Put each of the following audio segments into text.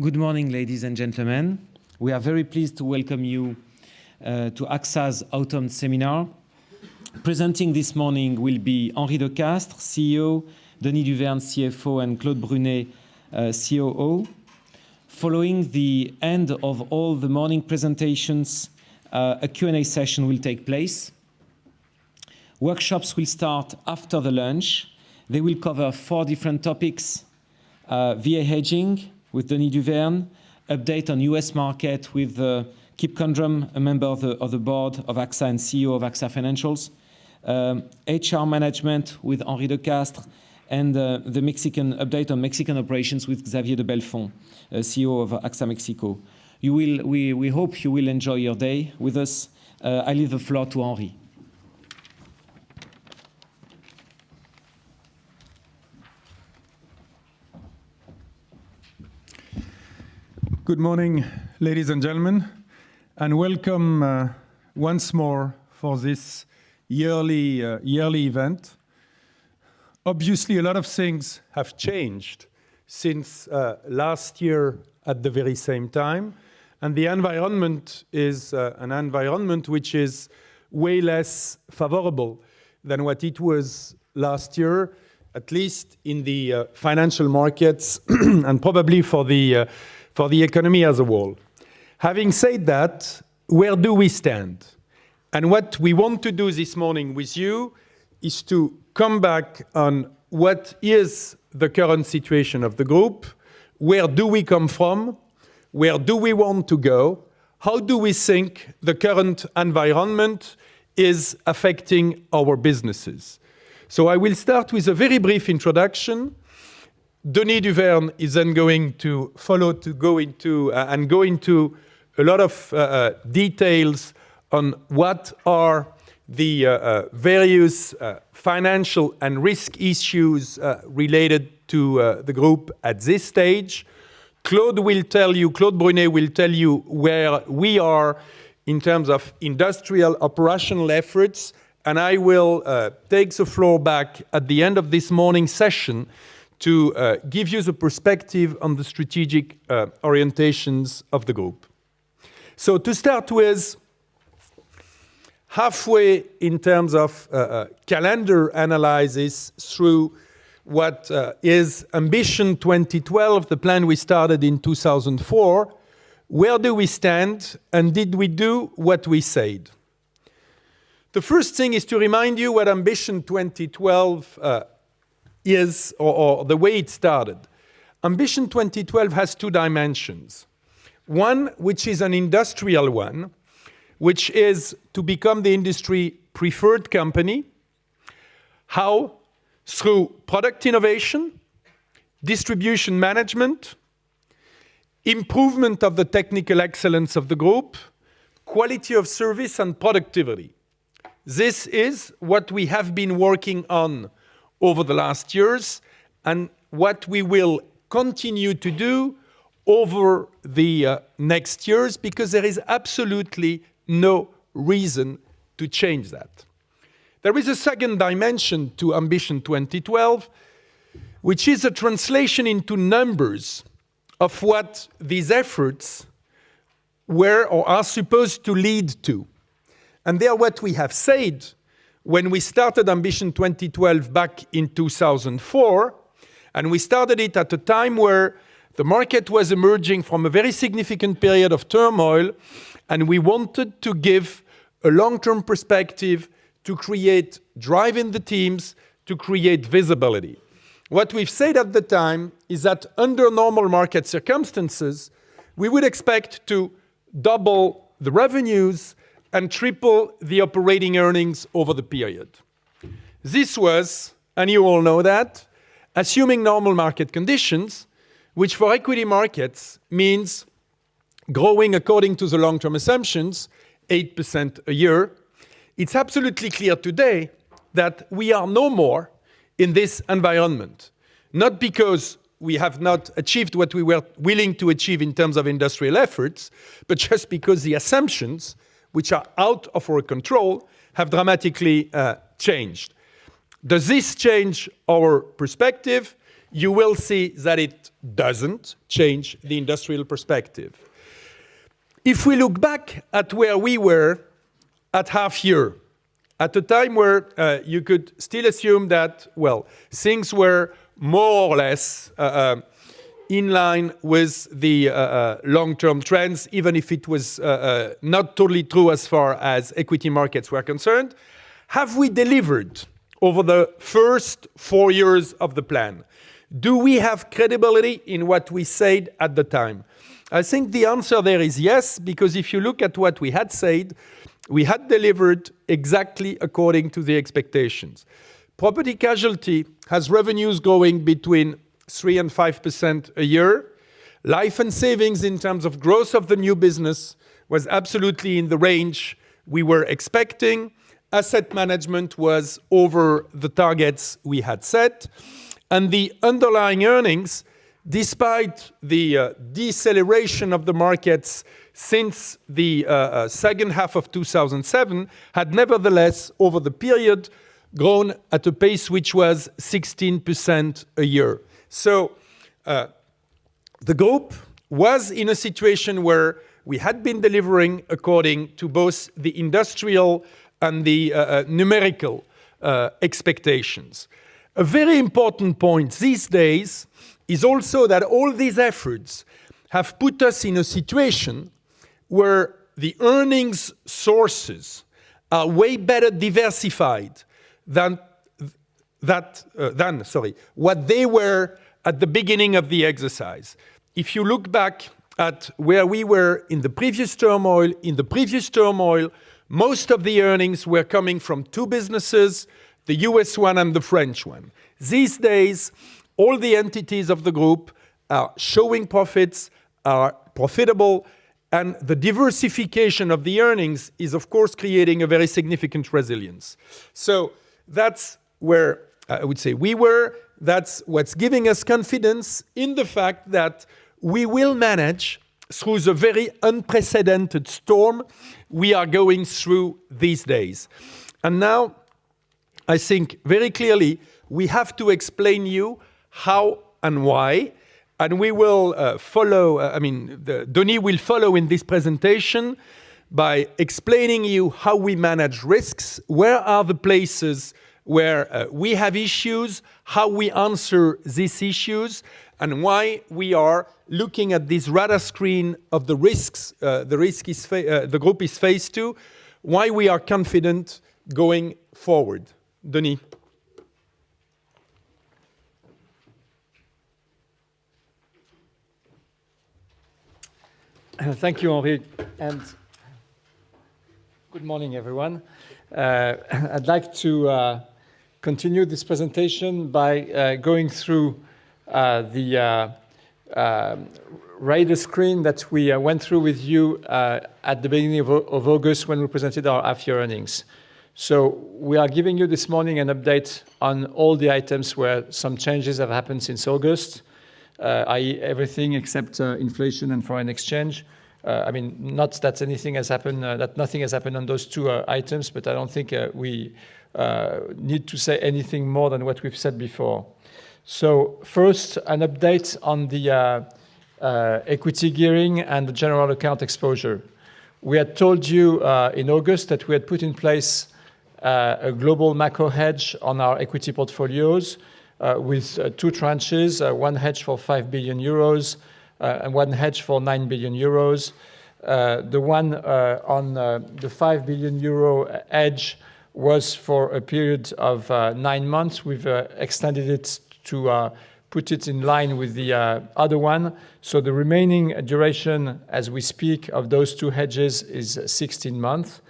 Good morning, ladies and gentlemen. We are very pleased to welcome you to AXA's Autumn Seminar. Presenting this morning will be Henri de Castries, CEO, Denis Duverne, CFO, and Claude Brunet, COO. Following the end of all the morning presentations, a Q&A session will take place. Workshops will start after the lunch. They will cover 4 different topics: VA hedging with Denis Duverne, update on US market with Kip Condrum, a member of the board of AXA and CEO of AXA Financials, HR management with Henri de Castries, and the Mexican update on Mexican operations with Xavier de Belfond, CEO of AXA Mexico. We hope you will enjoy your day with us. I leave the floor to Henri. Good morning, ladies and gentlemen, and welcome once more for this yearly event. Obviously, a lot of things have changed since last year at the very same time, and the environment is an environment which is way less favorable than what it was last year, at least in the financial markets and probably for the economy as a whole. Having said that, where do we stand? And what we want to do this morning with you is to come back on what is the current situation of the group, where do we come from, where do we want to go, how do we think the current environment is affecting our businesses. So I will start with a very brief introduction. Denis Duverne is then going to follow to go into a lot of details on what are the various financial and risk issues related to the group at this stage. Claude Brunet will tell you where we are in terms of industrial operational efforts, and I will take the floor back at the end of this morning session to give you the perspective on the strategic orientations of the group. So to start with, halfway in terms of calendar analysis through what is Ambition 2012, the plan we started in 2004, where do we stand and did we do what we said? The first thing is to remind you what Ambition 2012 is, or the way it started. Ambition 2012 has 2 dimensions. One, which is an industrial one, which is to become the industry preferred company. How? Through product innovation, distribution management, improvement of the technical excellence of the group, quality of service and productivity. This is what we have been working on over the last years, and what we will continue to do over the next years, because there is absolutely no reason to change that. There is a second dimension to Ambition 2012, which is a translation into numbers of what these efforts were or are supposed to lead to. And they are what we have said when we started Ambition 2012 back in 2004, and we started it at a time where the market was emerging from a very significant period of turmoil, and we wanted to give a long-term perspective to create drive in the teams, to create visibility. What we've said at the time is that under normal market circumstances, we would expect to double the revenues and triple the operating earnings over the period. This was, and you all know that, assuming normal market conditions, which for equity markets means growing according to the long-term assumptions, 8% a year. It's absolutely clear today that we are no more in this environment, not because we have not achieved what we were willing to achieve in terms of industrial efforts, but just because the assumptions which are out of our control, have dramatically changed. Does this change our perspective? you will see that it doesn't change the industrial perspective. If we look back at where we were at half year, at a time where you could still assume that, well, things were more or less in line with the long-term trends, even if it was not totally true as far as equity markets were concerned. Have we delivered over the first 4 years of the plan? Do we have credibility in what we said at the time? I think the answer there is yes, because if you look at what we had said, we had delivered exactly according to the expectations. Property casualty has revenues growing between 3 and 5% a year. Life and savings in terms of growth of the new business was absolutely in the range we were expecting. Asset management was over the targets we had set. And the underlying earnings, despite the deceleration of the markets since the second half of 2007, had nevertheless, over the period, grown at a pace which was 16% a year. So the group was in a situation where we had been delivering according to both the industrial and the numerical expectations. A very important point these days is also that all these efforts have put us in a situation where the earnings sources are way better diversified than what they were at the beginning of the exercise. If you look back at where we were in the previous turmoil, most of the earnings were coming from two businesses, the US one and the French one. These days, all the entities of the group are showing profits, are profitable, and the diversification of the earnings is, of course, creating a very significant resilience. So that's where I would say we were. That's what's giving us confidence in the fact that we will manage through the very unprecedented storm we are going through these days. And now, I think very clearly we have to explain you how and why, and we will follow, Denis will follow in this presentation by explaining you how we manage risks, where are the places where we have issues, how we answer these issues, and why we are looking at this radar screen of the risks the group is faced to, why we are confident going forward. Denis. Thank you, Henri, and good morning, everyone. I'd like to continue this presentation by going through the radar screen that we went through with you at the beginning of August when we presented our half-year earnings. So we are giving you this morning an update on all the items where some changes have happened since August, i.e. everything except inflation and foreign exchange. Not that anything has happened, that nothing has happened on those two items, but I don't think we need to say anything more than what we've said before. So first, an update on the equity gearing and the general account exposure. We had told you in August that we had put in place a global macro hedge on our equity portfolios with two tranches, one hedge for 5 billion euros and one hedge for 9 billion euros. The one on the 5 billion euro hedge was for a period of 9 months. We've extended it to put it in line with the other one. So the remaining duration as we speak of those two hedges is 16 months.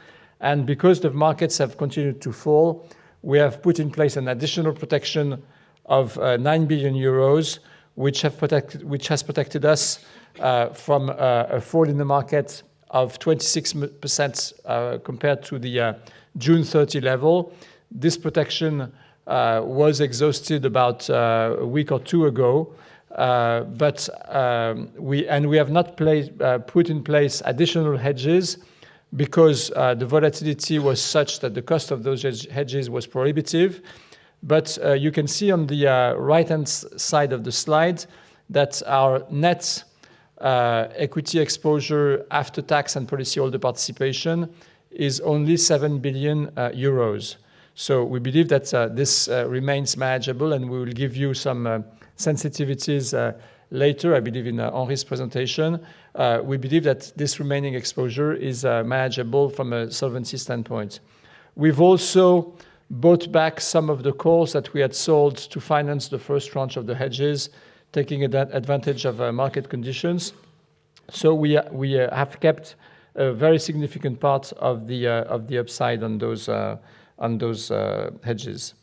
And because the markets have continued to fall, we have put in place an additional protection of 9 billion euros, which has protected us from a fall in the market of 26% compared to the June 30 level. This protection was exhausted about a week or two ago, but we have not put in place additional hedges because the volatility was such that the cost of those hedges was prohibitive. But you can see on the right-hand side of the slide that our net equity exposure after tax and policyholder participation is only 7 billion euros. So we believe that this remains manageable, and we will give you some sensitivities later, I believe, in Henri's presentation. We believe that this remaining exposure is manageable from a solvency standpoint. We've also bought back some of the calls that we had sold to finance the first tranche of the hedges, taking advantage of market conditions. So we have kept a very significant part of the upside on those hedges.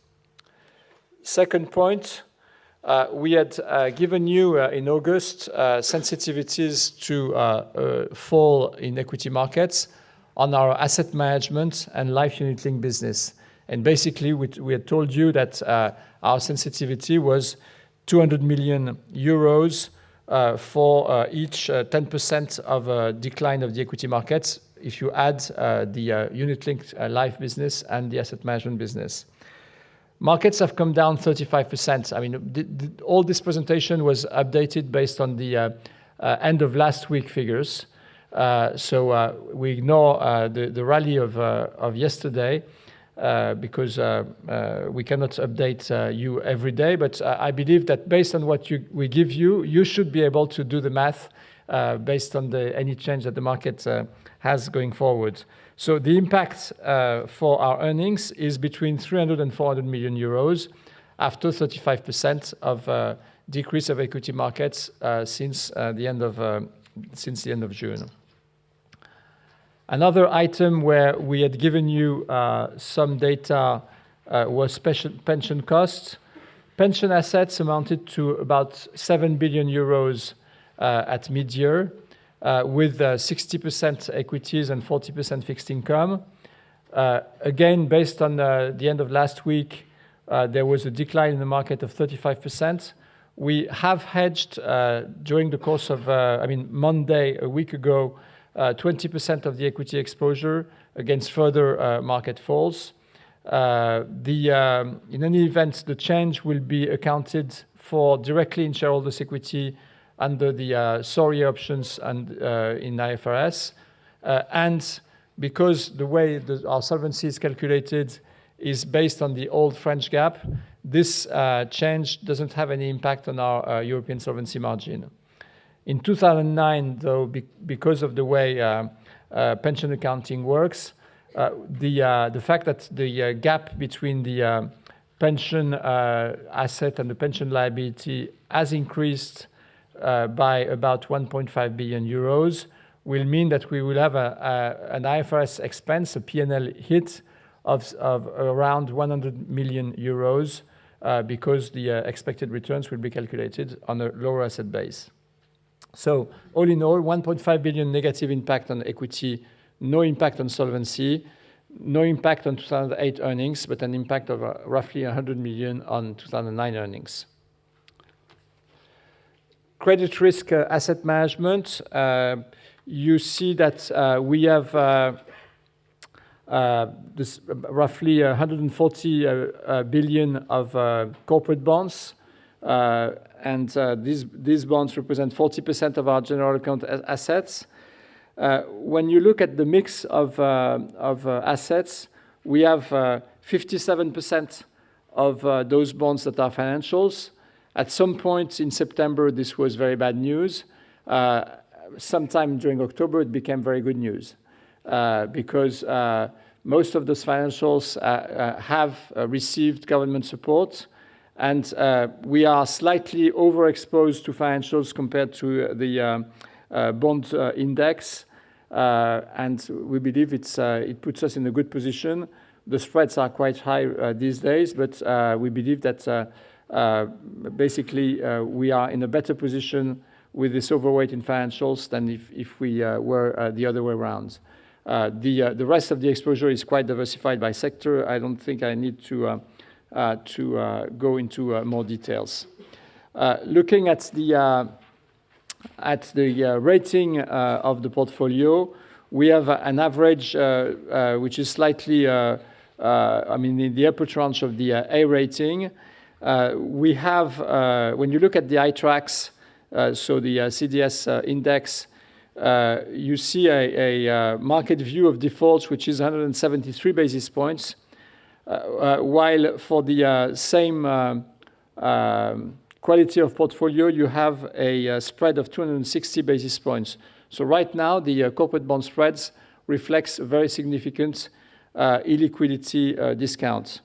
Second point, we had given you in August sensitivities to fall in equity markets on our asset management and life unit-linked business. And basically, we had told you that our sensitivity was 200 million euros for each 10% of a decline of the equity markets if you add the unit-linked life business and the asset management business. Markets have come down 35%. I mean, all this presentation was updated based on the end of last week figures. So we ignore the rally of yesterday because we cannot update you every day. But I believe that based on what we give you, you should be able to do the math based on any change that the market has going forward. So the impact for our earnings is between 300 and 400 million euros after 35% of decrease of equity markets since the end of June. Another item where we had given you some data was pension costs. Pension assets amounted to about 7 billion euros at mid-year, with 60% equities and 40% fixed income. Again, based on the end of last week, there was a decline in the market of 35%. We have hedged during the course of, Monday, a week ago, 20% of the equity exposure against further market falls. In any event, the change will be accounted for directly in shareholders' equity under the SORI options and in IFRS. And because the way our solvency is calculated is based on the old French GAAP, this change doesn't have any impact on our European solvency margin. In 2009, though, because of the way pension accounting works, the fact that the gap between the pension asset and the pension liability has increased by about 1.5 billion euros will mean that we will have an IFRS expense, a P&L hit of around 100 million euros because the expected returns will be calculated on a lower asset base. So all in all, 1.5 billion negative impact on equity, no impact on solvency, no impact on 2008 earnings, but an impact of roughly 100 million on 2009 earnings. Credit risk asset management, you see that we have this roughly 140 billion of corporate bonds, and these bonds represent 40% of our general account assets. When you look at the mix of assets, we have 57% of those bonds that are financials. At some point in September, this was very bad news. Sometime during October, it became very good news because most of those financials have received government support, and we are slightly overexposed to financials compared to the bond index, and we believe it puts us in a good position. The spreads are quite high these days, but we believe that basically we are in a better position with this overweight in financials than if we were the other way around. The rest of the exposure is quite diversified by sector. I don't think I need to go into more details. Looking at the rating of the portfolio, we have an average which is slightly in the upper tranche of the A rating. We have, when you look at the iTraxx, so the CDS index, you see a market view of defaults, which is 173 basis points, while for the same quality of portfolio, you have a spread of 260 basis points. So right now, the corporate bond spreads reflects a very significant illiquidity discount.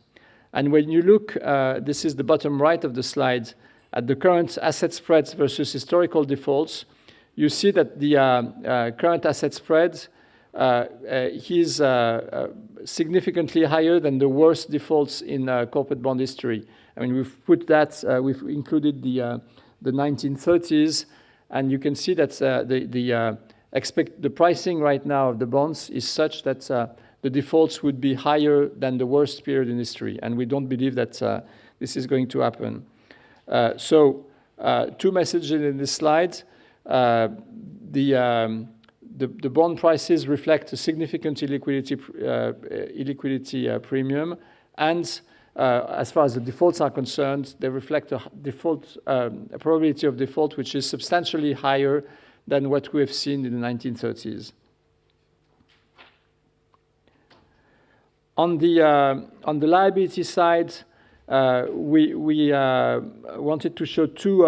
And when you look, this is the bottom right of the slide, at the current asset spreads versus historical defaults, you see that the current asset spread is significantly higher than the worst defaults in corporate bond history. I mean, we've put that, we've included the 1930s, and you can see that the pricing right now of the bonds is such that the defaults would be higher than the worst period in history, and we don't believe that this is going to happen. So, two messages in this slide. The bond prices reflect a significant illiquidity premium, and as far as the defaults are concerned, they reflect a probability of default which is substantially higher than what we have seen in the 1930s. On the liability side, we wanted to show two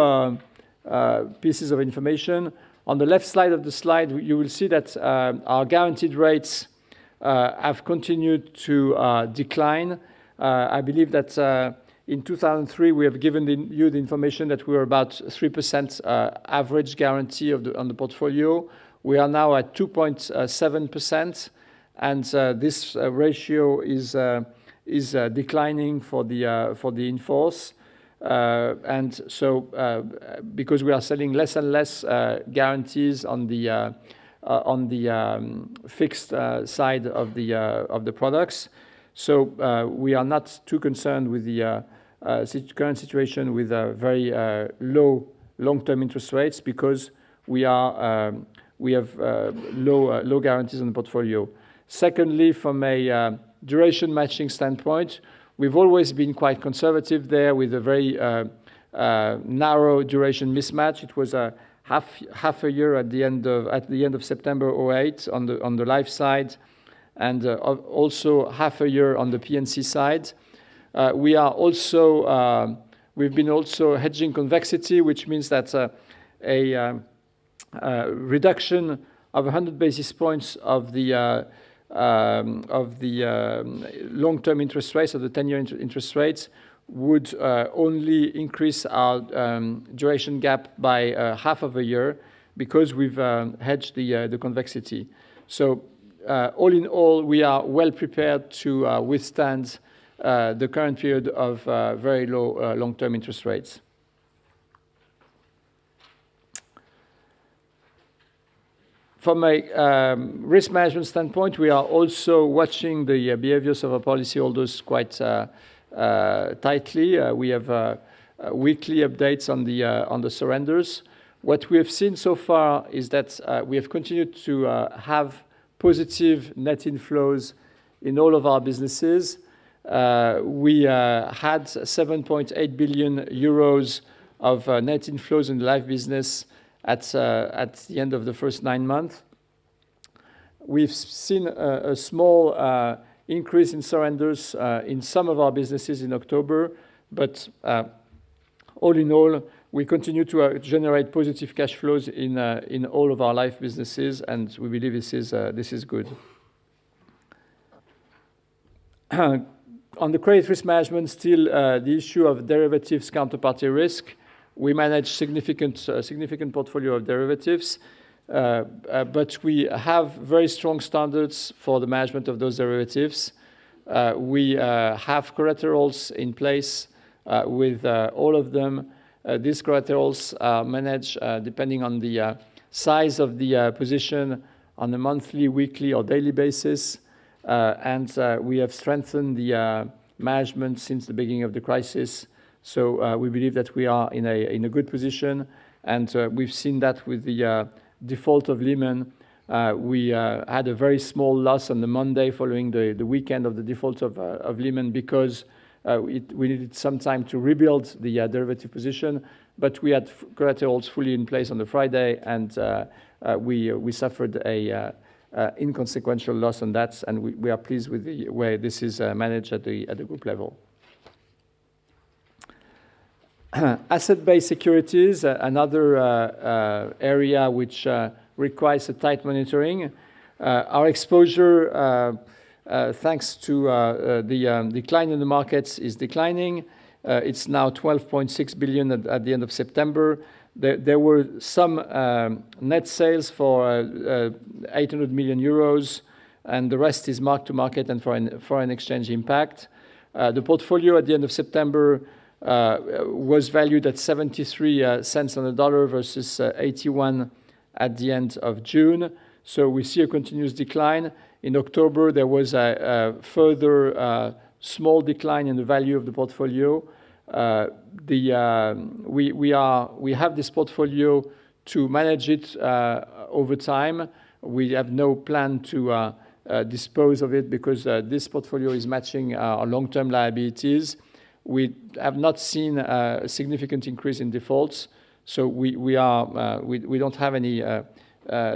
pieces of information. On the left side of the slide, you will see that our guaranteed rates have continued to decline. I believe that in 2003, we have given you the information that we were about 3% average guarantee on the portfolio. We are now at 2.7%, and this ratio is declining for the in-force. And so, because we are selling less and less guarantees on the fixed side of the products, so we are not too concerned with the current situation with very low long-term interest rates, because we have low guarantees on the portfolio. Secondly, from a duration matching standpoint, we've always been quite conservative there with a very narrow duration mismatch. It was half a year at the end of September 2008 on the life side, and also half a year on the P&C side. We've been also hedging convexity, which means that a reduction of 100 basis points of the long-term interest rates, of the 10-year interest rates, would only increase our duration gap by half of a year, because we've hedged the convexity. So all in all, we are well prepared to withstand the current period of very low long-term interest rates. From a risk management standpoint, we are also watching the behaviors of our policyholders quite tightly. We have weekly updates on the surrenders. What we have seen so far is that we have continued to have positive net inflows in all of our businesses. We had 7.8 billion euros of net inflows in the life business at the end of the first 9 months. We've seen a small increase in surrenders in some of our businesses in October, but all in all, we continue to generate positive cash flows in all of our life businesses, and we believe this is good. On the credit risk management, still the issue of derivatives counterparty risk. We manage significant portfolio of derivatives, but we have very strong standards for the management of those derivatives. We have collaterals in place with all of them. These collaterals are managed depending on the size of the position on a monthly, weekly, or daily basis, and we have strengthened the management since the beginning of the crisis. So we believe that we are in a good position, and we've seen that with the default of Lehman. We had a very small loss on the Monday following the weekend of the default of Lehman because we needed some time to rebuild the derivative position, but we had collaterals fully in place on the Friday, and we suffered a inconsequential loss on that, and we are pleased with the way this is managed at the group level. Asset-based securities, another area which requires a tight monitoring. Our exposure, thanks to the decline in the markets, is declining. It's now 12.6 billion at the end of September. There were some net sales for 800 million euros, and the rest is mark-to-market and foreign exchange impact. The portfolio at the end of September was valued at 73 cents on the dollar versus 81 at the end of June. So we see a continuous decline. In October, there was a further small decline in the value of the portfolio. We have this portfolio to manage it over time. We have no plan to dispose of it because this portfolio is matching our long-term liabilities. We have not seen a significant increase in defaults, so we don't have any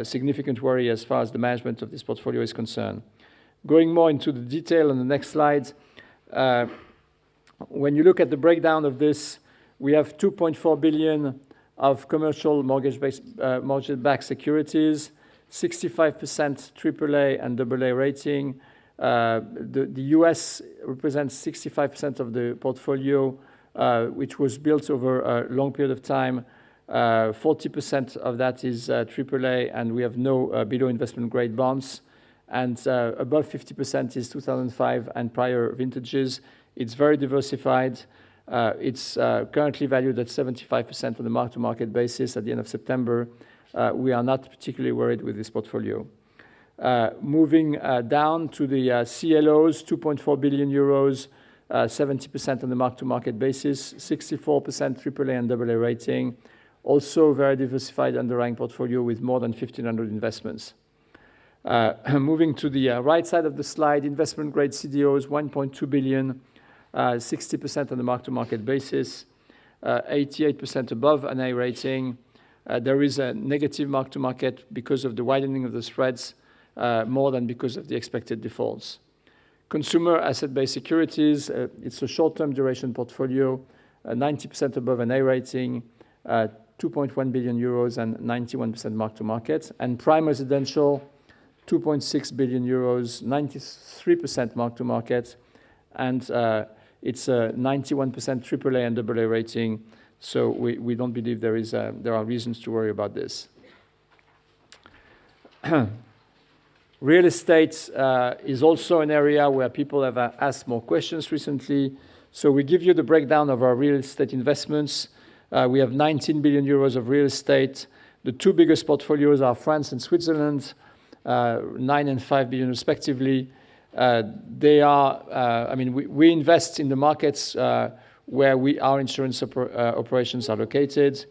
significant worry as far as the management of this portfolio is concerned. Going more into the detail on the next slide, when you look at the breakdown of this, we have 2.4 billion of commercial mortgage-backed securities, 65% AAA and AA rating. The US represents 65% of the portfolio, which was built over a long period of time. 40% of that is AAA, and we have no below investment grade bonds. And above 50% is 2005 and prior vintages. It's very diversified. It's currently valued at 75% on the mark-to-market basis at the end of September. We are not particularly worried with this portfolio. Moving down to the CLOs, 2.4 billion euros, 70% on the mark-to-market basis, 64% AAA and AA rating. Also very diversified underlying portfolio with more than 1,500 investments. Moving to the right side of the slide, investment grade CDOs, 1.2 billion, 60% on the mark-to-market basis, 88% above an A rating. There is a negative mark-to-market because of the widening of the spreads, more than because of the expected defaults. Consumer asset-based securities, it's a short-term duration portfolio, 90% above an A rating, 2.1 billion euros and 91% mark-to-market. And prime residential, 2.6 billion euros, 93% mark-to-market, and it's a 91% AAA and AA rating. So we don't believe there are reasons to worry about this. Real estate is also an area where people have asked more questions recently. So we give you the breakdown of our real estate investments. We have 19 billion euros of real estate. The two biggest portfolios are France and Switzerland, 9 and 5 billion respectively. We invest in the markets where our insurance operations are located.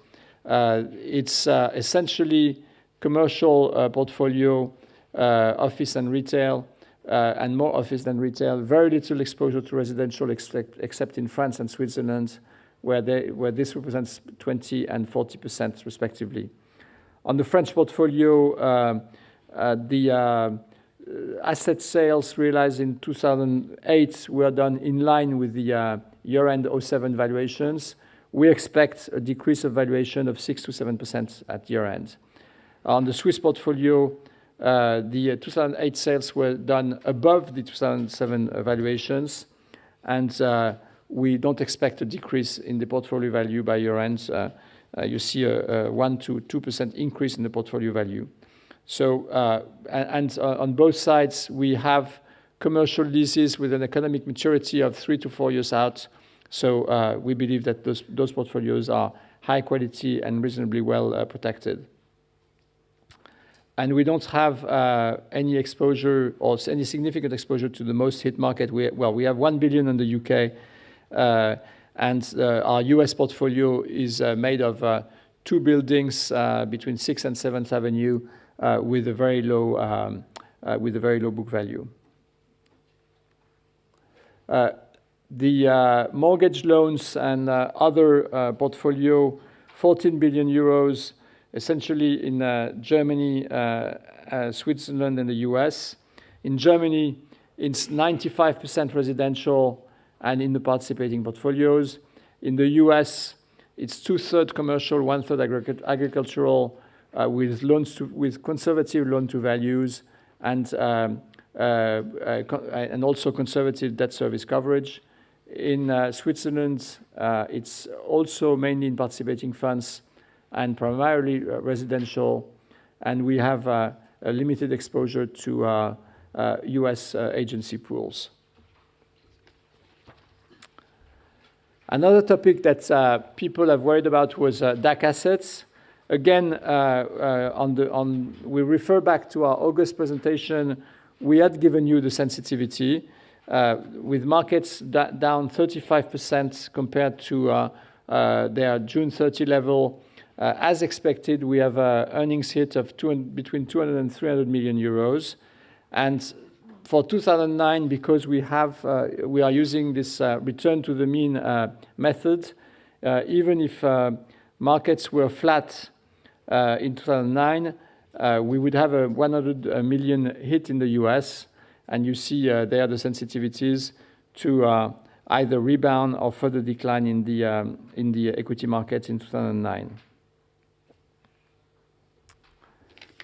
It's essentially commercial portfolio, office and retail, and more office than retail. Very little exposure to residential except in France and Switzerland, where this represents 20 and 40% respectively. On the French portfolio, the asset sales realized in 2008 were done in line with the year-end 07 valuations. We expect a decrease of valuation of 6 to 7% at year-end. On the Swiss portfolio, the 2008 sales were done above the 2007 valuations, and we don't expect a decrease in the portfolio value by year-end. You see a 1 to 2% increase in the portfolio value. So, on both sides, we have commercial leases with an economic maturity of 3 to 4 years out. So we believe that those portfolios are high quality and reasonably well protected. And we don't have any exposure or any significant exposure to the most hit market. We have 1 billion in the UK, and our US portfolio is made of 2 buildings between 6th and 7th Avenue, with a very low book value. The mortgage loans and other portfolio, 14 billion euros, essentially in Germany, Switzerland, and the US. In Germany, it's 95% residential and in the participating portfolios. In the US, it's 2/3 commercial, 1/3 agricultural, with conservative loan-to-values and also conservative debt service coverage. In Switzerland, it's also mainly in participating funds and primarily residential, and we have a limited exposure to US agency pools. Another topic that people have worried about was DAC assets. Again, we refer back to our August presentation. We had given you the sensitivity with markets down 35% compared to their June 30 level. As expected, we have an earnings hit of between 200 and 300 million euros. And for 2009, because we are using this return to the mean method, even if markets were flat in 2009, we would have a 100 million hit in the US. And you see there the sensitivities to either rebound or further decline in the equity markets in 2009.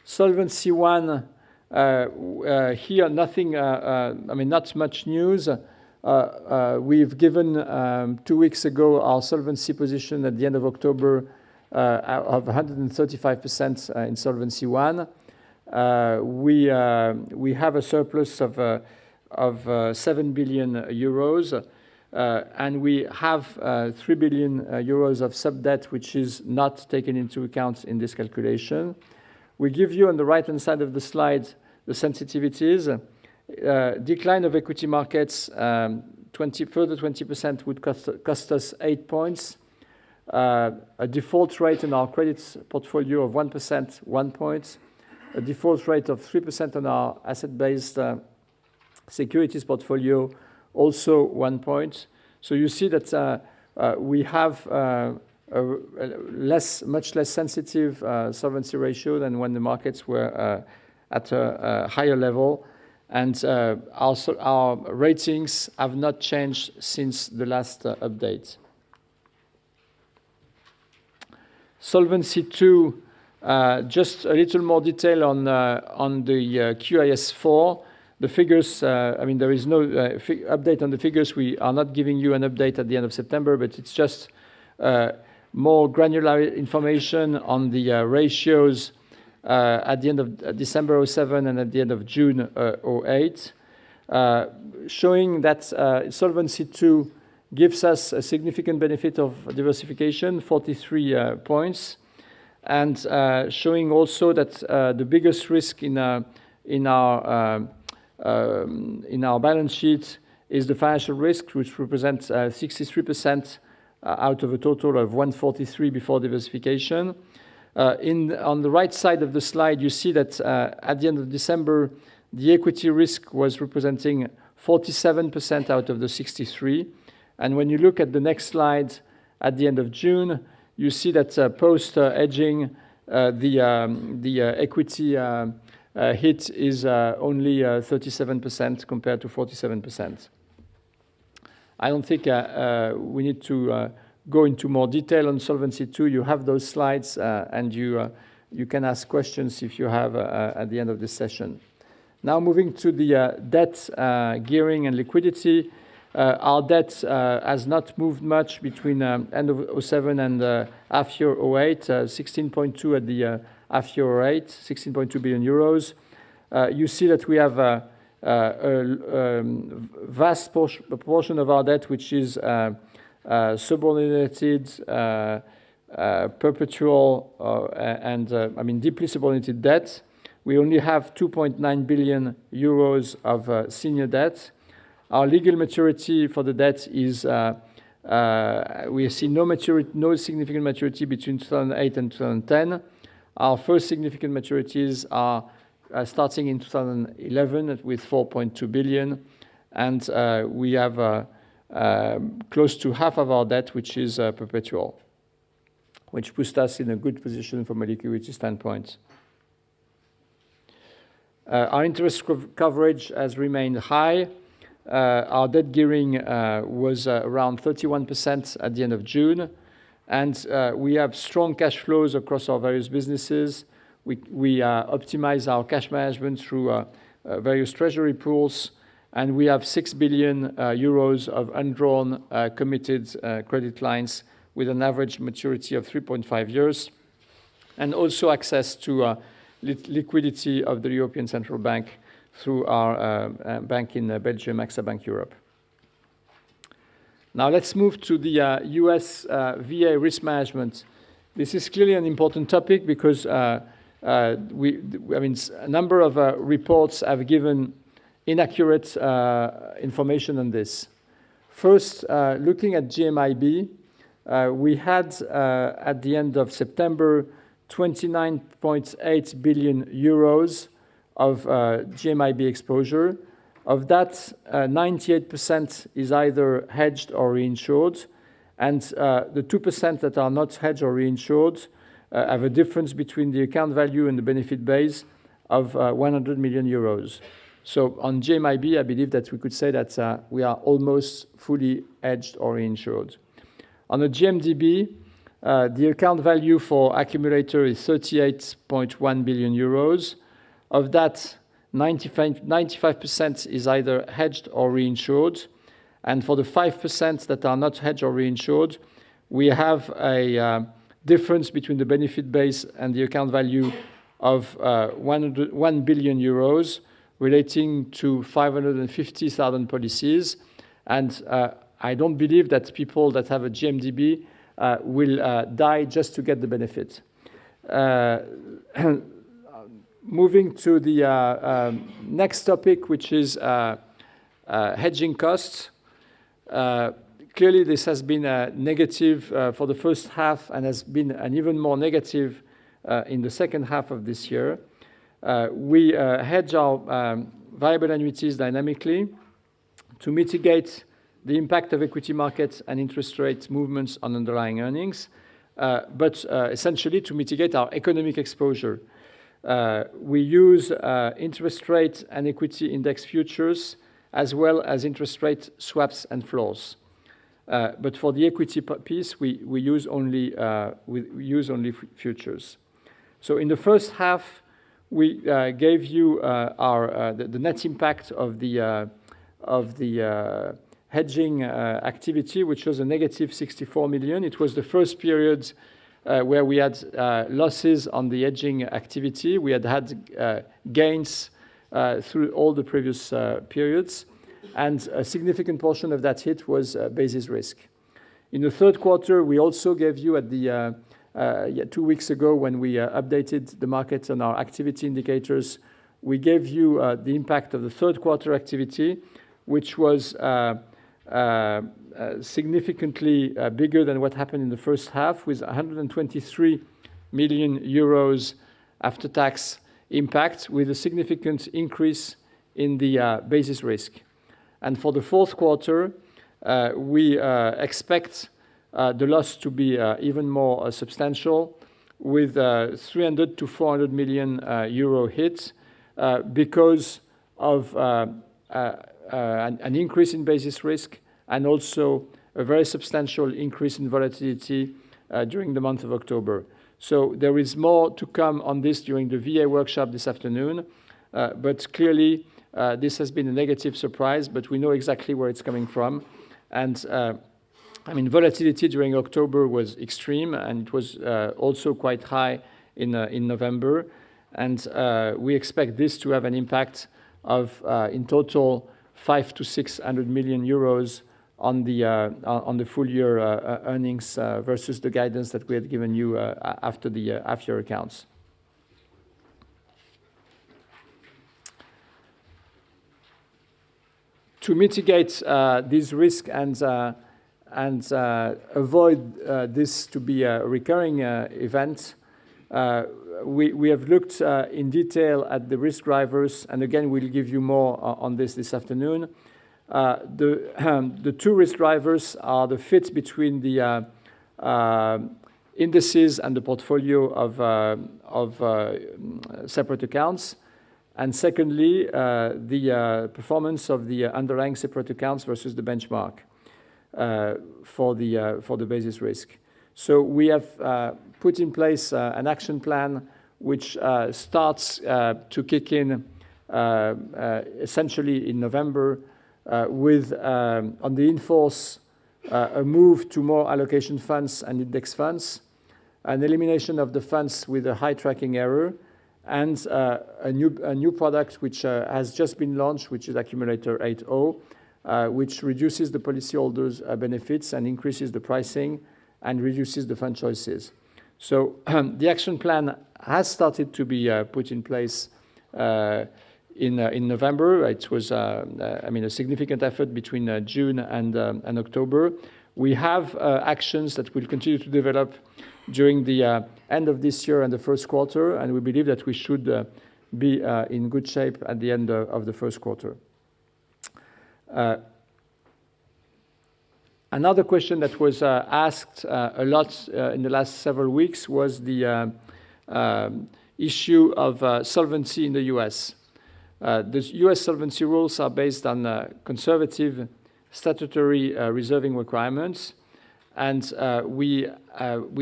Solvency I, here nothing, not much news. We've given 2 weeks ago our solvency position at the end of October of 135% in Solvency I. We have a surplus of 7 billion euros, and we have 3 billion euros of sub-debt, which is not taken into account in this calculation. We give you on the right-hand side of the slide the sensitivities. Decline of equity markets, further 20% would cost us 8 points. A default rate in our credit portfolio of 1%, 1 point. A default rate of 3% on our asset-based securities portfolio, also 1 point. So you see that we have a much less sensitive solvency ratio than when the markets were at a higher level. And our ratings have not changed since the last update. Solvency II, just a little more detail on the QIS4. The figures, there is no update on the figures. We are not giving you an update at the end of September, but it's just more granular information on the ratios at the end of December 2007 and at the end of June 2008, showing that Solvency II gives us a significant benefit of diversification, 43 points, and showing also that the biggest risk in our balance sheet is the financial risk, which represents 63% out of a total of 143 before diversification. On the right side of the slide, you see that at the end of December, the equity risk was representing 47% out of the 63. And when you look at the next slide, at the end of June, you see that post-hedging, the equity hit is only 37% compared to 47%. I don't think we need to go into more detail on Solvency II. You have those slides, and you can ask questions if you have at the end of this session. Now moving to the debt, gearing, and liquidity. Our debt has not moved much between end of 2007 and half year 2008, 16.2 at the half year 2008, 16.2 billion euros. You see that we have a vast proportion of our debt which is subordinated, perpetual, and deeply subordinated debt. We only have 2.9 billion euros of senior debt. Our legal maturity for the debt is, we see no significant maturity between 2008 and 2010. Our first significant maturities are starting in 2011 with 4.2 billion, and we have close to half of our debt, which is perpetual, which puts us in a good position from a liquidity standpoint. Our interest coverage has remained high. Our debt gearing was around 31% at the end of June, and we have strong cash flows across our various businesses. We optimize our cash management through various treasury pools, and we have 6 billion euros of undrawn committed credit lines with an average maturity of 3.5 years, and also access to liquidity of the European Central Bank through our bank in Belgium, AXA Bank Europe. Now let's move to the US VA risk management. This is clearly an important topic because a number of reports have given inaccurate information on this. First, looking at GMIB, we had at the end of September 29.8 billion euros of GMIB exposure. Of that, 98% is either hedged or reinsured, and the 2% that are not hedged or reinsured have a difference between the account value and the benefit base of 100 million euros. So on GMIB, I believe that we could say that we are almost fully hedged or reinsured. On the GMDB, the account value for accumulator is 38.1 billion euros. Of that, 95% is either hedged or reinsured. And for the 5% that are not hedged or reinsured, we have a difference between the benefit base and the account value of 1 billion euros relating to 550,000 policies. And I don't believe that people that have a GMDB will die just to get the benefit. Moving to the next topic, which is hedging costs. Clearly, this has been negative for the first half and has been an even more negative in the second half of this year. We hedge our variable annuities dynamically to mitigate the impact of equity markets and interest rate movements on underlying earnings, but essentially to mitigate our economic exposure. We use interest rate and equity index futures as well as interest rate swaps and floors. But for the equity piece, we use only futures. So in the first half, we gave you the net impact of the hedging activity, which was a negative 64 million. It was the first period where we had losses on the hedging activity. We had gains through all the previous periods, and a significant portion of that hit was basis risk. In the third quarter, we also gave you at the 2 weeks ago when we updated the market on our activity indicators, we gave you the impact of the third quarter activity, which was significantly bigger than what happened in the first half, with 123 million euros after tax impact, with a significant increase in the basis risk. And for the fourth quarter, we expect the loss to be even more substantial, with 300 to 400 million euro hit because of an increase in basis risk and also a very substantial increase in volatility during the month of October. So there is more to come on this during the VA workshop this afternoon, but clearly this has been a negative surprise, but we know exactly where it's coming from. And volatility during October was extreme, and it was also quite high in November. And we expect this to have an impact of, in total, 500 to 600 million euros on the full year earnings versus the guidance that we had given you after the half-year accounts. To mitigate this risk and avoid this to be a recurring event, we have looked in detail at the risk drivers, and again, we'll give you more on this afternoon. The two risk drivers are the fit between the indices and the portfolio of separate accounts, and secondly, the performance of the underlying separate accounts versus the benchmark for the basis risk. So we have put in place an action plan which starts to kick in essentially in November with on the in-force a move to more allocation funds and index funds, an elimination of the funds with a high tracking error, and a new product which has just been launched, which is Accumulator 8.0, which reduces the policyholders' benefits and increases the pricing and reduces the fund choices. So the action plan has started to be put in place in November. It was, a significant effort between June and October. We have actions that will continue to develop during the end of this year and the first quarter, and we believe that we should be in good shape at the end of the first quarter. Another question that was asked a lot in the last several weeks was the issue of solvency in the US. The US solvency rules are based on conservative statutory reserving requirements, and we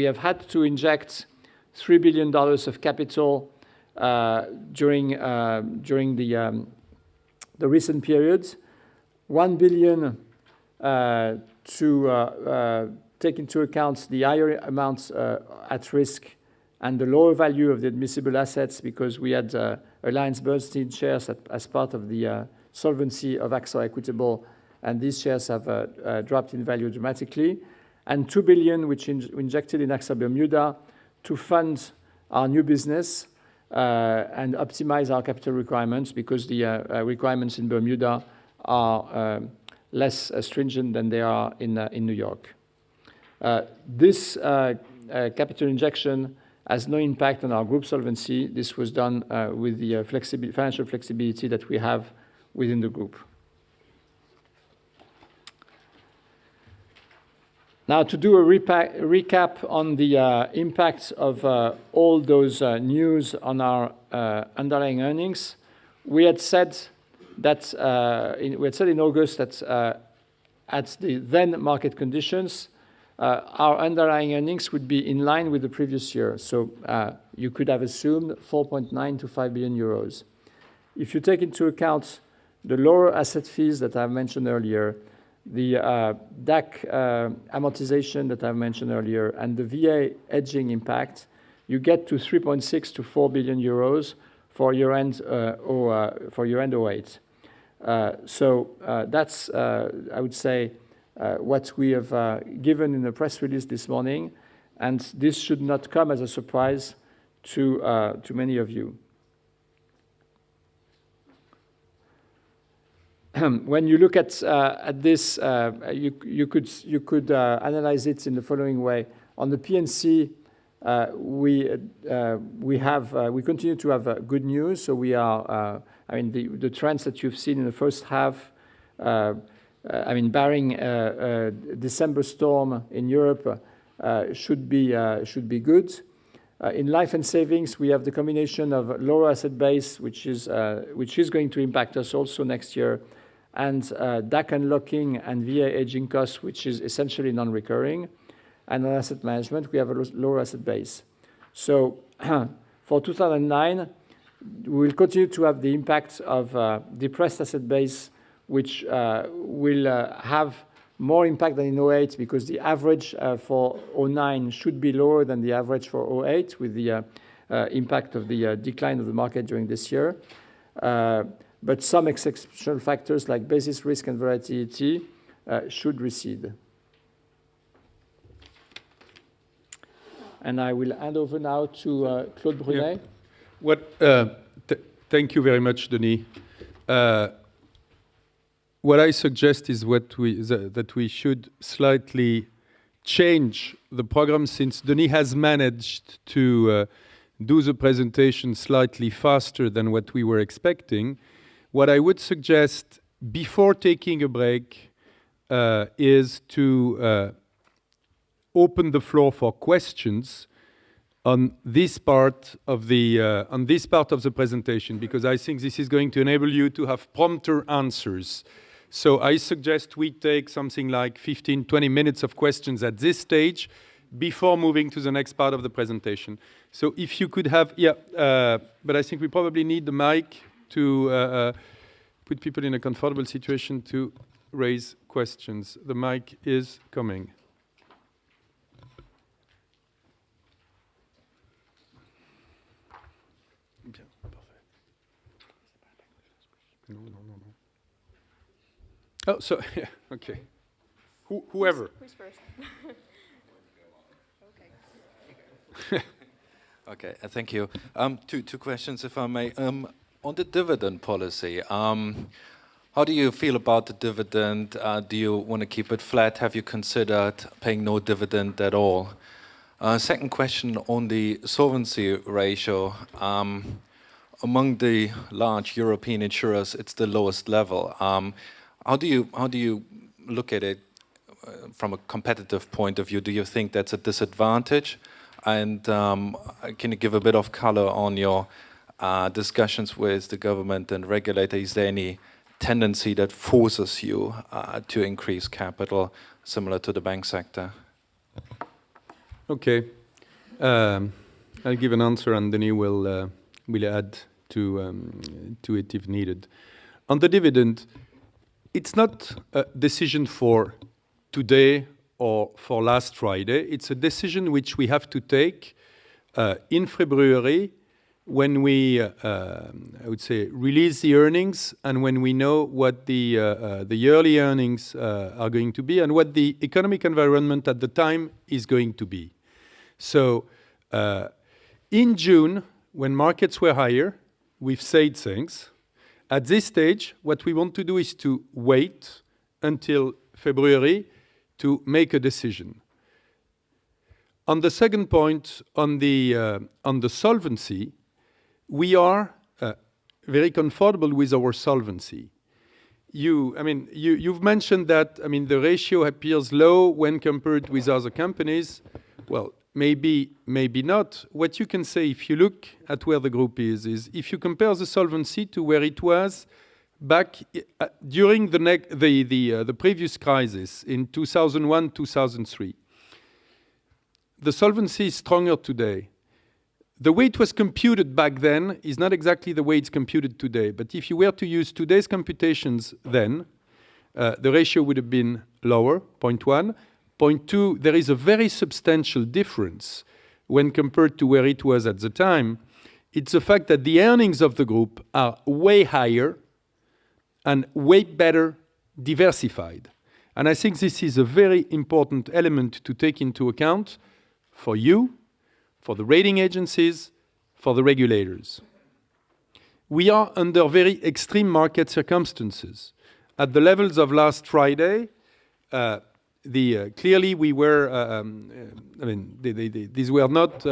have had to inject $3 billion of capital during the recent periods. $1 billion to take into account the higher amounts at risk and the lower value of the admissible assets, because we had AllianceBernstein shares as part of the solvency of AXA Equitable, and these shares have dropped in value dramatically. And $2 billion, which injected in AXA Bermuda to fund our new business and optimize our capital requirements, because the requirements in Bermuda are less stringent than they are in New York. This capital injection has no impact on our group solvency. This was done with the financial flexibility that we have within the group. Now, to do a recap on the impact of all those news on our underlying earnings, we had said that in August that at the then market conditions, our underlying earnings would be in line with the previous year. So you could have assumed 4.9 to 5 billion euros. If you take into account the lower asset fees that I've mentioned earlier, the DAC amortization that I've mentioned earlier, and the VA hedging impact, you get to 3.6 to 4 billion euros for year-end 08. So that's, I would say, what we have given in the press release this morning, and this should not come as a surprise to many of you. When you look at this, you could analyze it in the following way. On the P&C, we continue to have good news. So we are, the trends that you've seen in the first half, barring December storm in Europe, should be good. In life and savings, we have the combination of lower asset base, which is going to impact us also next year, and DAC unlocking and VA hedging costs, which is essentially non-recurring. And on asset management, we have a lower asset base. So for 2009, we will continue to have the impact of depressed asset base, which will have more impact than in 08, because the average for 09 should be lower than the average for 08, with the impact of the decline of the market during this year. But some exceptional factors like basis risk and volatility should recede. And I will hand over now to Claude Brunet. Yeah. Thank you very much, Denis. What I suggest is that we should slightly change the program, since Denis has managed to do the presentation slightly faster than what we were expecting. What I would suggest before taking a break is to open the floor for questions on this part of the presentation, because I think this is going to enable you to have prompter answers. So I suggest we take something like 15, 20 minutes of questions at this stage before moving to the next part of the presentation. So if you could have, but I think we probably need the mic to put people in a comfortable situation to raise questions. The mic is coming. Oh, so, yeah, okay. Whoever. Who's first? Okay, thank you. Two questions, if I may. On the dividend policy, how do you feel about the dividend? Do you want to keep it flat? Have you considered paying no dividend at all? Second question on the solvency ratio. Among the large European insurers, it's the lowest level. How do you look at it from a competitive point of view? Do you think that's a disadvantage? And can you give a bit of color on your discussions with the government and regulator? Is there any tendency that forces you to increase capital, similar to the bank sector? Okay. I'll give an answer, and Denis will add to it if needed. On the dividend, it's not a decision for today or for last Friday. It's a decision which we have to take in February when we, I would say, release the earnings and when we know what the yearly earnings are going to be and what the economic environment at the time is going to be. So in June, when markets were higher, we've said things. At this stage, what we want to do is to wait until February to make a decision. On the second point, on the solvency, we are very comfortable with our solvency. You've mentioned that. The ratio appears low when compared with other companies. Well, maybe not. What you can say, if you look at where the group is if you compare the solvency to where it was back during the previous crisis in 2001, 2003, the solvency is stronger today. The way it was computed back then is not exactly the way it's computed today. But if you were to use today's computations then, the ratio would have been lower, 0.1. Point two, there is a very substantial difference when compared to where it was at the time. It's the fact that the earnings of the group are way higher and way better diversified. And I think this is a very important element to take into account for you, for the rating agencies, for the regulators. We are under very extreme market circumstances. At the levels of last Friday, clearly we were, these were not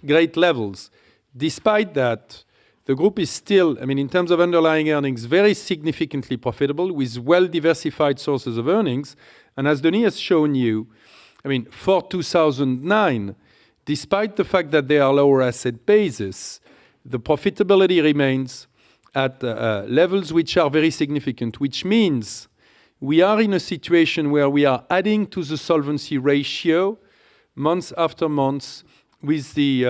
great levels. Despite that, the group is still, in terms of underlying earnings, very significantly profitable with well-diversified sources of earnings. And as Denis has shown you, for 2009, despite the fact that there are lower asset bases, the profitability remains at levels which are very significant, which means we are in a situation where we are adding to the solvency ratio month after month with the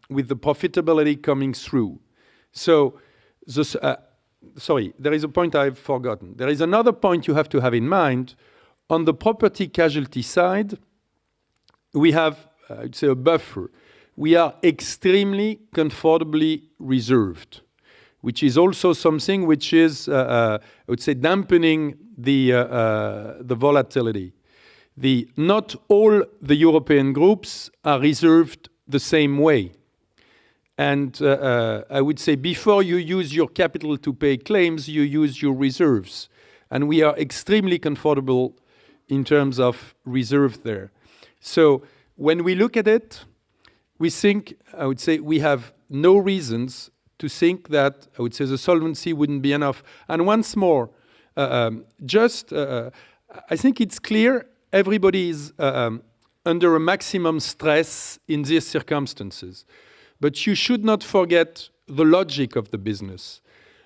profitability coming through. So, there is a point I've forgotten. There is another point you have to have in mind. On the property casualty side, we have, I'd say, a buffer. We are extremely comfortably reserved, which is also something which is, I would say, dampening the volatility. Not all the European groups are reserved the same way. And I would say before you use your capital to pay claims, you use your reserves. And we are extremely comfortable in terms of reserve there. So when we look at it, we think, I would say, we have no reasons to think that, I would say, the solvency wouldn't be enough. And once more, I think it's clear everybody is under a maximum stress in these circumstances. But you should not forget the logic of the business.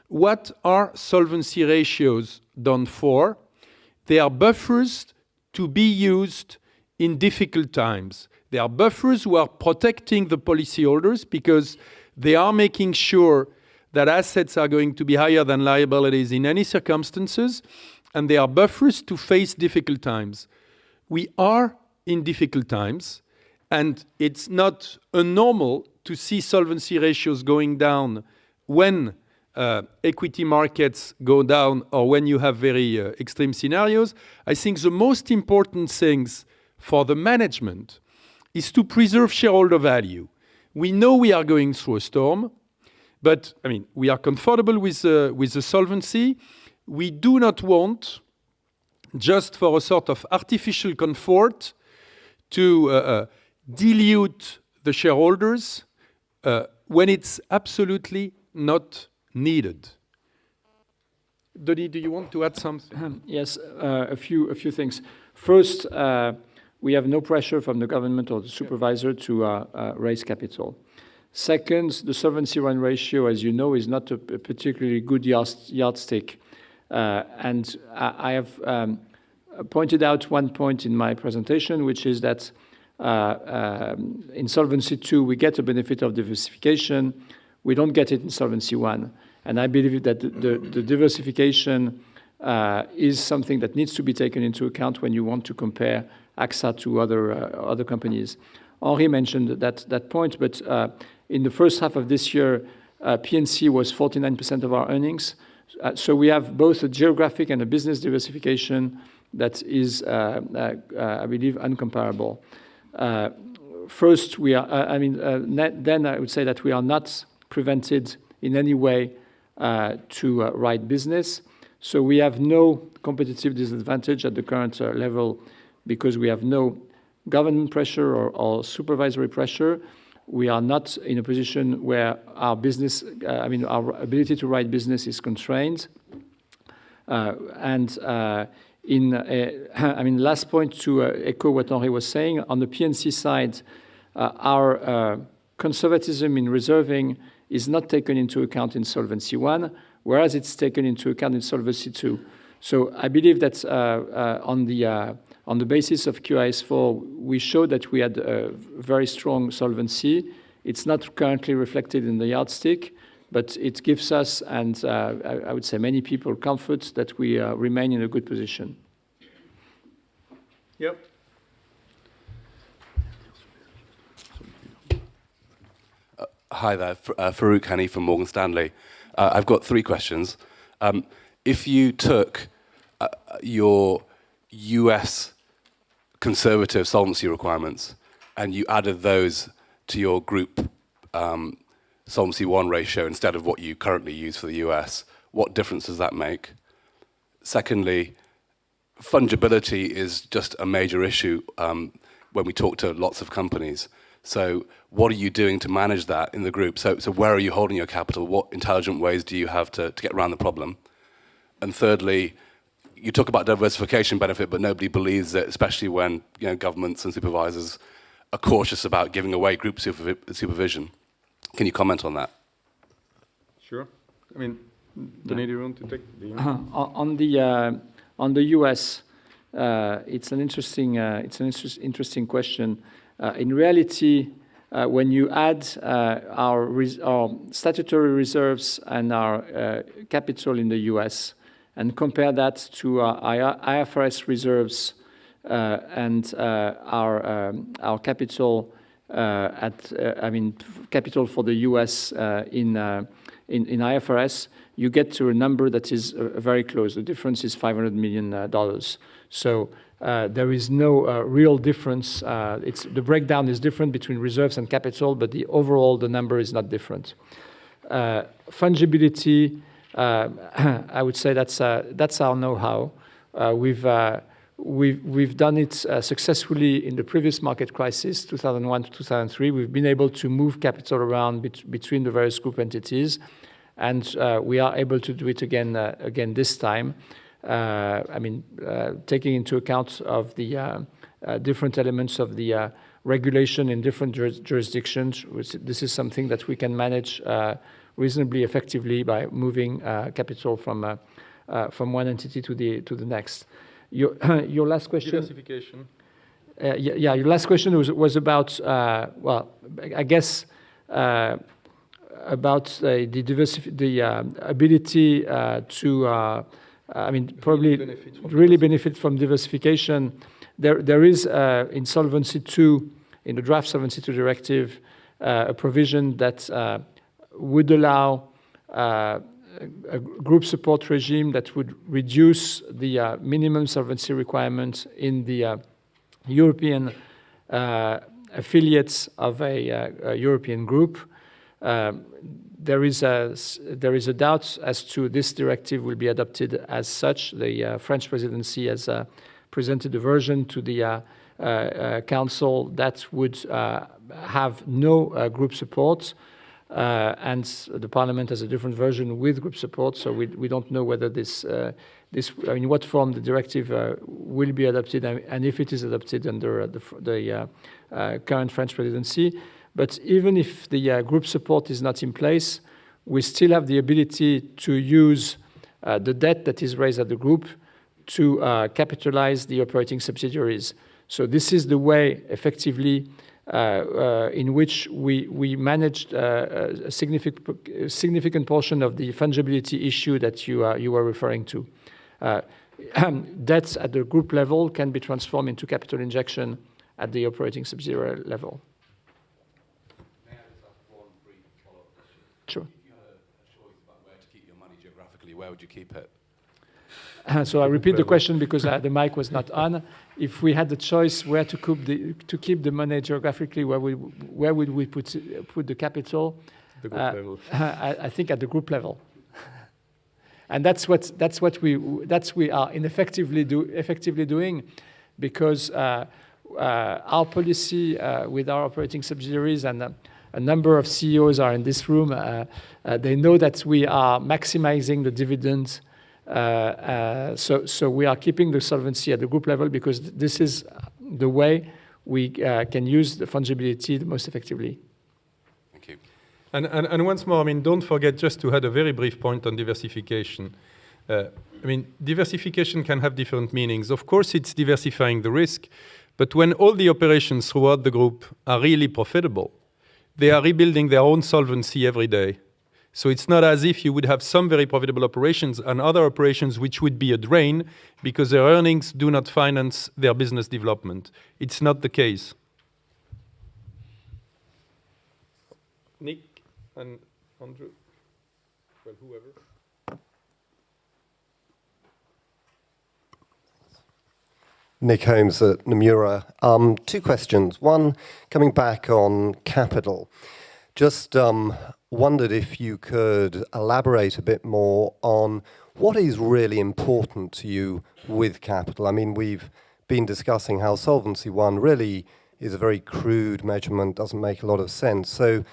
What are solvency ratios done for? They are buffers to be used in difficult times. They are buffers who are protecting the policyholders because they are making sure that assets are going to be higher than liabilities in any circumstances, and they are buffers to face difficult times. We are in difficult times, and it's not abnormal to see solvency ratios going down when equity markets go down or when you have very extreme scenarios. I think the most important things for the management is to preserve shareholder value. We know we are going through a storm, but I mean, we are comfortable with the solvency. We do not want, just for a sort of artificial comfort, to dilute the shareholders when it's absolutely not needed. Denis, do you want to add something? Yes, a few things. First, we have no pressure from the government or the supervisor to raise capital. Second, the Solvency I ratio, as you know, is not a particularly good yardstick. And I have pointed out one point in my presentation, which is that in Solvency II, we get a benefit of diversification. We don't get it in Solvency I. And I believe that the diversification is something that needs to be taken into account when you want to compare AXA to other companies. Henri mentioned that point, but in the first half of this year, P&C was 49% of our earnings. So we have both a geographic and a business diversification that is, I believe, uncomparable. First, we are, then I would say that we are not prevented in any way to write business. So we have no competitive disadvantage at the current level because we have no government pressure or supervisory pressure. We are not in a position where our business, our ability to write business is constrained. Last point to echo what Henri was saying, on the P&C side, our conservatism in reserving is not taken into account in Solvency I, whereas it's taken into account in Solvency II. So I believe that on the basis of QIS4, we showed that we had a very strong solvency. It's not currently reflected in the yardstick, but it gives us, and I would say many people, comfort that we remain in a good position. Yep. Hi there, Farouk Hani from Morgan Stanley. I've got 3 questions. If you took your US conservative solvency requirements and you added those to your group Solvency I ratio instead of what you currently use for the US, what difference does that make? Secondly, fungibility is just a major issue when we talk to lots of companies. So what are you doing to manage that in the group? So where are you holding your capital? What intelligent ways do you have to get around the problem? And thirdly, you talk about diversification benefit, but nobody believes it, especially when governments and supervisors are cautious about giving away group supervision. Can you comment on that? Sure. I mean, Denis, do you want to take the on the US, it's an interesting question. In reality, when you add our statutory reserves and our capital in the US and compare that to our IFRS reserves and our capital capital for the US in IFRS, you get to a number that is very close. The difference is $500 million. So there is no real difference. The breakdown is different between reserves and capital, but the number is not different. Fungibility, I would say that's our know-how. we've done it successfully in the previous market crisis, 2001 to 2003. We've been able to move capital around between the various group entities, and we are able to do it again this time. Taking into account of the different elements of the regulation in different jurisdictions, this is something that we can manage reasonably effectively by moving capital from one entity to the next. Your last question. Diversification. Your last question was about I guess about the ability to probably really benefit from diversification. There is in Solvency II, in the draft Solvency II directive, a provision that would allow a group support regime that would reduce the minimum solvency requirement in the European affiliates of a European group. There is a doubt as to this directive will be adopted as such. The French presidency has presented a version to the Council that would have no group support, and the Parliament has a different version with group support. So we don't know whether in what form the directive will be adopted, and if it is adopted under the current French presidency. But even if the group support is not in place, we still have the ability to use the debt that is raised at the group to capitalize the operating subsidiaries. So this is the way, effectively, in which we managed a significant portion of the fungibility issue that you were referring to. Debts at the group level can be transformed into capital injection at the operating subsidiary level. Sure. If you had a choice about where to keep your money geographically, where would you keep it? So I repeat the question because the mic was not on. If we had the choice where to keep the money geographically, where would we put the capital? The group level. I think at the group level. And that's what we are effectively doing, because our policy with our operating subsidiaries, and a number of CEOs are in this room, they know that we are maximizing the dividend. So we are keeping the solvency at the group level because this is the way we can use the fungibility the most effectively. Thank you. And once more, don't forget just to add a very brief point on diversification. Diversification can have different meanings. Of course, it's diversifying the risk, but when all the operations throughout the group are really profitable, they are rebuilding their own solvency every day. So it's not as if you would have some very profitable operations and other operations which would be a drain because their earnings do not finance their business development. It's not the case. Nick and Andrew, well, whoever. Nick Holmes at Nomura. Two questions. One, coming back on capital. Just wondered if you could elaborate a bit more on what is really important to you with capital. We've been discussing how Solvency I really is a very crude measurement, doesn't make a lot of sense. So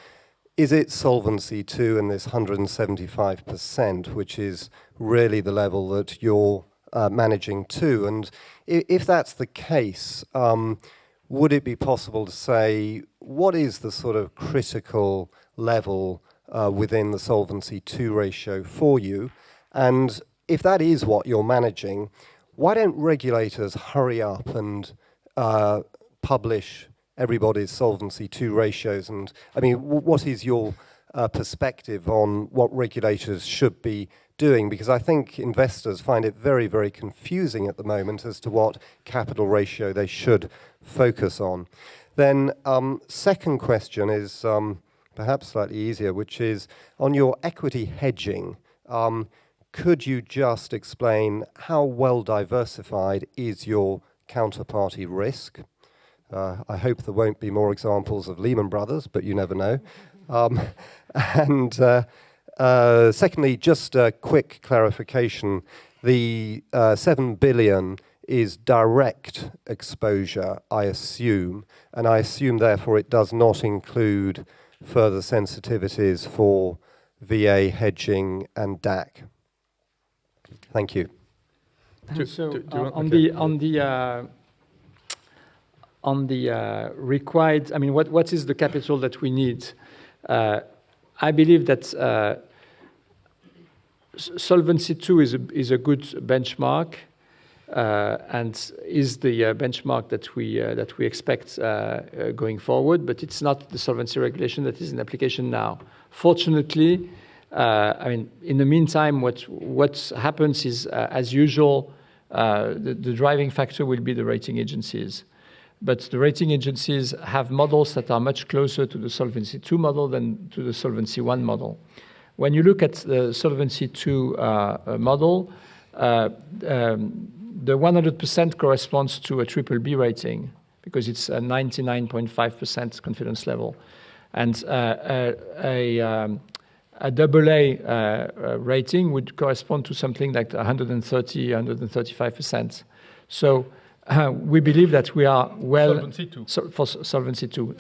is it Solvency II and this 175%, which is really the level that you're managing to? And if that's the case, would it be possible to say what is the sort of critical level within the Solvency II ratio for you? And if that is what you're managing, why don't regulators hurry up and publish everybody's Solvency II ratios? And what is your perspective on what regulators should be doing? Because I think investors find it very, very confusing at the moment as to what capital ratio they should focus on. Then second question is perhaps slightly easier, which is on your equity hedging. Could you just explain how well diversified is your counterparty risk? I hope there won't be more examples of Lehman Brothers, but you never know. And secondly, just a quick clarification. The 7 billion is direct exposure, I assume, and I assume therefore it does not include further sensitivities for VA hedging and DAC. Thank you. On the required, I mean, what is the capital that we need? I believe that Solvency II is a good benchmark, and is the benchmark that we expect going forward. But it's not the solvency regulation that is in application now. Fortunately, I mean, in the meantime, what happens is, as usual, the driving factor will be the rating agencies. But the rating agencies have models that are much closer to the Solvency II model than to the Solvency I model. When you look at the Solvency II model, the 100% corresponds to a BBB rating because it's a 99.5% confidence level. And a AA rating would correspond to something like 130, 135%. So we believe that we are well... Solvency II. For Solvency II.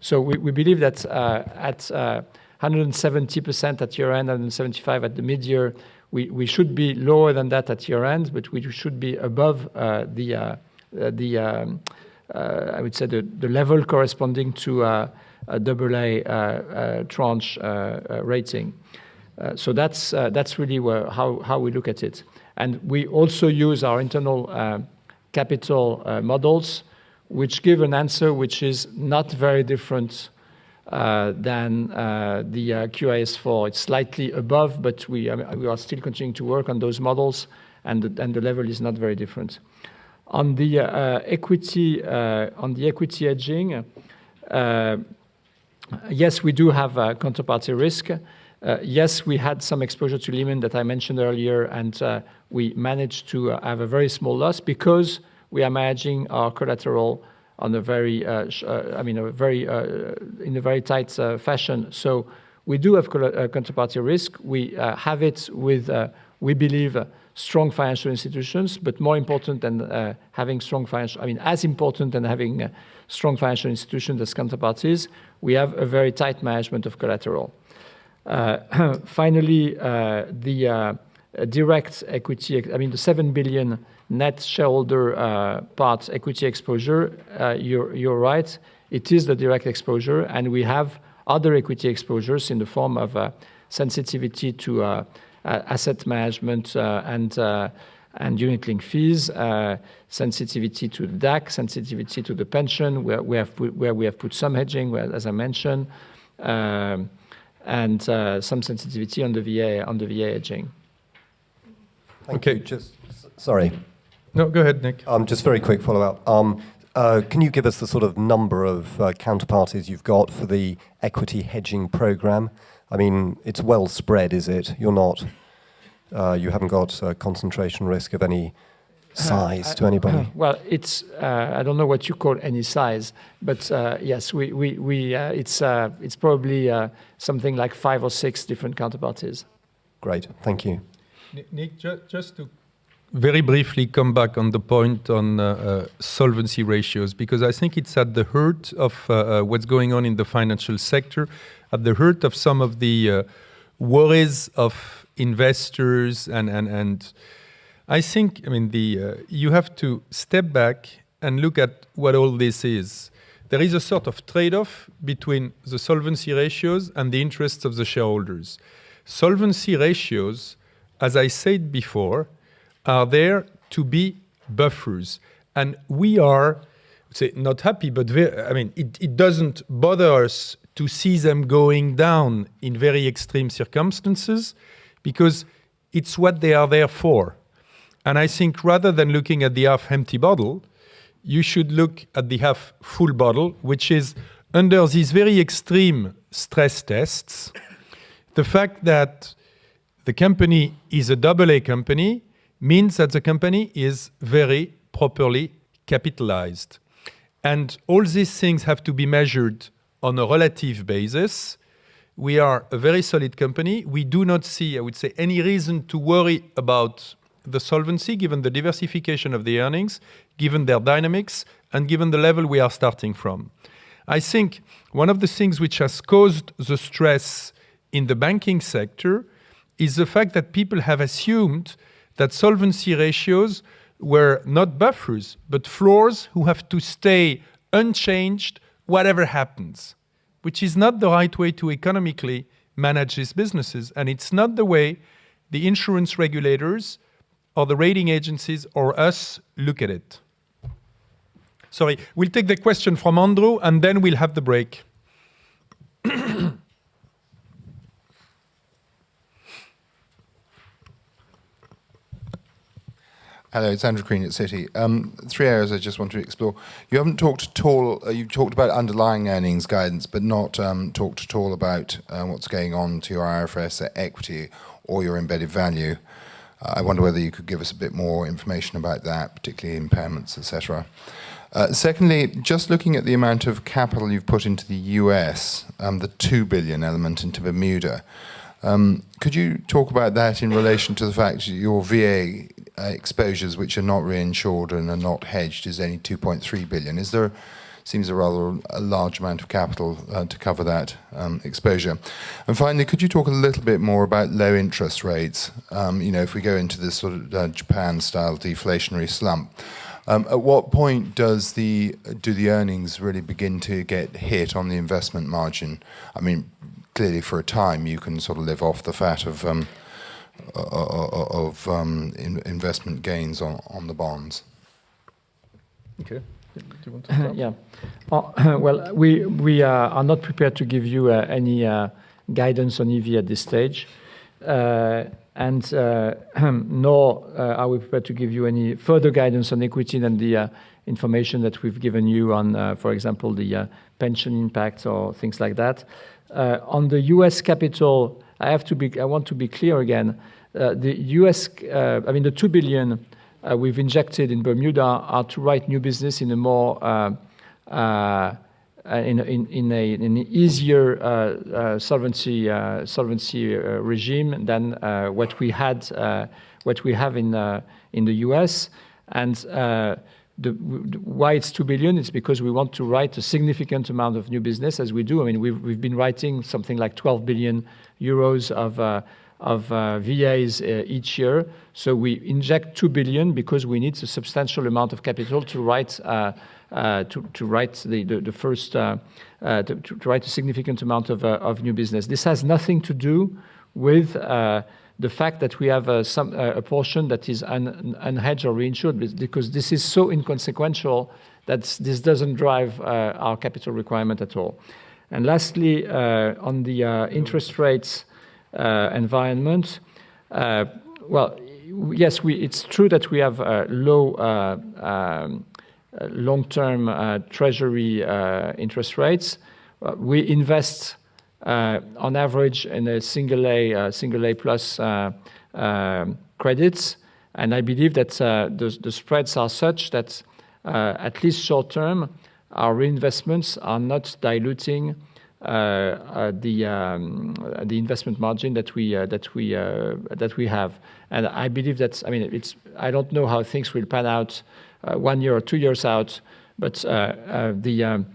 So we believe that at 170% at year-end, 175 at the mid-year, we should be lower than that at year-end, but we should be above I would say the level corresponding to a AA tranche rating. So that's really how we look at it. And we also use our internal capital models, which give an answer which is not very different than the QIS4. It's slightly above, but we are still continuing to work on those models, and the level is not very different. On the equity hedging, yes, we do have counterparty risk. Yes, we had some exposure to Lehman that I mentioned earlier, and we managed to have a very small loss because we are managing our collateral on a very, in a very tight fashion. So we do have counterparty risk. We have it with, we believe, strong financial institutions, but more important than having strong financial, as important than having strong financial institutions as counterparties, we have a very tight management of collateral. Finally, the direct equity, the 7 billion net shareholder part equity exposure, you're right, it is the direct exposure, and we have other equity exposures in the form of sensitivity to asset management and unit-linked fees, sensitivity to the DAC, sensitivity to the pension, where we have put some hedging, as I mentioned, and some sensitivity on the VA hedging. Thank you. Just sorry. No, go ahead, Nick. Just very quick follow-up. Can you give us the sort of number of counterparties you've got for the equity hedging program? I mean, it's well spread, is it? You're not, you haven't got concentration risk of any size to anybody? Well, it's, I don't know what you call any size, but yes, it's probably something like 5 or 6 different counterparties. Great, thank you. Nick, just to very briefly come back on the point on solvency ratios, because I think it's at the heart of what's going on in the financial sector, at the heart of some of the worries of investors, and I think, you have to step back and look at what all this is. There is a sort of trade-off between the solvency ratios and the interests of the shareholders. Solvency ratios, as I said before, are there to be buffers. And we are, say, not happy, but it doesn't bother us to see them going down in very extreme circumstances, because it's what they are there for. And I think rather than looking at the half-empty bottle, you should look at the half-full bottle, which is under these very extreme stress tests, the fact that the company is a AA company means that the company is very properly capitalized. And all these things have to be measured on a relative basis. We are a very solid company. We do not see, I would say, any reason to worry about the solvency, given the diversification of the earnings, given their dynamics, and given the level we are starting from. I think one of the things which has caused the stress in the banking sector is the fact that people have assumed that solvency ratios were not buffers, but floors who have to stay unchanged whatever happens, which is not the right way to economically manage these businesses. And it's not the way the insurance regulators or the rating agencies or us look at it. Sorry, we'll take the question from Andrew and then we'll have the break. Hello, it's Andrew Green at Citi. 3 areas I just want to explore. You haven't talked at all, you've talked about underlying earnings guidance, but not talked at all about what's going on to your IFRS equity or your embedded value. I wonder whether you could give us a bit more information about that, particularly impairments, etc. Secondly, just looking at the amount of capital you've put into the US, the 2 billion element into Bermuda, could you talk about that in relation to the fact that your VA exposures, which are not reinsured and are not hedged, is only 2.3 billion? Seems a rather large amount of capital to cover that exposure. And finally, could you talk a little bit more about low interest rates? If we go into this sort of Japan-style deflationary slump, at what point do the earnings really begin to get hit on the investment margin? I mean, clearly for a time you can sort of live off the fat of investment gains on the bonds. Okay. Do you want to start? Yeah. Well, we are not prepared to give you any guidance on EV at this stage, and nor are we prepared to give you any further guidance on equity than the information that we've given you on, for example, the pension impact or things like that. On the U.S. capital, I want to be clear again. The U.S. The 2 billion we've injected in Bermuda are to write new business in a more in an easier solvency regime than what we have in the U.S. And why it's 2 billion is because we want to write a significant amount of new business, as we do. I mean, we've been writing something like 12 billion euros of VAs each year. So we inject 2 billion because we need a substantial amount of capital to write to write a significant amount of new business. This has nothing to do with the fact that we have a portion that is unhedged or reinsured, because this is so inconsequential that this doesn't drive our capital requirement at all. And lastly, on the interest rates environment, well, yes, it's true that we have low long-term treasury interest rates. We invest on average in a single A plus credits, and I believe that the spreads are such that at least short term, our reinvestments are not diluting the investment margin that we have. And I believe that, I don't know how things will pan out 1 year or 2 years out, but the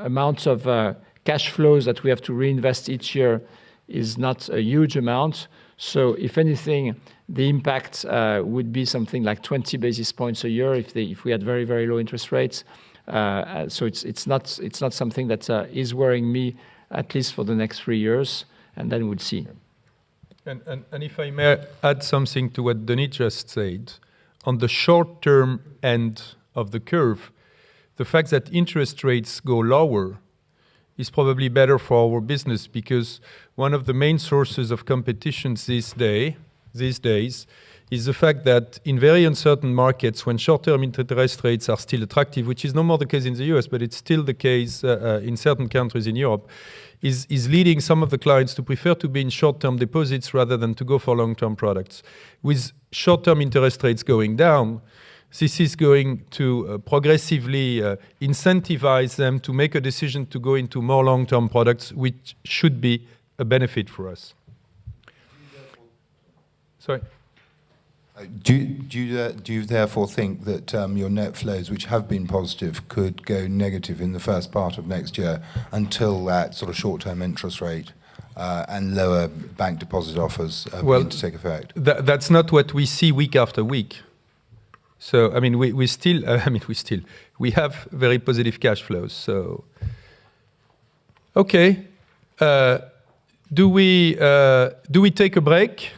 amount of cash flows that we have to reinvest each year is not a huge amount. So if anything, the impact would be something like 20 basis points a year if we had very, very low interest rates. So it's not something that is worrying me, at least for the next 3 years, and then we'll see. And if I may add something to what Denis just said, on the short-term end of the curve, the fact that interest rates go lower is probably better for our business, because one of the main sources of competition these days is the fact that in very uncertain markets, when short-term interest rates are still attractive, which is no more the case in the US, but it's still the case in certain countries in Europe, is leading some of the clients to prefer to be in short-term deposits rather than to go for long-term products. With short-term interest rates going down, this is going to progressively incentivize them to make a decision to go into more long-term products, which should be a benefit for us. Sorry? Do you therefore think that your net flows, which have been positive, could go negative in the first part of next year until that sort of short-term interest rate and lower bank deposit offers begin to take effect? That's not what we see week after week. So, I mean, we have very positive cash flows. So, okay, do we take a break,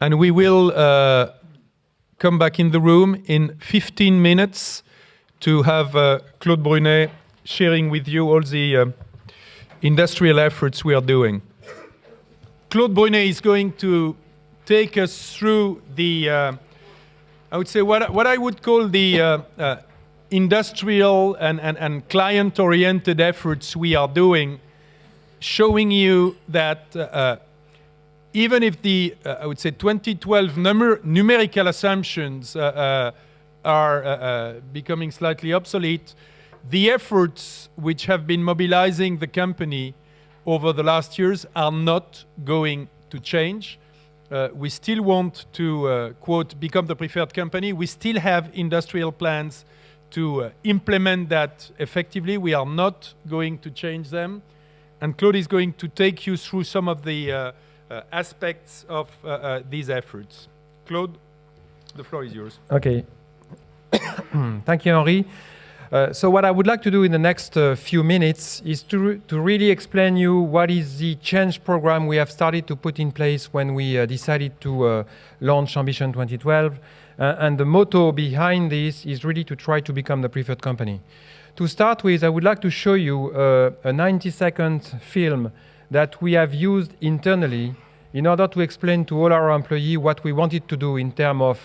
and we will come back in the room in 15 minutes to have Claude Brunet sharing with you all the industrial efforts we are doing. Claude Brunet is going to take us through the, I would say, what I would call the industrial and client-oriented efforts we are doing, showing you that even if the, I would say, 2012 numerical assumptions are becoming slightly obsolete, the efforts which have been mobilizing the company over the last years are not going to change. We still want to, quote, become the preferred company. We still have industrial plans to implement that effectively. We are not going to change them. And Claude is going to take you through some of the aspects of these efforts. Claude, the floor is yours. Okay. Thank you, Henri. So what I would like to do in the next few minutes is to really explain you what is the change program we have started to put in place when we decided to launch Ambition 2012. And the motto behind this is really to try to become the preferred company. To start with, I would like to show you a 90-second film that we have used internally in order to explain to all our employees what we wanted to do in terms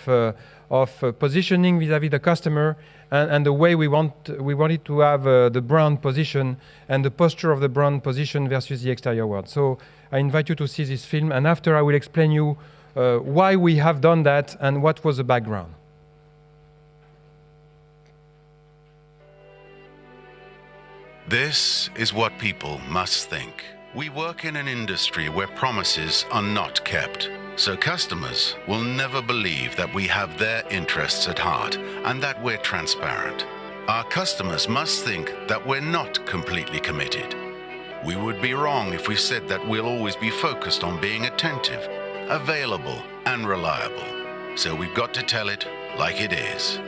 of positioning vis-à-vis the customer and the way we wanted to have the brand position and the posture of the brand position versus the exterior world. So I invite you to see this film, and after I will explain you why we have done that and what was the background. This is what people must think. We work in an industry where promises are not kept, so customers will never believe that we have their interests at heart and that we're transparent. Our customers must think that we're not completely committed. We would be wrong if we said that we'll always be focused on being attentive, available, and reliable. So we've got to tell it like it is.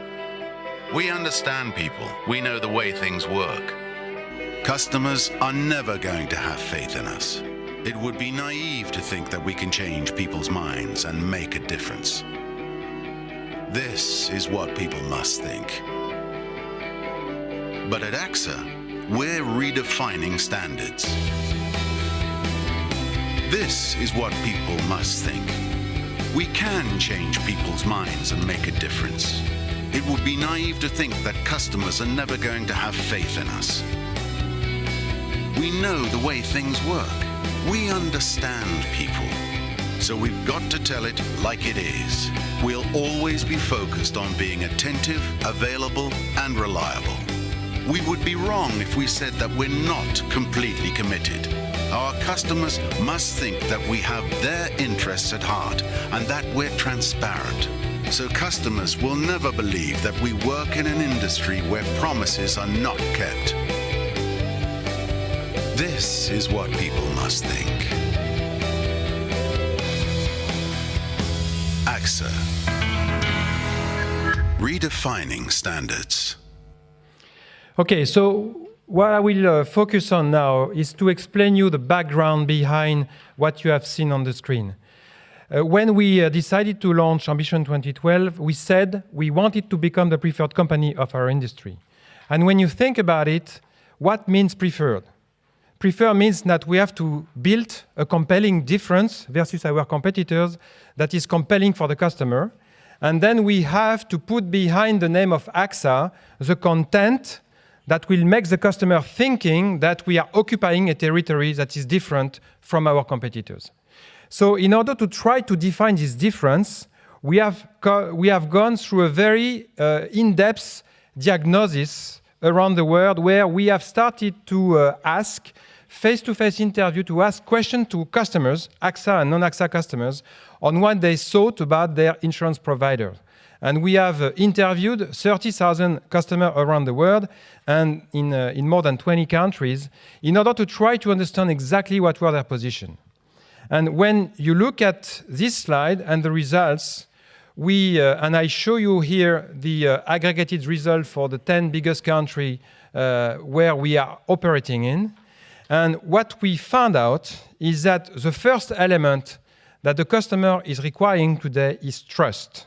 We understand people. We know the way things work. Customers are never going to have faith in us. It would be naive to think that we can change people's minds and make a difference. This is what people must think. But at AXA, we're redefining standards. This is what people must think. We can change people's minds and make a difference. It would be naive to think that customers are never going to have faith in us. We know the way things work. We understand people. So we've got to tell it like it is. We'll always be focused on being attentive, available, and reliable. We would be wrong if we said that we're not completely committed. Our customers must think that we have their interests at heart and that we're transparent. So customers will never believe that we work in an industry where promises are not kept. This is what people must think. AXA. Redefining standards. Okay, so what I will focus on now is to explain you the background behind what you have seen on the screen. When we decided to launch Ambition 2012, we said we wanted to become the preferred company of our industry. And when you think about it, what means preferred? Preferred means that we have to build a compelling difference versus our competitors that is compelling for the customer. And then we have to put behind the name of AXA the content that will make the customer thinking that we are occupying a territory that is different from our competitors. So in order to try to define this difference, we have gone through a very in-depth diagnosis around the world where we have started to ask face-to-face interview to ask questions to customers, AXA and non-AXA customers, on what they thought about their insurance provider. And we have interviewed 30,000 customers around the world and in more than 20 countries in order to try to understand exactly what were their position. And when you look at this slide and the results, and I show you here the aggregated result for the 10 biggest countries where we are operating in. And what we found out is that the first element that the customer is requiring today is trust.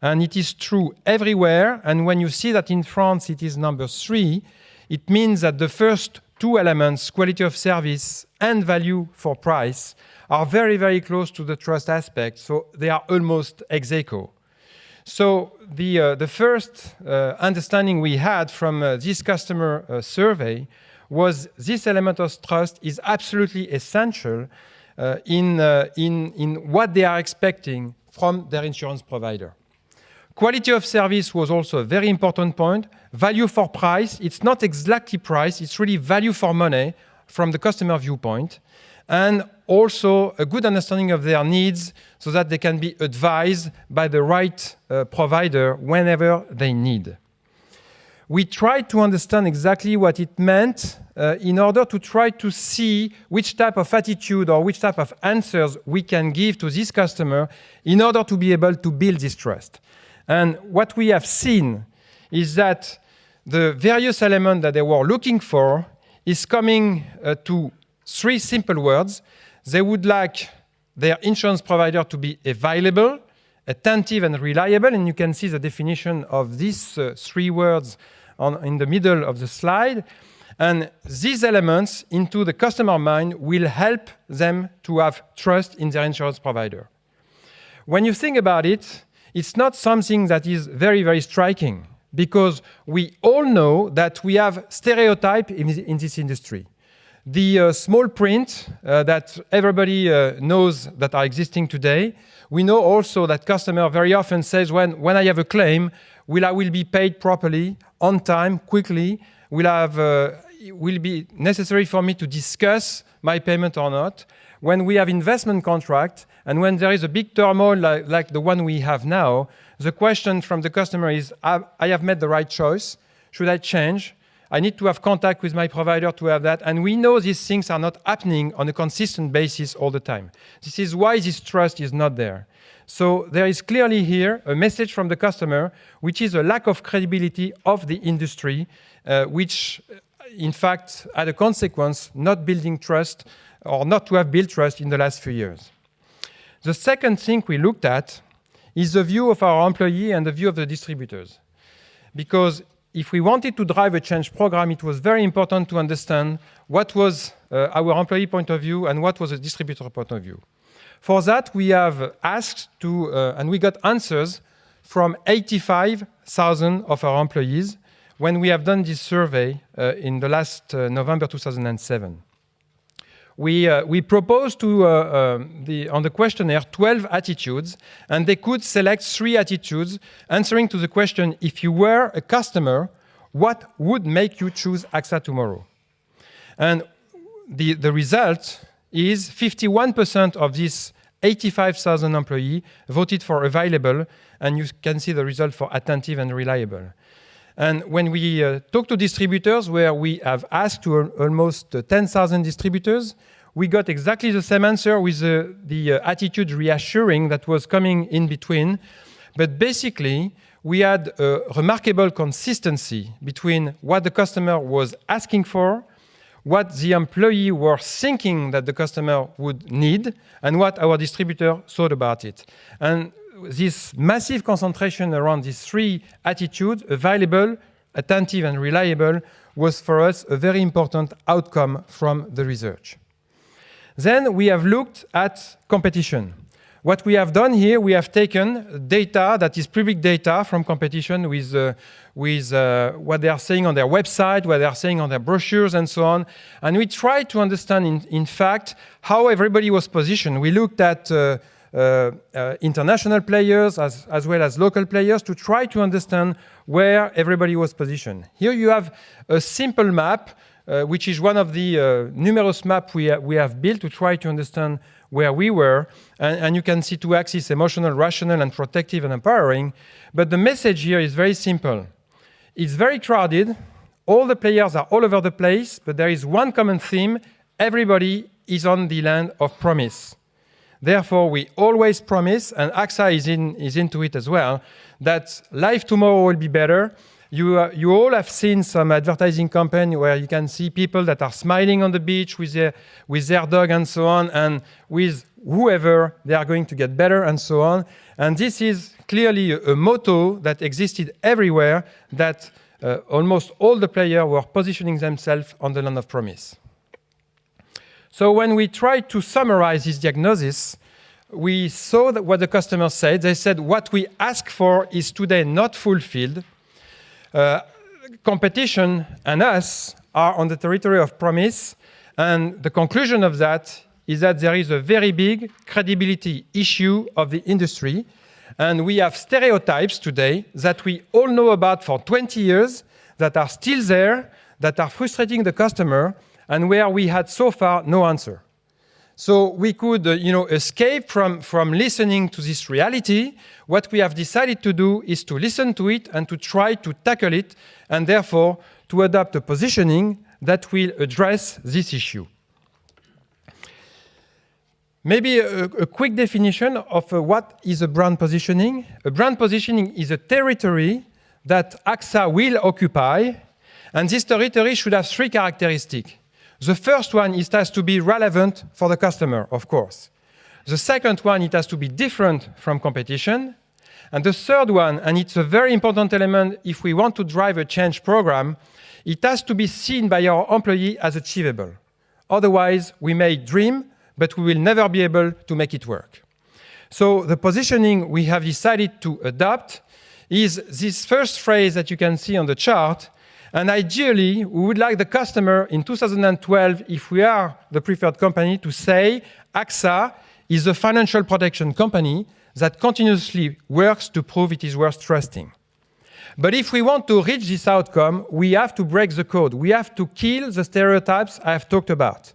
And it is true everywhere. And when you see that in France it is number 3, it means that the first 2 elements, quality of service and value for price, are very, very close to the trust aspect. So they are almost ex aequo. So the first understanding we had from this customer survey was this element of trust is absolutely essential in what they are expecting from their insurance provider. Quality of service was also a very important point. Value for price, it's not exactly price, it's really value for money from the customer viewpoint. And also a good understanding of their needs so that they can be advised by the right provider whenever they need. We tried to understand exactly what it meant in order to try to see which type of attitude or which type of answers we can give to this customer in order to be able to build this trust. And what we have seen is that the various elements that they were looking for is coming to 3 simple words. They would like their insurance provider to be available, attentive and reliable, and you can see the definition of these 3 words in the middle of the slide. And these elements into the customer mind will help them to have trust in their insurance provider. When you think about it, it's not something that is very, very striking because we all know that we have stereotype in this industry. The small print that everybody knows that are existing today. We know also that customer very often says, when I have a claim, I will be paid properly, on time, quickly? Will be necessary for me to discuss my payment or not? When we have investment contract and when there is a big turmoil like the one we have now, the question from the customer is, I have made the right choice. Should I change? I need to have contact with my provider to have that. And we know these things are not happening on a consistent basis all the time. This is why this trust is not there. So there is clearly here a message from the customer, which is a lack of credibility of the industry, which in fact had a consequence not building trust or not to have built trust in the last few years. The second thing we looked at is the view of our employee and the view of the distributors. Because if we wanted to drive a change program, it was very important to understand what was our employee point of view and what was the distributor point of view. For that, we have asked and we got answers from 85,000 of our employees when we have done this survey in the last November 2007. We proposed on the questionnaire 12 attitudes, and they could select 3 attitudes answering to the question, if you were a customer, what would make you choose AXA tomorrow? And the result is 51% of these 85,000 employees voted for available, and you can see the result for attentive and reliable. And when we talk to distributors, where we have asked to almost 10,000 distributors, we got exactly the same answer with the attitude reassuring that was coming in between. But basically, we had a remarkable consistency between what the customer was asking for, what the employee were thinking that the customer would need, and what our distributor thought about it. And this massive concentration around these 3 attitudes, available, attentive, and reliable, was for us a very important outcome from the research. Then we have looked at competition. What we have done here, we have taken data that is public data from competition with what they are saying on their website, what they are saying on their brochures, and so on. And we tried to understand, in fact, how everybody was positioned. We looked at international players as well as local players to try to understand where everybody was positioned. Here you have a simple map which is one of the numerous maps we have built to try to understand where we were. And you can see two axes, emotional, rational, and protective and empowering. But the message here is very simple. It's very crowded. All the players are all over the place, but there is one common theme. Everybody is on the land of promise. Therefore, we always promise, and AXA is into it as well, that life tomorrow will be better. You all have seen some advertising campaign where you can see people that are smiling on the beach with their dog and so on, and with whoever, they are going to get better and so on. And this is clearly a motto that existed everywhere, that almost all the players were positioning themselves on the land of promise. So when we tried to summarize this diagnosis, we saw that what the customers said. They said, what we ask for is today not fulfilled. Competition and us are on the territory of promise, and the conclusion of that is that there is a very big credibility issue of the industry, and we have stereotypes today that we all know about for 20 years that are still there, that are frustrating the customer, and where we had so far no answer. So we could escape from listening to this reality. What we have decided to do is to listen to it and to try to tackle it, and therefore to adopt a positioning that will address this issue. Maybe a quick definition of what is a brand positioning. A brand positioning is a territory that AXA will occupy, and this territory should have three characteristics. The first one, it has to be relevant for the customer, of course. The second one, it has to be different from competition. And the third one, and it's a very important element if we want to drive a change program, it has to be seen by our employee as achievable. Otherwise, we may dream, but we will never be able to make it work. So the positioning we have decided to adopt is this first phrase that you can see on the chart. And ideally, we would like the customer in 2012, if we are the preferred company, to say AXA is a financial protection company that continuously works to prove it is worth trusting. But if we want to reach this outcome, we have to break the code. We have to kill the stereotypes I have talked about.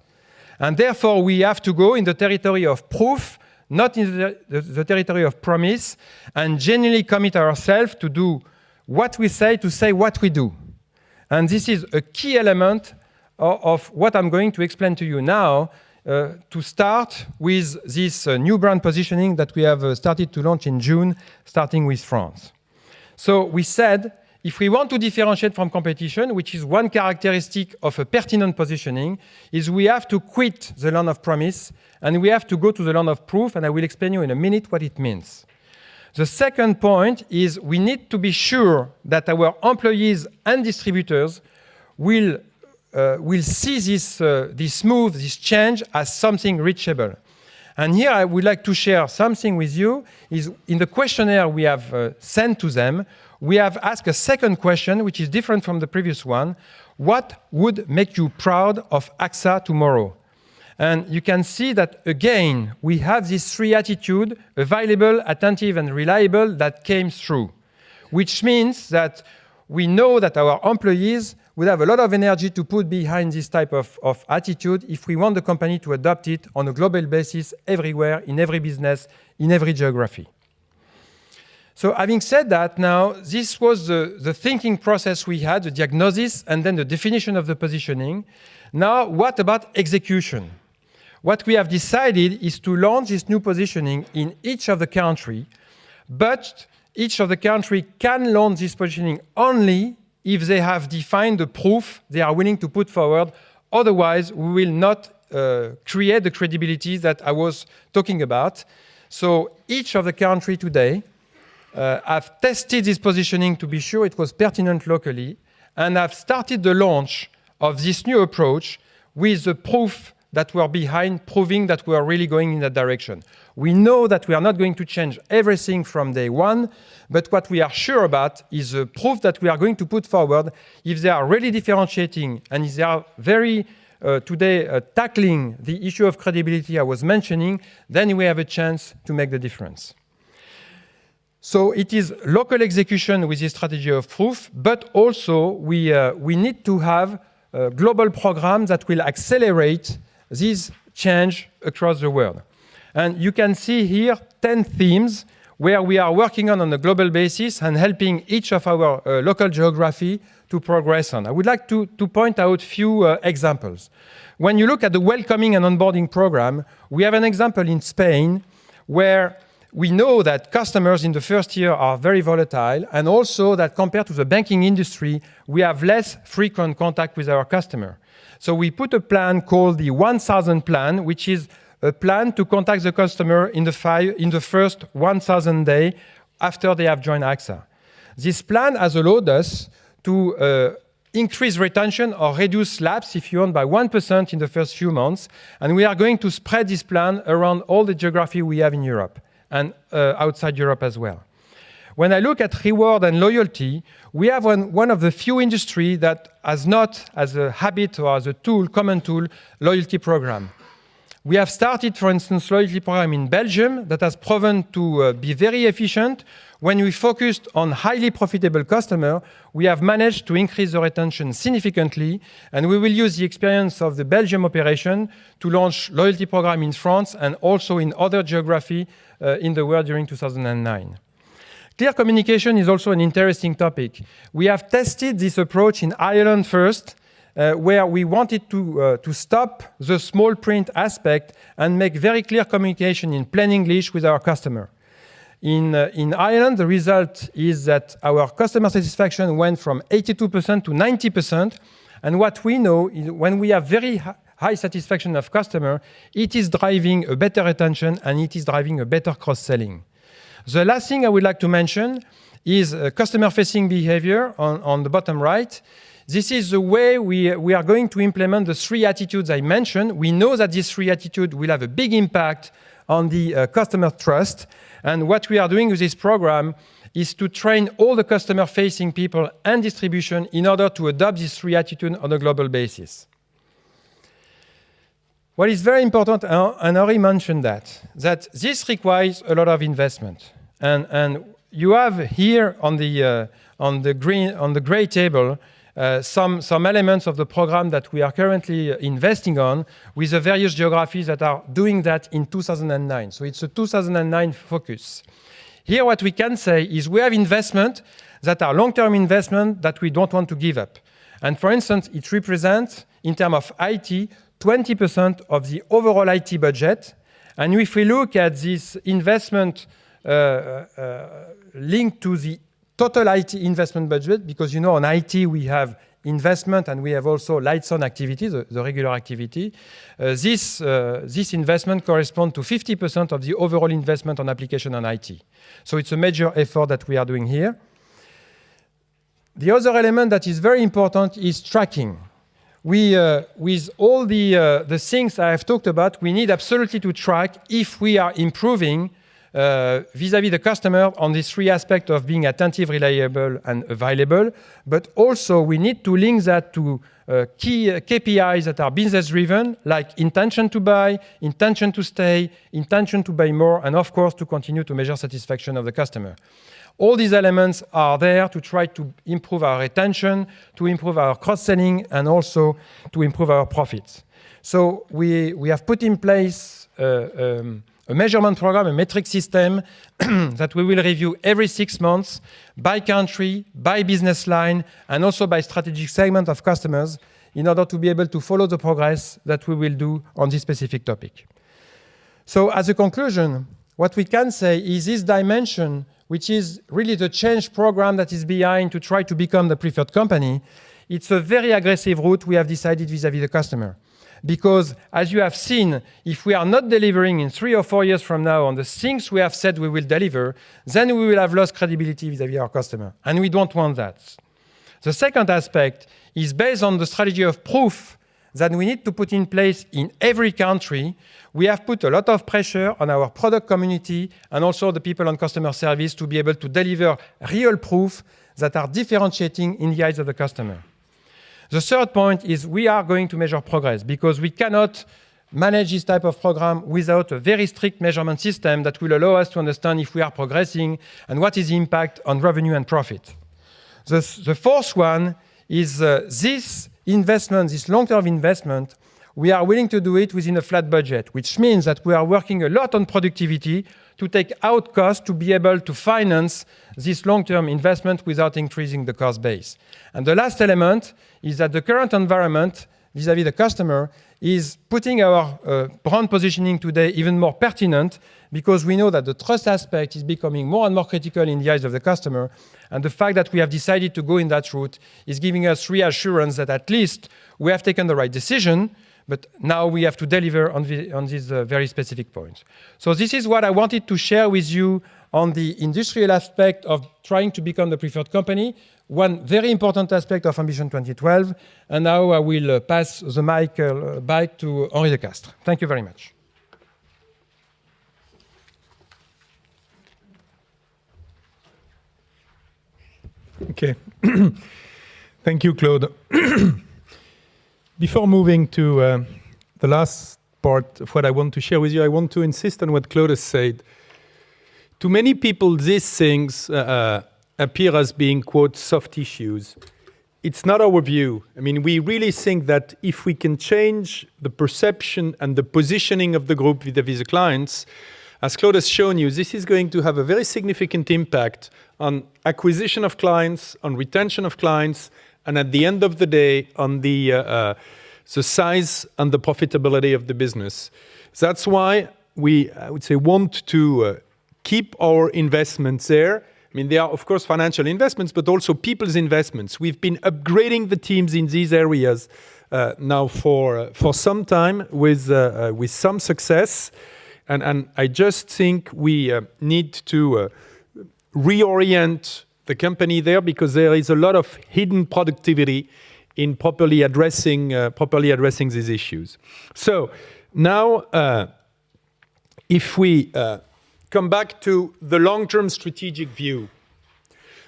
And therefore, we have to go in the territory of proof, not in the territory of promise, and genuinely commit ourselves to do what we say, to say what we do. And this is a key element of what I'm going to explain to you now, to start with this new brand positioning that we have started to launch in June, starting with France. So we said, if we want to differentiate from competition, which is one characteristic of a pertinent positioning, is we have to quit the land of promise, and we have to go to the land of proof, and I will explain you in a minute what it means. The second point is we need to be sure that our employees and distributors will see this move, this change, as something reachable. And here I would like to share something with you. Is in the questionnaire we have sent to them, we have asked a second question, which is different from the previous one. What would make you proud of AXA tomorrow? And you can see that, again, we have these three attitudes, available, attentive, and reliable, that came through, which means that we know that our employees would have a lot of energy to put behind this type of attitude if we want the company to adopt it on a global basis, everywhere, in every business, in every geography. So having said that, now, this was the thinking process we had, the diagnosis, and then the definition of the positioning. Now, what about execution? What we have decided is to launch this new positioning in each of the countries, but each of the countries can launch this positioning only if they have defined the proof they are willing to put forward. Otherwise, we will not create the credibility that I was talking about. So each of the countries today have tested this positioning to be sure it was pertinent locally, and have started the launch of this new approach with the proof that were behind, proving that we are really going in that direction. We know that we are not going to change everything from day one, but what we are sure about is the proof that we are going to put forward. If they are really differentiating, and if they are very today tackling the issue of credibility I was mentioning, then we have a chance to make the difference. So it is local execution with the strategy of proof, but also we need to have global program that will accelerate this change across the world. And you can see here 10 themes where we are working on a global basis and helping each of our local geography to progress on. I would like to point out a few examples. When you look at the welcoming and onboarding program, we have an example in Spain where we know that customers in the first year are very volatile, and also that compared to the banking industry, we have less frequent contact with our customer. So we put a plan called the 1000 plan, which is a plan to contact the customer in the first 1000 days after they have joined AXA. This plan has allowed us to increase retention or reduce lapse, if you want, by 1% in the first few months. And we are going to spread this plan around all the geography we have in Europe and outside Europe as well. When I look at reward and loyalty, we have one of the few industries that has not, as a habit or as a tool, common tool, loyalty program. We have started, for instance, loyalty program in Belgium that has proven to be very efficient. When we focused on highly profitable customers, we have managed to increase the retention significantly, and we will use the experience of the Belgium operation to launch loyalty program in France and also in other geography in the world during 2009. Clear communication is also an interesting topic. We have tested this approach in Ireland first, where we wanted to stop the small print aspect and make very clear communication in plain English with our customer. In Ireland, the result is that our customer satisfaction went from 82% to 90%. And what we know is when we have very high satisfaction of customer, it is driving a better retention and it is driving a better cross-selling. The last thing I would like to mention is customer-facing behavior on the bottom right. This is the way we are going to implement the 3 attitudes I mentioned. We know that these 3 attitudes will have a big impact on the customer trust. And what we are doing with this program is to train all the customer-facing people and distribution in order to adopt these 3 attitudes on a global basis. What is very important, and Henri mentioned that this requires a lot of investment. And you have here on the gray table some elements of the program that we are currently investing on with the various geographies that are doing that in 2009. So it's a 2009 focus. Here what we can say is we have investment that are long-term investment that we don't want to give up. And for instance, it represents, in terms of IT, 20% of the overall IT budget. And if we look at this investment linked to the total IT investment budget, because on IT we have investment and we have also lights-on activity, the regular activity. This investment corresponds to 50% of the overall investment on application on IT. So it's a major effort that we are doing here. The other element that is very important is tracking. With all the things I have talked about, we need absolutely to track if we are improving vis-à-vis the customer on these 3 aspects of being attentive, reliable, and available. But also, we need to link that to key KPIs that are business-driven, like intention to buy, intention to stay, intention to buy more, and of course, to continue to measure satisfaction of the customer. All these elements are there to try to improve our retention, to improve our cross-selling, and also to improve our profits. So we have put in place a measurement program, a metric system that we will review every 6 months by country, by business line, and also by strategic segment of customers in order to be able to follow the progress that we will do on this specific topic. So as a conclusion, what we can say is this dimension, which is really the change program that is behind to try to become the preferred company, it's a very aggressive route we have decided vis-à-vis the customer. Because, as you have seen, if we are not delivering in 3 or 4 years from now on the things we have said we will deliver, then we will have lost credibility vis-à-vis our customer. And we don't want that. The second aspect is based on the strategy of proof that we need to put in place in every country. We have put a lot of pressure on our product community and also the people on customer service to be able to deliver real proof that are differentiating in the eyes of the customer. The third point is we are going to measure progress because we cannot manage this type of program without a very strict measurement system that will allow us to understand if we are progressing and what is the impact on revenue and profit. The fourth one is this investment, this long-term investment, we are willing to do it within a flat budget, which means that we are working a lot on productivity to take out costs to be able to finance this long-term investment without increasing the cost base. And the last element is that the current environment vis-à-vis the customer is putting our brand positioning today even more pertinent, because we know that the trust aspect is becoming more and more critical in the eyes of the customer. And the fact that we have decided to go in that route is giving us reassurance that at least we have taken the right decision, but now we have to deliver on these very specific points. So this is what I wanted to share with you on the industrial aspect of trying to become the preferred company, one very important aspect of Ambition 2012. And now I will pass the mic back to Henri de Castres. Thank you very much. Okay. Thank you, Claude. Before moving to the last part of what I want to share with you, I want to insist on what Claude has said. To many people, these things appear as being, quote, soft issues. It's not our view. I mean, we really think that if we can change the perception and the positioning of the group vis-à-vis the clients, as Claude has shown you, this is going to have a very significant impact on acquisition of clients, on retention of clients, and at the end of the day, on the size and the profitability of the business. That's why we, I would say, want to keep our investments there. I mean, they are, of course, financial investments, but also people's investments. We've been upgrading the teams in these areas now for some time with some success. And I just think we need to reorient the company there, because there is a lot of hidden productivity in properly addressing these issues. So now, if we come back to the long-term strategic view,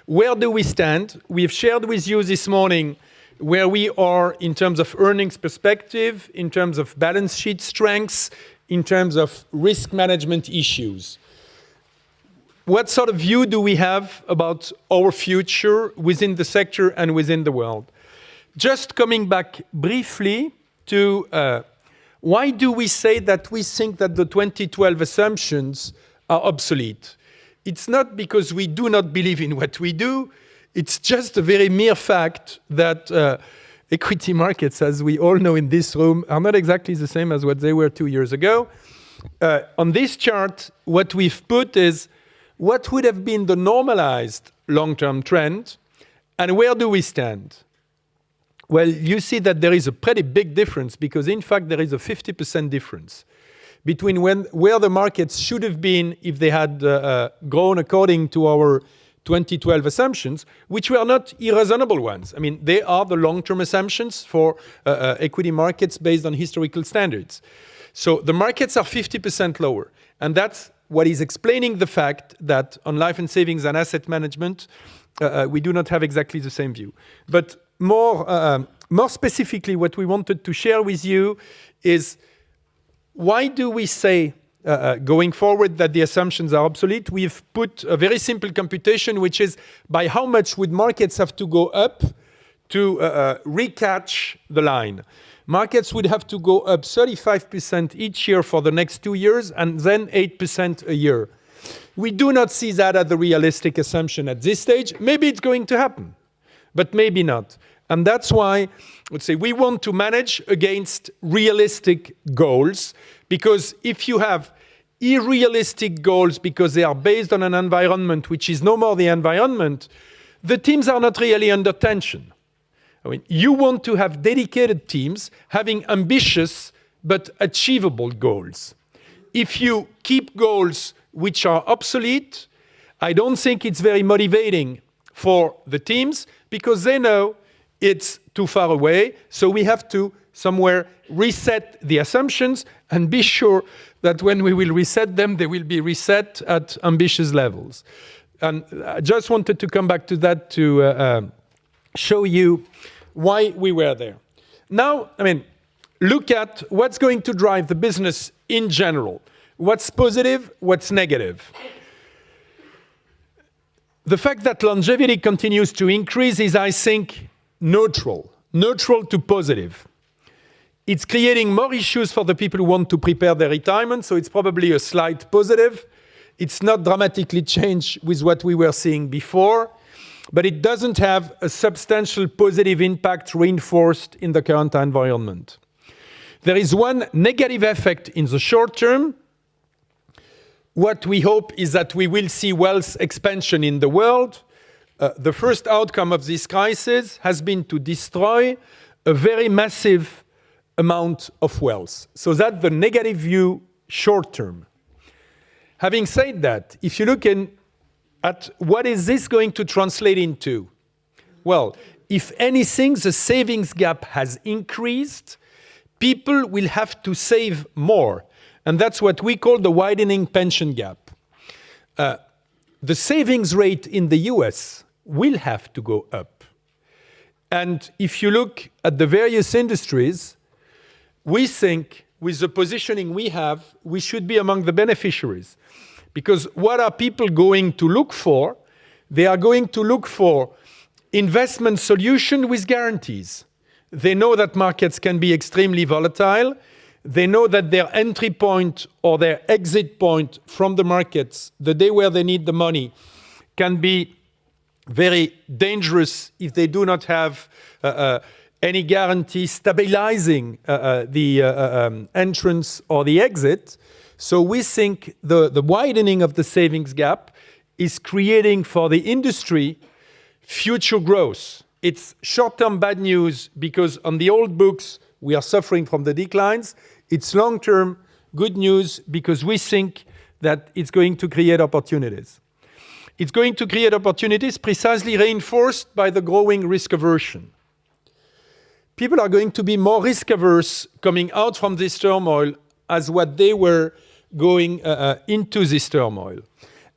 where do we stand? We have shared with you this morning where we are in terms of earnings perspective, in terms of balance sheet strengths, in terms of risk management issues. What sort of view do we have about our future within the sector and within the world? Just coming back briefly to why do we say that we think that the 2012 assumptions are obsolete? It's not because we do not believe in what we do. It's just a very mere fact that equity markets, as we all know in this room, are not exactly the same as what they were 2 years ago. On this chart, what we've put is what would have been the normalized long-term trend, and where do we stand? Well, you see that there is a pretty big difference, because in fact there is a 50% difference between where the markets should have been if they had grown according to our 2012 assumptions, which were not irreasonable ones. I mean, they are the long-term assumptions for equity markets based on historical standards. So the markets are 50% lower, and that's what is explaining the fact that on life and savings and asset management, we do not have exactly the same view. But more specifically, what we wanted to share with you is, why do we say going forward that the assumptions are obsolete? We've put a very simple computation, which is by how much would markets have to go up to recatch the line. Markets would have to go up 35% each year for the next 2 years, and then 8% a year. We do not see that as a realistic assumption at this stage. Maybe it's going to happen, but maybe not. And that's why, let's say, we want to manage against realistic goals, because if you have unrealistic goals because they are based on an environment which is no more the environment, the teams are not really under tension. I mean, you want to have dedicated teams having ambitious but achievable goals. If you keep goals which are obsolete, I don't think it's very motivating for the teams, because they know it's too far away. So we have to somewhere reset the assumptions and be sure that when we will reset them, they will be reset at ambitious levels. And I just wanted to come back to that to show you why we were there. Now, I mean, look at what's going to drive the business in general. What's positive, what's negative. The fact that longevity continues to increase is, I think, neutral. neutral to positive. It's creating more issues for the people who want to prepare their retirement, so it's probably a slight positive. It's not dramatically changed with what we were seeing before, but it doesn't have a substantial positive impact reinforced in the current environment. There is one negative effect in the short term. What we hope is that we will see wealth expansion in the world. The first outcome of this crisis has been to destroy a very massive amount of wealth. So that's the negative view short term. Having said that, if you look at what is this going to translate into? Well, if anything, the savings gap has increased. People will have to save more. And that's what we call the widening pension gap. The savings rate in the US will have to go up. And if you look at the various industries, we think with the positioning we have, we should be among the beneficiaries. Because what are people going to look for? They are going to look for investment solution with guarantees. They know that markets can be extremely volatile. They know that their entry point or their exit point from the markets, the day where they need the money, can be very dangerous if they do not have any guarantee stabilizing the entrance or the exit. So we think the widening of the savings gap is creating for the industry future growth. It's short-term bad news because on the old books, we are suffering from the declines. It's long-term good news because we think that it's going to create opportunities. It's going to create opportunities precisely reinforced by the growing risk aversion. People are going to be more risk averse coming out from this turmoil as what they were going into this turmoil.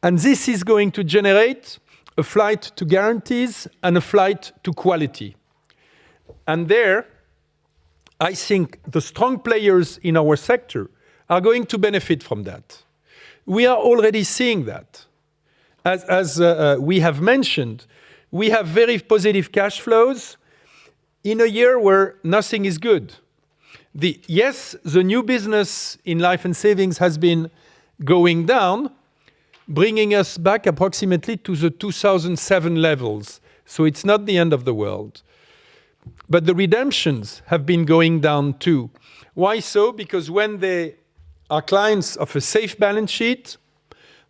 And this is going to generate a flight to guarantees and a flight to quality. And there, I think the strong players in our sector are going to benefit from that. We are already seeing that. As we have mentioned, we have very positive cash flows in a year where nothing is good. Yes, the new business in life and savings has been going down, bringing us back approximately to the 2007 levels. So it's not the end of the world. But the redemptions have been going down too. Why so? Because when they are clients of a safe balance sheet,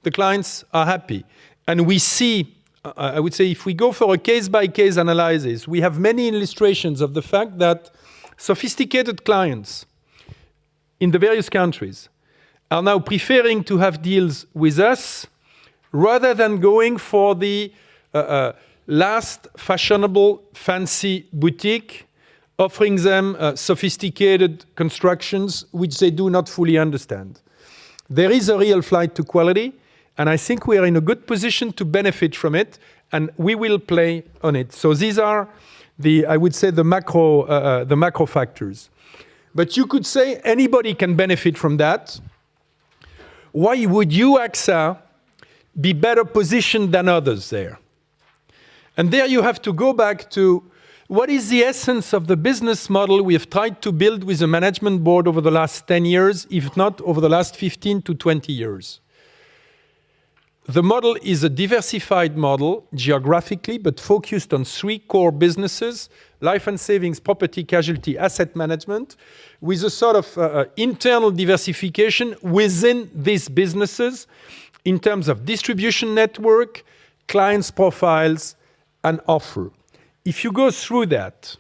the clients are happy. And we see, I would say, if we go for a case-by-case analysis, we have many illustrations of the fact that sophisticated clients in the various countries are now preferring to have deals with us rather than going for the last fashionable fancy boutique, offering them sophisticated constructions which they do not fully understand. There is a real flight to quality, and I think we are in a good position to benefit from it, and we will play on it. So these are I would say, the macro factors. But you could say anybody can benefit from that. Why would you, AXA, be better positioned than others there? And there you have to go back to what is the essence of the business model we have tried to build with the management board over the last 10 years, if not over the last 15 to 20 years. The model is a diversified model geographically, but focused on 3 core businesses: life and savings, property, casualty, asset management, with a sort of internal diversification within these businesses in terms of distribution network, clients' profiles, and offer. If you go through that,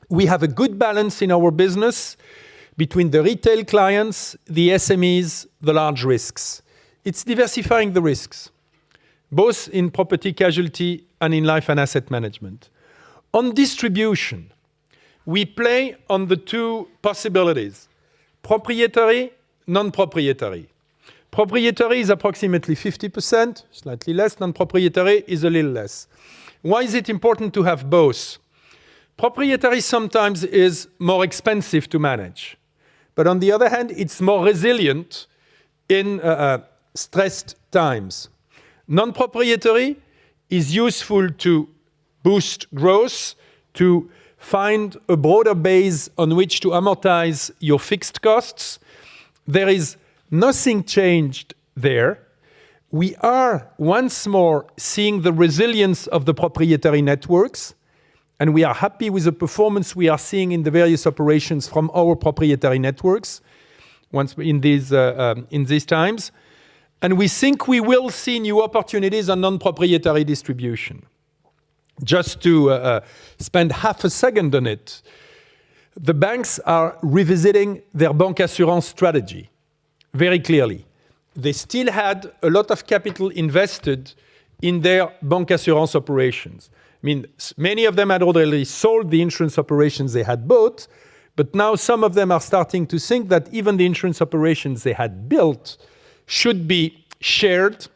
we have a good balance in our business between the retail clients, the SMEs, the large risks. It's diversifying the risks, both in property casualty and in life and asset management. On distribution, we play on the 2 possibilities: proprietary, non-proprietary. Proprietary is approximately 50%, slightly less. Non-proprietary is a little less. Why is it important to have both? Proprietary sometimes is more expensive to manage, but on the other hand, it's more resilient in stressed times. Non-proprietary is useful to boost growth, to find a broader base on which to amortize your fixed costs. There is nothing changed there. We are once more seeing the resilience of the proprietary networks, and we are happy with the performance we are seeing in the various operations from our proprietary networks once in these times. And we think we will see new opportunities on non-proprietary distribution. Just to spend half a second on it, the banks are revisiting their bancassurance strategy very clearly. They still had a lot of capital invested in their bancassurance operations. I mean, many of them had already sold the insurance operations they had bought, but now some of them are starting to think that even the insurance operations they had built should be shared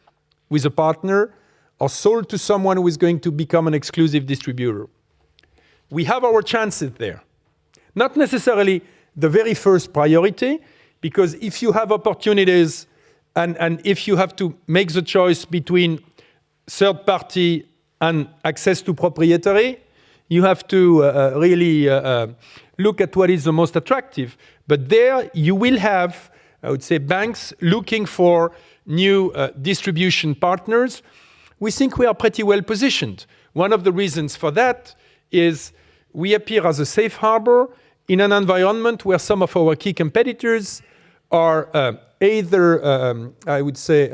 with a partner or sold to someone who is going to become an exclusive distributor. We have our chances there. Not necessarily the very first priority, because if you have opportunities and if you have to make the choice between third party and access to proprietary, you have to really look at what is the most attractive. But there you will have, I would say, banks looking for new distribution partners. We think we are pretty well positioned. One of the reasons for that is we appear as a safe harbor in an environment where some of our key competitors are either, I would say,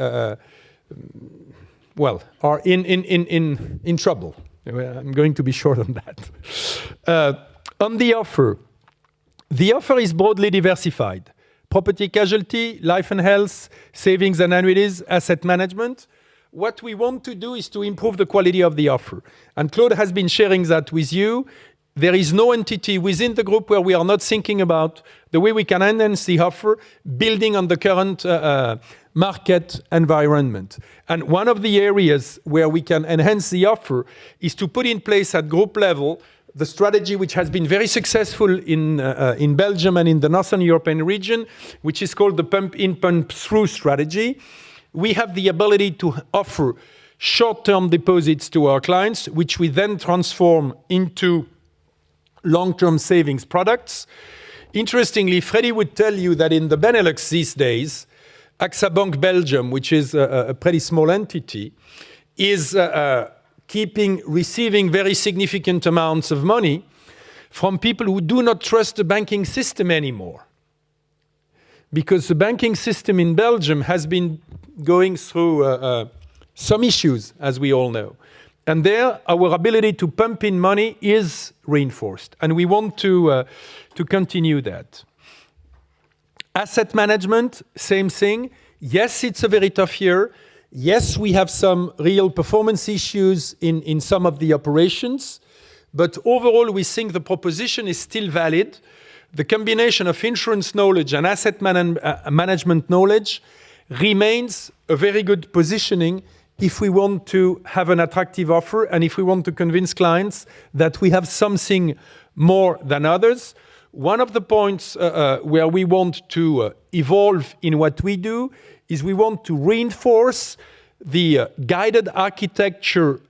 well, are in trouble. I'm going to be short on that. On the offer is broadly diversified. Property casualty, life and health, savings and annuities, asset management. What we want to do is to improve the quality of the offer. And Claude has been sharing that with you. There is no entity within the group where we are not thinking about the way we can enhance the offer, building on the current market environment. And one of the areas where we can enhance the offer is to put in place at group level the strategy which has been very successful in Belgium and in the Northern European region, which is called the pump-in, pump-through strategy. We have the ability to offer short-term deposits to our clients, which we then transform into long-term savings products. Interestingly, Freddie would tell you that in the Benelux these days, AXA Bank Belgium, which is a pretty small entity, is receiving very significant amounts of money from people who do not trust the banking system anymore. Because the banking system in Belgium has been going through some issues, as we all know. And there, our ability to pump in money is reinforced. And we want to continue that. Asset management, same thing. Yes, it's a very tough year. Yes, we have some real performance issues in some of the operations. But overall, we think the proposition is still valid. The combination of insurance knowledge and asset management knowledge remains a very good positioning if we want to have an attractive offer and if we want to convince clients that we have something more than others. One of the points where we want to evolve in what we do is we want to reinforce the guided architecture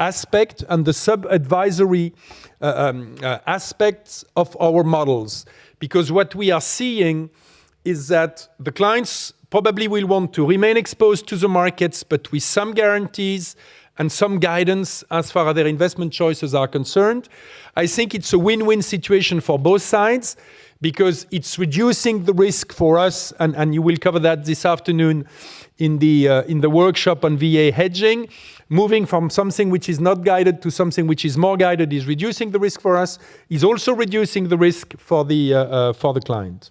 aspect and the sub-advisory aspects of our models. Because what we are seeing is that the clients probably will want to remain exposed to the markets, but with some guarantees and some guidance as far as their investment choices are concerned. I think it's a win-win situation for both sides because it's reducing the risk for us, and you will cover that this afternoon in the workshop on VA hedging. Moving from something which is not guided to something which is more guided is reducing the risk for us, is also reducing the risk for the client.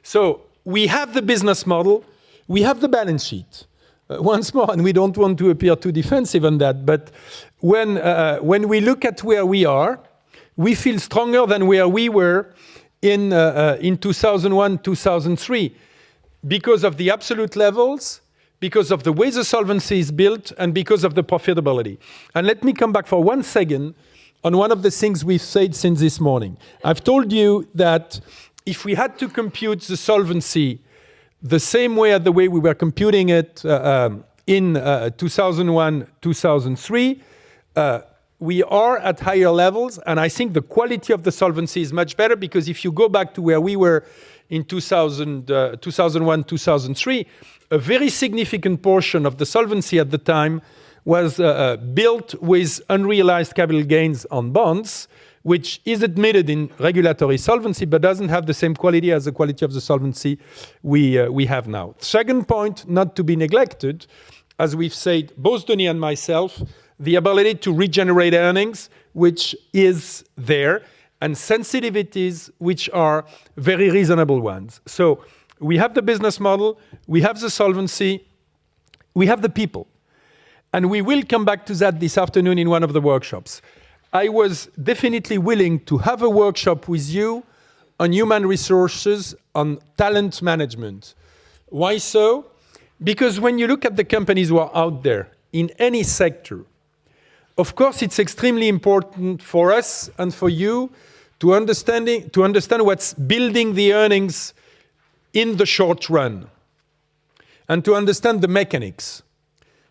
So we have the business model, we have the balance sheet. Once more, and we don't want to appear too defensive on that, but when we look at where we are, we feel stronger than where we were in 2001, 2003, because of the absolute levels, because of the way the solvency is built, and because of the profitability. And let me come back for 1 second on one of the things we've said since this morning. I've told you that if we had to compute the solvency the same way as the way we were computing it in 2001, 2003, we are at higher levels, and I think the quality of the solvency is much better, because if you go back to where we were in 2001, 2003, a very significant portion of the solvency at the time was built with unrealized capital gains on bonds, which is admitted in regulatory solvency, but doesn't have the same quality as the quality of the solvency we have now. Second point, not to be neglected, as we've said, both Denis and myself, the ability to regenerate earnings, which is there, and sensitivities, which are very reasonable ones. So we have the business model, we have the solvency, we have the people. And we will come back to that this afternoon in one of the workshops. I was definitely willing to have a workshop with you on human resources, on talent management. Why so? Because when you look at the companies who are out there in any sector, of course, it's extremely important for us and for you to understand what's building the earnings in the short run and to understand the mechanics.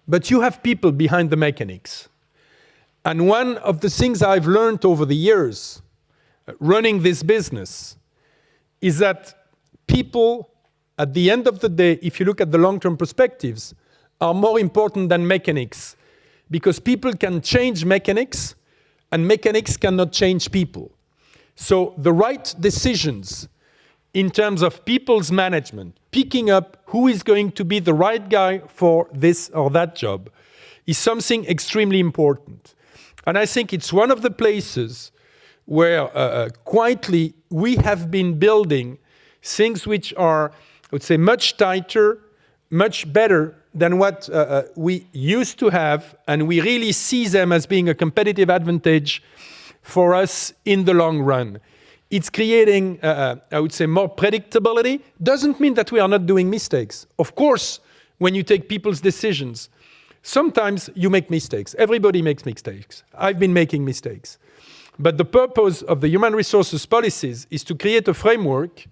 But you have people behind the mechanics. And one of the things I've learned over the years running this business is that people, at the end of the day, if you look at the long-term perspectives, are more important than mechanics, because people can change mechanics and mechanics cannot change people. So the right decisions in terms of people's management, picking up who is going to be the right guy for this or that job, is something extremely important. And I think it's one of the places where quietly we have been building things which are, I would say, much tighter, much better than what we used to have, and we really see them as being a competitive advantage for us in the long run. It's creating, I would say, more predictability. Doesn't mean that we are not doing mistakes. Of course, when you take people's decisions, sometimes you make mistakes. Everybody makes mistakes. I've been making mistakes. But the purpose of the human resources policies is to create a framework,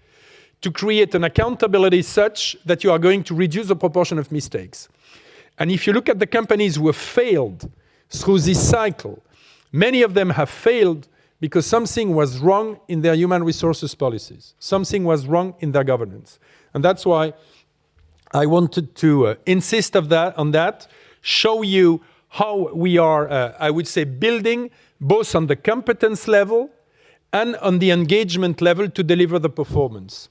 to create an accountability such that you are going to reduce the proportion of mistakes. And if you look at the companies who have failed through this cycle, many of them have failed because something was wrong in their human resources policies. Something was wrong in their governance. And that's why I wanted to insist on that, show you how we are, I would say, building both on the competence level and on the engagement level to deliver the performance.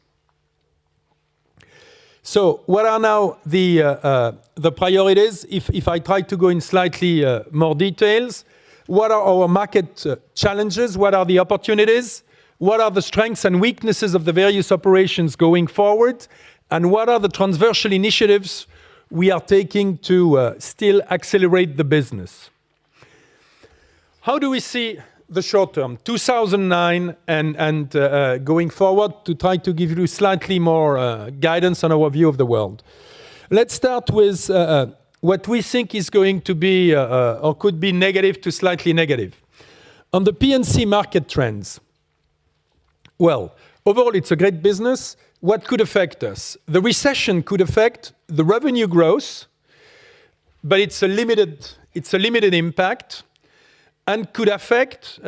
So what are now the priorities? If I try to go in slightly more details, what are our market challenges? What are the opportunities? What are the strengths and weaknesses of the various operations going forward? And what are the transversal initiatives we are taking to still accelerate the business? How do we see the short term, 2009 and going forward, to try to give you slightly more guidance on our view of the world? Let's start with what we think is going to be or could be negative to slightly negative. On the P&C market trends, well, overall it's a great business. What could affect us? The recession could affect the revenue growth, but it's a limited impact, and could affect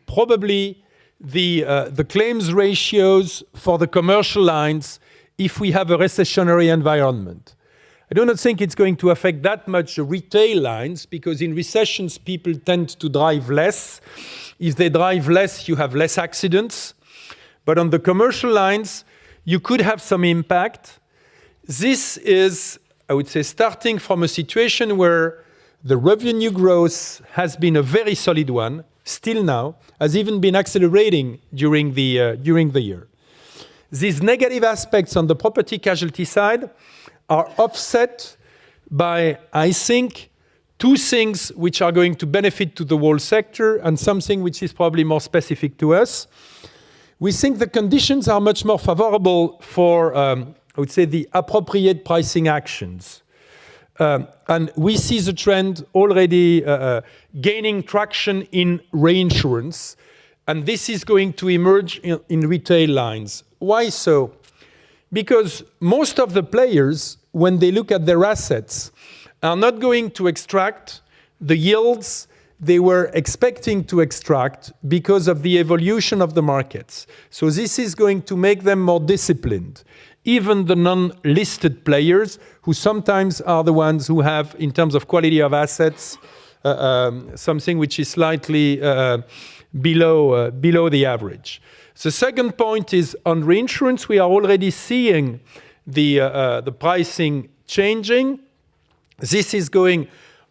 probably the claims ratios for the commercial lines if we have a recessionary environment. I do not think it's going to affect that much the retail lines, because in recessions people tend to drive less. If they drive less, you have less accidents. But on the commercial lines, you could have some impact. This is, I would say, starting from a situation where the revenue growth has been a very solid one, still now, has even been accelerating during the year. These negative aspects on the property casualty side are offset by, I think, two things which are going to benefit to the whole sector and something which is probably more specific to us. We think the conditions are much more favorable for, I would say, the appropriate pricing actions. And we see the trend already gaining traction in reinsurance, and this is going to emerge in retail lines. Why so? Because most of the players, when they look at their assets, are not going to extract the yields they were expecting to extract because of the evolution of the markets. So this is going to make them more disciplined. Even the non-listed players, who sometimes are the ones who have, in terms of quality of assets, something which is slightly below the average. The second point is on reinsurance. We are already seeing the pricing changing. This is going.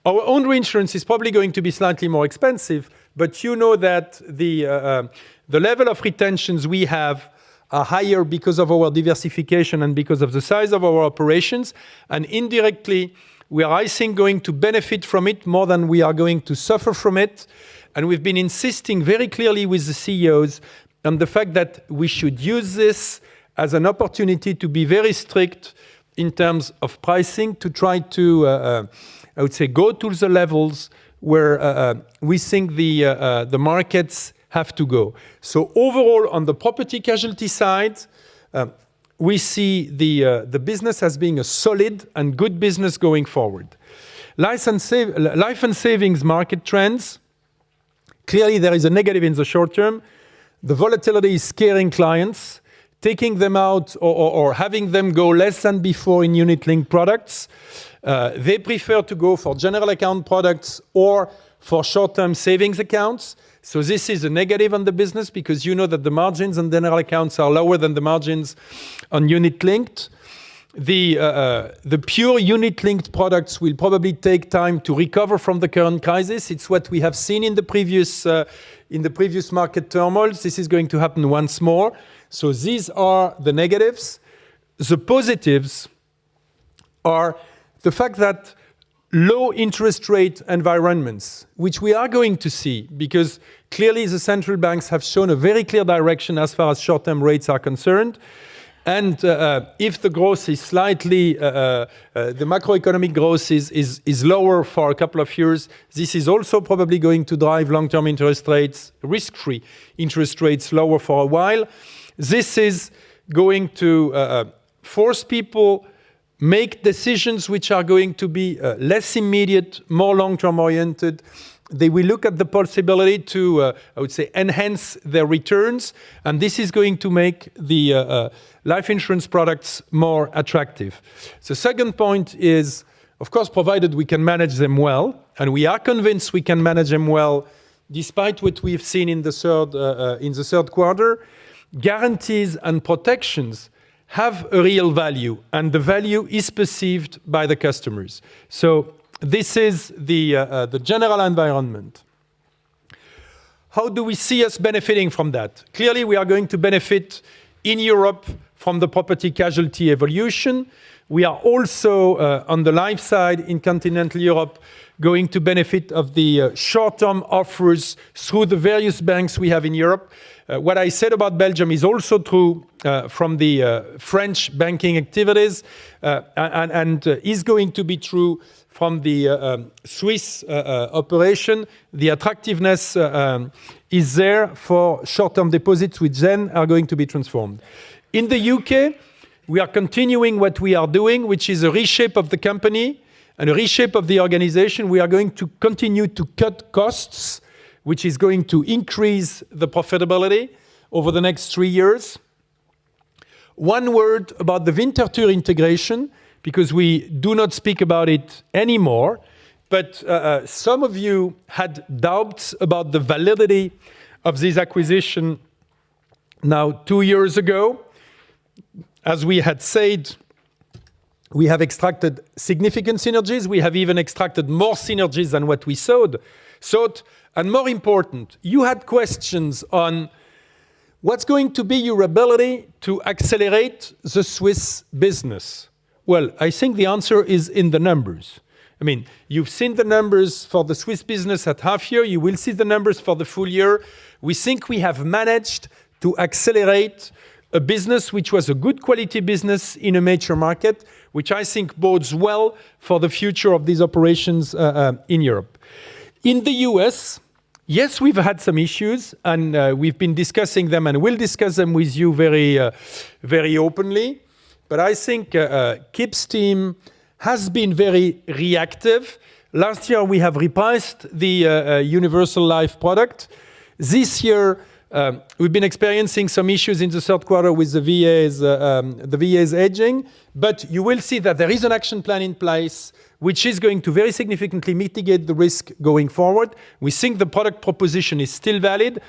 Our own reinsurance is probably going to be slightly more expensive, but you know that the level of retentions we have are higher because of our diversification and because of the size of our operations, and indirectly, we are, I think, going to benefit from it more than we are going to suffer from it. And we've been insisting very clearly with the CEOs on the fact that we should use this as an opportunity to be very strict in terms of pricing, to try to, I would say, go to the levels where we think the markets have to go. So overall, on the property casualty side, we see the business as being a solid and good business going forward. Life and savings market trends. Clearly, there is a negative in the short term. The volatility is scaring clients, taking them out or having them go less than before in unit-linked products. They prefer to go for general account products or for short-term savings accounts. So this is a negative on the business because you know that the margins on general accounts are lower than the margins on unit-linked. The pure unit-linked products will probably take time to recover from the current crisis. It's what we have seen in the previous market turmoils. This is going to happen once more. So these are the negatives. The positives are the fact that low interest rate environments, which we are going to see, because clearly the central banks have shown a very clear direction as far as short-term rates are concerned. And if the growth is slightly, the macroeconomic growth is lower for a couple of years, this is also probably going to drive long-term interest rates, risk-free interest rates lower for a while. This is going to force people make decisions which are going to be less immediate, more long-term oriented. They will look at the possibility to, I would say, enhance their returns, and this is going to make the life insurance products more attractive. The second point is, of course, provided we can manage them well, and we are convinced we can manage them well, despite what we've seen in the third quarter, guarantees and protections have a real value, and the value is perceived by the customers. So this is the general environment. How do we see us benefiting from that? Clearly, we are going to benefit in Europe from the property casualty evolution. We are also, on the life side in continental Europe, going to benefit of the short-term offers through the various banks we have in Europe. What I said about Belgium is also true from the French banking activities and is going to be true from the Swiss operation. The attractiveness is there for short-term deposits, which then are going to be transformed. In the UK, we are continuing what we are doing, which is a reshape of the company and a reshape of the organization. We are going to continue to cut costs, which is going to increase the profitability over the next 3 years. One word about the Winterthur integration, because we do not speak about it anymore, but some of you had doubts about the validity of this acquisition now 2 years ago. As we had said, we have extracted significant synergies. We have even extracted more synergies than what we thought. And more important, you had questions on what's going to be your ability to accelerate the Swiss business. Well, I think the answer is in the numbers. I mean, you've seen the numbers for the Swiss business at half year. You will see the numbers for the full year. We think we have managed to accelerate a business which was a good quality business in a major market, which I think bodes well for the future of these operations in Europe. In the US, yes, we've had some issues, and we've been discussing them, and we'll discuss them with you very openly. But I think Kip's team has been very reactive. Last year, we have repriced the universal life product. This year, we've been experiencing some issues in the third quarter with the VA's hedging, but you will see that there is an action plan in place which is going to very significantly mitigate the risk going forward. We think the product proposition is still valid,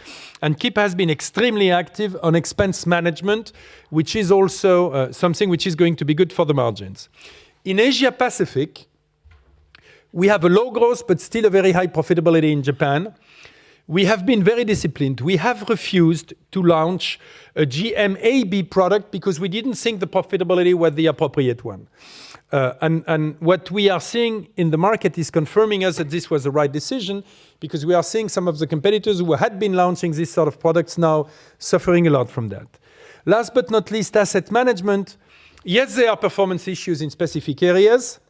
and KIP has been extremely active on expense management, which is also something which is going to be good for the margins. In Asia Pacific, we have a low growth but still a very high profitability in Japan. We have been very disciplined. We have refused to launch a GMAB product because we didn't think the profitability was the appropriate one. And what we are seeing in the market is confirming us that this was the right decision, because we are seeing some of the competitors who had been launching this sort of products now suffering a lot from that. Last but not least, asset management. Yes, there are performance issues in specific areas.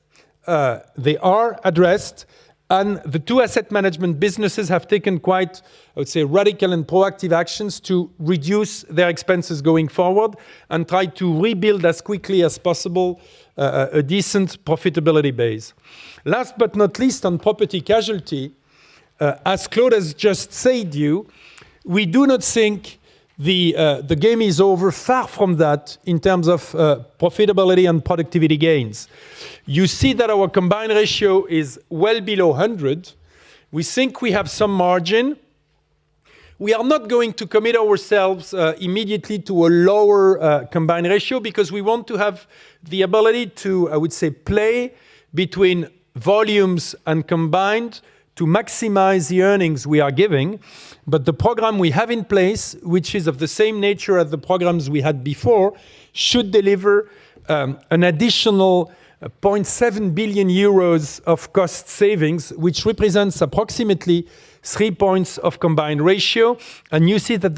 They are addressed. And the two asset management businesses have taken quite, I would say, radical and proactive actions to reduce their expenses going forward and try to rebuild as quickly as possible a decent profitability base. Last but not least, on property casualty, as Claude has just said we do not think the game is over. Far from that in terms of profitability and productivity gains. You see that our combined ratio is well below 100. We think we have some margin. We are not going to commit ourselves immediately to a lower combined ratio, because we want to have the ability to, I would say, play between volumes and combined to maximize the earnings we are giving. But the program we have in place, which is of the same nature as the programs we had before, should deliver an additional 0.7 billion euros of cost savings, which represents approximately 3 points of combined ratio. And you see that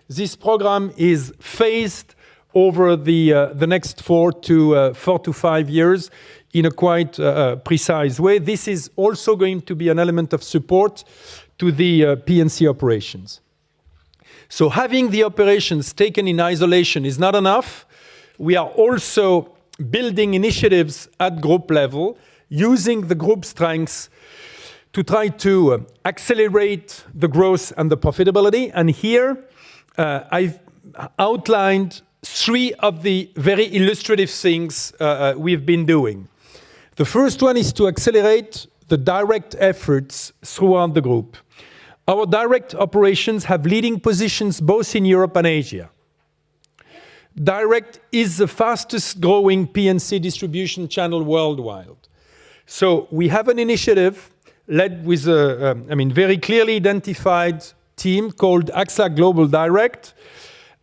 this program is phased over the next 4 to 5 years in a quite precise way. This is also going to be an element of support to the P&C operations. So having the operations taken in isolation is not enough. We are also building initiatives at group level, using the group strengths to try to accelerate the growth and the profitability. And here I've outlined 3 of the very illustrative things we've been doing. The first one is to accelerate the direct efforts throughout the group. Our direct operations have leading positions both in Europe and Asia. Direct is the fastest growing P&C distribution channel worldwide. So we have an initiative led with a very clearly identified team called AXA Global Direct.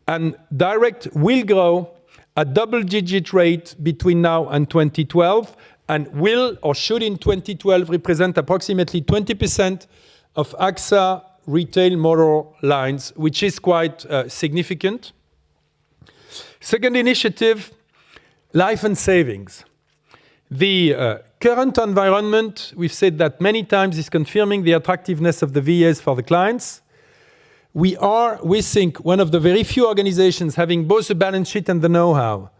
And Direct will grow at double-digit rate between now and 2012, and will or should in 2012 represent approximately 20% of AXA retail motor lines, which is quite significant. Second initiative, life and savings. The current environment, we've said that many times, is confirming the attractiveness of the VAs for the clients. We think, one of the very few organizations having both the balance sheet and the know-how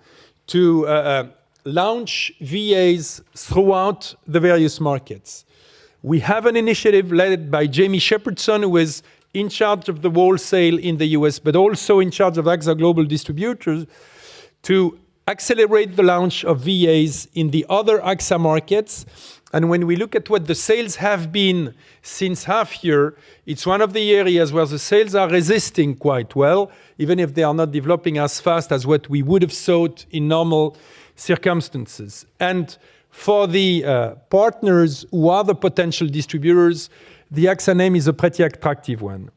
to launch VAs throughout the various markets. We have an initiative led by Jamie Shepherdson, who is in charge of the wholesale in the US, but also in charge of AXA Global Distributors, to accelerate the launch of VAs in the other AXA markets. And when we look at what the sales have been since half year, it's one of the areas where the sales are resisting quite well, even if they are not developing as fast as what we would have thought in normal circumstances. And for the partners who are the potential distributors, the AXA name is a pretty attractive one.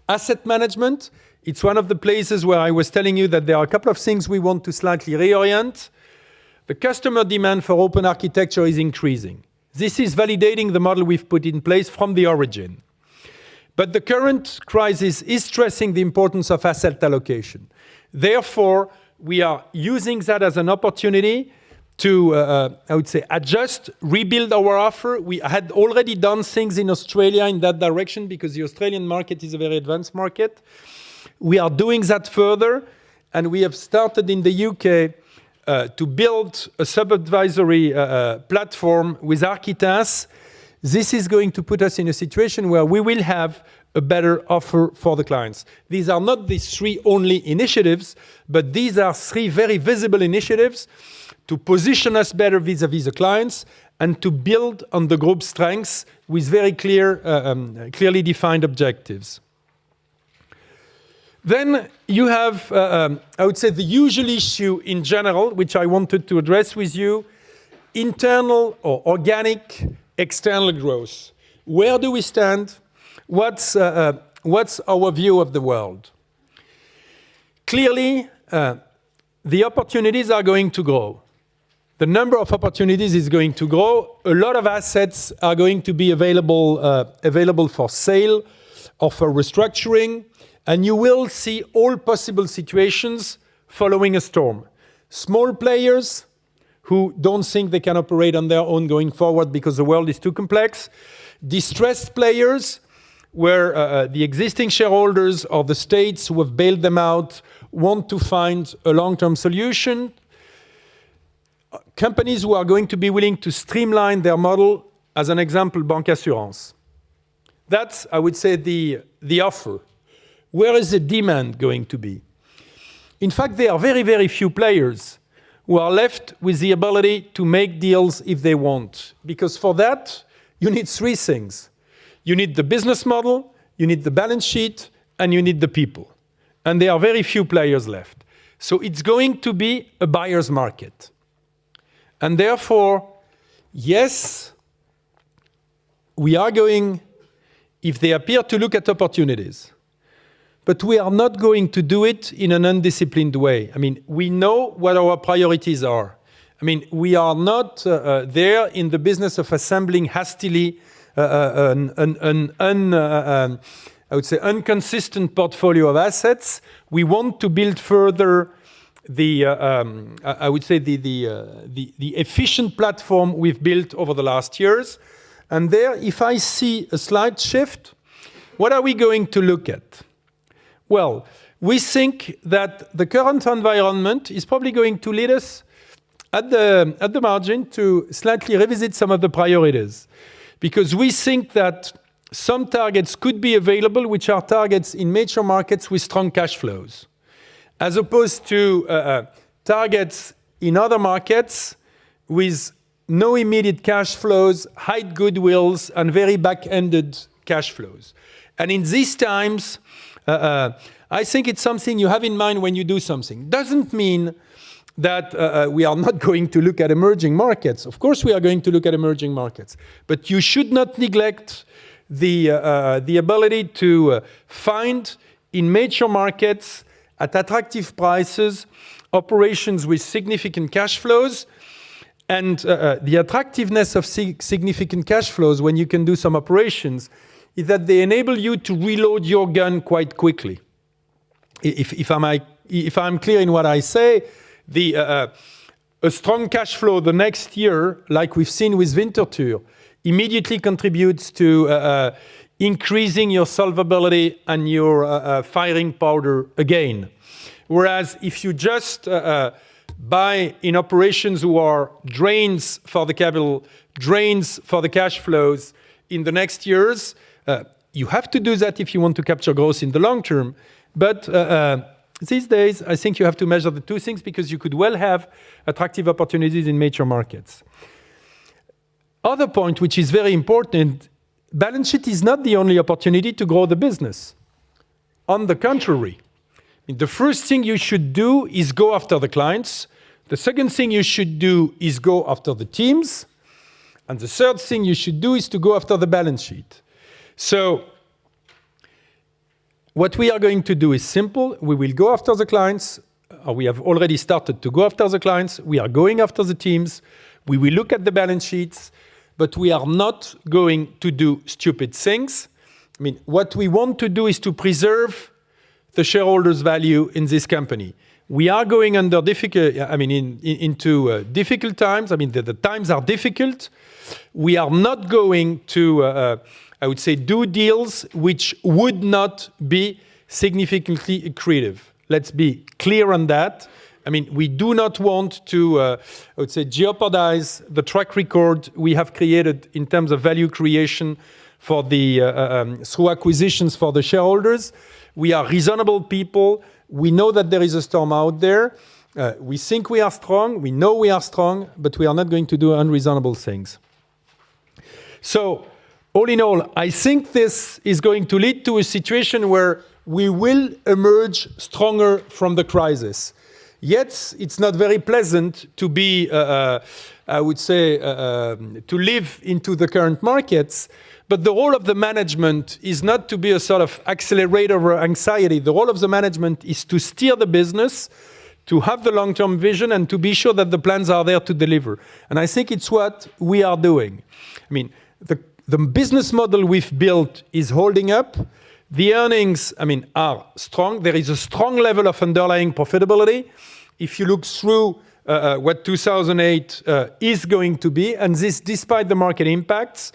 Asset management, it's one of the places where I was telling you that there are a couple of things we want to slightly reorient. The customer demand for open architecture is increasing. This is validating the model we've put in place from the origin. But the current crisis is stressing the importance of asset allocation. Therefore, we are using that as an opportunity to, I would say, adjust, rebuild our offer. We had already done things in Australia in that direction, because the Australian market is a very advanced market. We are doing that further, and we have started in the UK to build a sub-advisory platform with Architas, this is going to put us in a situation where we will have a better offer for the clients. These are not the 3 only initiatives, but these are 3 very visible initiatives to position us better vis-à-vis the clients and to build on the group's strengths with very clearly defined objectives. Then you have, I would say, the usual issue in general, which I wanted to address with you, internal or organic external growth. Where do we stand? What's our view of the world? Clearly, the opportunities are going to grow. The number of opportunities is going to grow. A lot of assets are going to be available for sale or for restructuring, and you will see all possible situations following a storm. Small players who don't think they can operate on their own going forward because the world is too complex. Distressed players where the existing shareholders or the states who have bailed them out want to find a long-term solution. Companies who are going to be willing to streamline their model, as an example, bancassurance. That's, I would say, the offer. Where is the demand going to be? In fact, there are very, very few players who are left with the ability to make deals if they want. Because for that, you need 3 things. You need the business model, you need the balance sheet, and you need the people. And there are very few players left. So it's going to be a buyer's market. And therefore, yes, we are going, if they appear to look at opportunities, but we are not going to do it in an undisciplined way. I mean, we know what our priorities are. I mean, we are not there in the business of assembling hastily I would say, inconsistent portfolio of assets. We want to build further the, I would say, the efficient platform we've built over the last years. And there, if I see a slight shift, what are we going to look at? Well, we think that the current environment is probably going to lead us at the margin to slightly revisit some of the priorities. Because we think that some targets could be available, which are targets in mature markets with strong cash flows, as opposed to targets in other markets with no immediate cash flows, high goodwills, and very back-ended cash flows. And in these times, I think it's something you have in mind when you do something. Doesn't mean that we are not going to look at emerging markets. Of course, we are going to look at emerging markets. But you should not neglect the ability to find in mature markets at attractive prices operations with significant cash flows. And the attractiveness of significant cash flows when you can do some operations is that they enable you to reload your gun quite quickly. If I'm clear in what I say, a strong cash flow the next year, like we've seen with Winterthur, immediately contributes to increasing your solvability and your firing powder again. Whereas if you just buy in operations who are drains for the capital, drains for the cash flows in the next years, you have to do that if you want to capture growth in the long term. But these days, I think you have to measure the 2 things because you could well have attractive opportunities in mature markets. Other point, which is very important, balance sheet is not the only opportunity to grow the business. On the contrary, the first thing you should do is go after the clients. The second thing you should do is go after the teams. And the third thing you should do is to go after the balance sheet. So what we are going to do is simple. We will go after the clients. Or we have already started to go after the clients. We are going after the teams. We will look at the balance sheets. But we are not going to do stupid things. I mean, what we want to do is to preserve the shareholders' value in this company. We are going under into difficult times. I mean, the times are difficult. We are not going to, I would say, do deals which would not be significantly accretive. Let's be clear on that. I mean, we do not want to, I would say, jeopardize the track record we have created in terms of value creation for the through acquisitions for the shareholders. We are reasonable people. We know that there is a storm out there. We think we are strong. We know we are strong, but we are not going to do unreasonable things. So, all in all, I think this is going to lead to a situation where we will emerge stronger from the crisis. Yet, it's not very pleasant to be, I would say, to live into the current markets. But the role of the management is not to be a sort of accelerator of anxiety. The role of the management is to steer the business, to have the long-term vision, and to be sure that the plans are there to deliver. And I think it's what we are doing. I mean, the business model we've built is holding up. The earnings, I mean, are strong. There is a strong level of underlying profitability. If you look through what 2008 is going to be, and this despite the market impacts,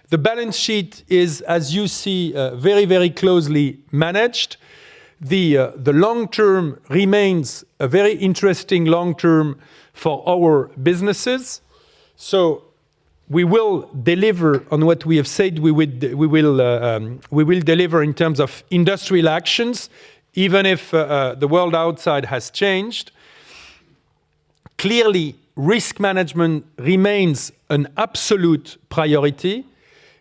the balance sheet is, as you see, very, very closely managed. The long term remains a very interesting long term for our businesses. So we will deliver on what we have said we will deliver in terms of industrial actions, even if the world outside has changed. Clearly, risk management remains an absolute priority,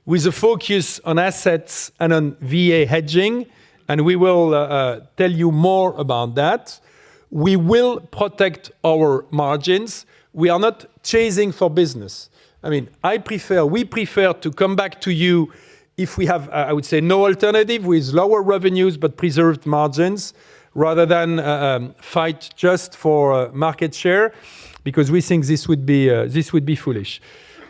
with a focus on assets and on VA hedging, and we will tell you more about that. We will protect our margins. We are not chasing for business. I mean, we prefer to come back to you if we have, I would say, no alternative with lower revenues but preserved margins, rather than fight just for market share, because we think this would be foolish.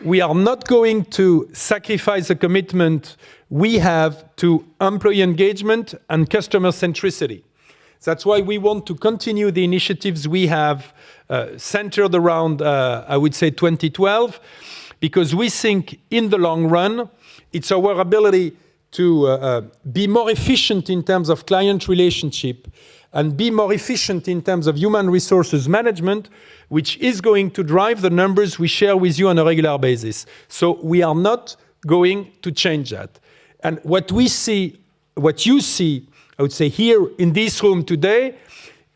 We are not going to sacrifice the commitment we have to employee engagement and customer centricity. That's why we want to continue the initiatives we have centered around, I would say, 2012, because we think in the long run, it's our ability to be more efficient in terms of client relationship and be more efficient in terms of human resources management, which is going to drive the numbers we share with you on a regular basis. So we are not going to change that. And what you see, I would say here in this room today,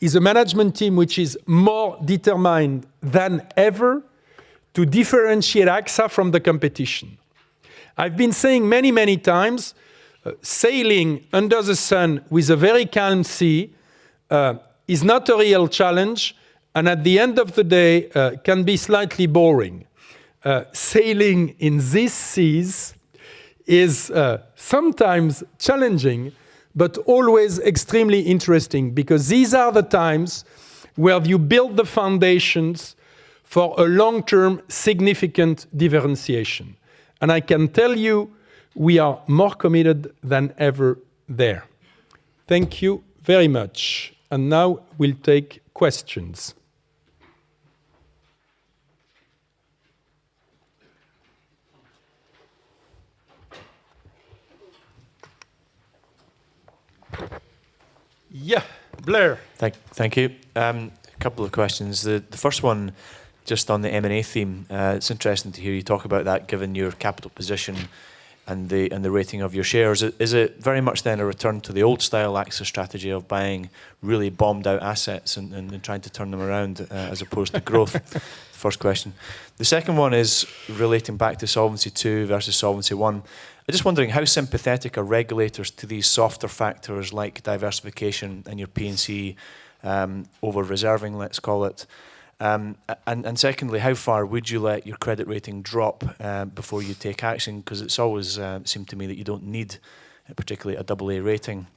is a management team which is more determined than ever to differentiate AXA from the competition. I've been saying many, many times, sailing under the sun with a very calm sea is not a real challenge, and at the end of the day can be slightly boring. Sailing in these seas is sometimes challenging, but always extremely interesting, because these are the times where you build the foundations for a long-term significant differentiation. And I can tell you, we are more committed than ever there. Thank you very much. And now we'll take questions. Yeah, Blair. Thank you. A couple of questions. The first one, just on the M&A theme. It's interesting to hear you talk about that, given your capital position and the rating of your shares. Is it very much then a return to the old style AXA strategy of buying really bombed out assets and trying to turn them around as opposed to growth? First question. The second one is relating back to Solvency II versus Solvency I. I'm just wondering, how sympathetic are regulators to these softer factors like diversification and your P&C over-reserving, let's call it? And secondly, how far would you let your credit rating drop before you take action? Because it's always seemed to me that you don't need particularly a AA rating.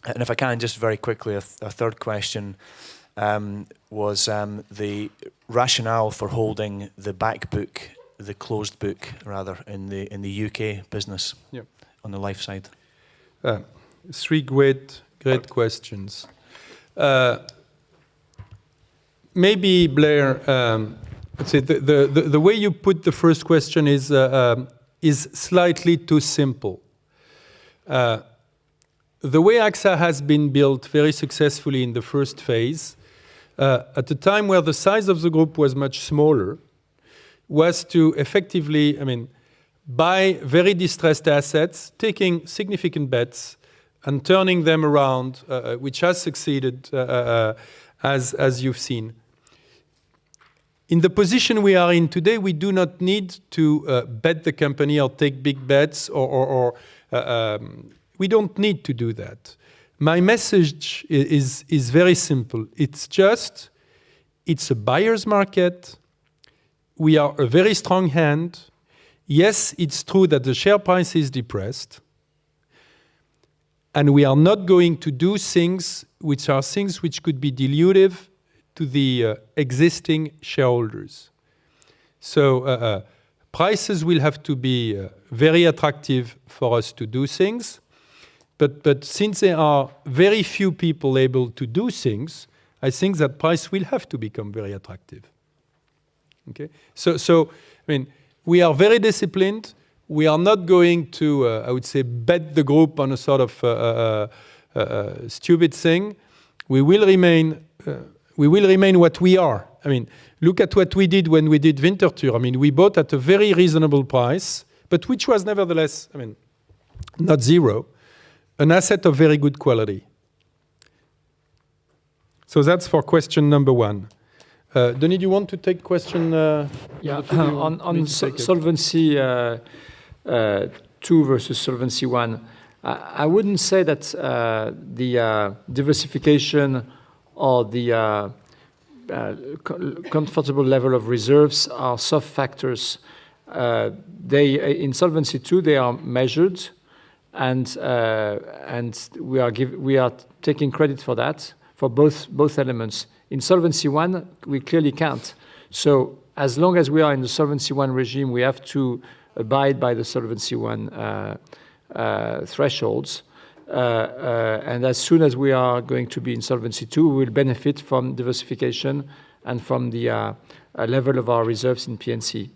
And if I can, just very quickly, a third question was the rationale for holding the back book, the closed book rather, in the UK business, yep, on the life side. Three great questions. Maybe, Blair, let's say the way you put the first question is slightly too simple. The way AXA has been built very successfully in the first phase at a time where the size of the group was much smaller, was to effectively, buy very distressed assets, taking significant bets, and turning them around, which has succeeded, as you've seen. In the position we are in today, we do not need to bet the company or take big bets, or we don't need to do that. My message is very simple. It's a buyer's market. We are a very strong hand. Yes, it's true that the share price is depressed, and we are not going to do things which could be dilutive to the existing shareholders. So prices will have to be very attractive for us to do things, but since there are very few people able to do things, I think that price will have to become very attractive. Okay, so we are very disciplined. We are not going to, I would say, bet the group on a sort of stupid thing. We will remain what we are. Look at what we did when we did Winterthur. We bought at a very reasonable price, but which was nevertheless, not zero, an asset of very good quality. So that's for question number one. Denis, do you want to take question? On Solvency 2 versus Solvency 1, I wouldn't say that the diversification or the comfortable level of reserves are soft factors. In Solvency 2 they are measured, and we are taking credit for that for both elements. In Solvency 1, we clearly can't. So as long as we are in the Solvency 1 regime, we have to abide by the Solvency 1 thresholds. And as soon as we are going to be in Solvency 2, we will benefit from diversification and from the level of our reserves in P&C.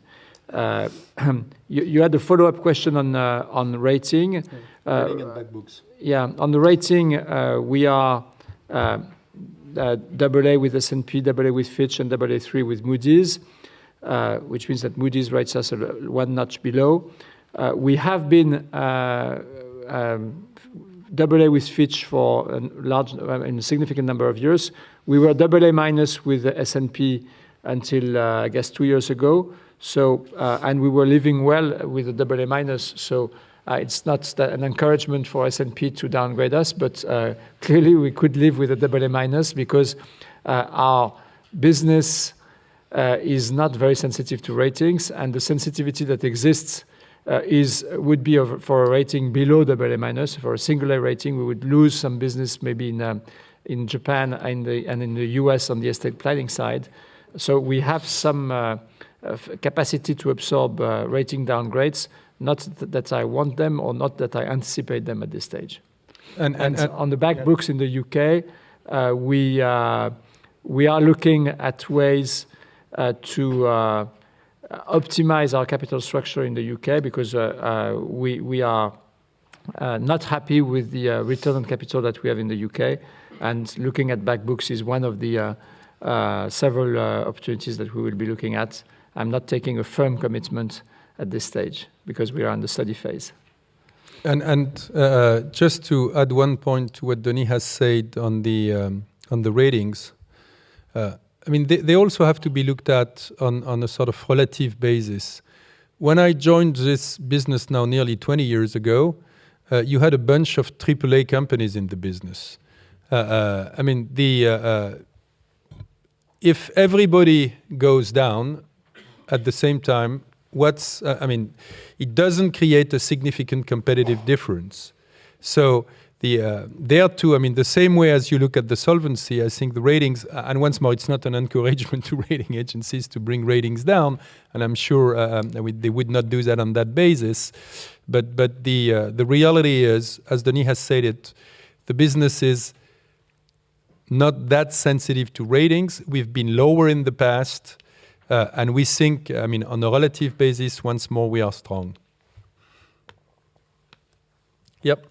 You had a follow-up question on rating. Rating and back books. Yeah, on the rating, we are AA with S&P, AA with Fitch, and AA3 with Moody's, which means that Moody's rates us one notch below. We have been AA with Fitch for a significant number of years. We were AA minus with the S&P until I guess 2 years ago. So and we were living well with the AA minus. So it's not an encouragement for S&P to downgrade us, but clearly we could live with a AA minus because our business is not very sensitive to ratings, and the sensitivity that exists would be for a rating below AA minus. For a single A rating, we would lose some business maybe in Japan and in the US on the estate planning side. So we have some capacity to absorb rating downgrades. Not that I want them or not that I anticipate them at this stage. And on the back books in the UK, we are looking at ways to optimize our capital structure in the UK because we are not happy with the return on capital that we have in the UK. And looking at back books is one of the several opportunities that we will be looking at. I'm not taking a firm commitment at this stage because we are in the study phase. And just to add one point to what Denis has said on the ratings, they also have to be looked at on a sort of relative basis. When I joined this business now nearly 20 years ago, you had a bunch of AAA companies in the business. If everybody goes down at the same time, it doesn't create a significant competitive difference. So there too, the same way as you look at the solvency, I think the ratings, and once more, it's not an encouragement to rating agencies to bring ratings down, and I'm sure they would not do that on that basis. But the reality is, as Denis has said it, the business is not that sensitive to ratings. We've been lower in the past. And we think, on a relative basis, once more, we are strong. Yep.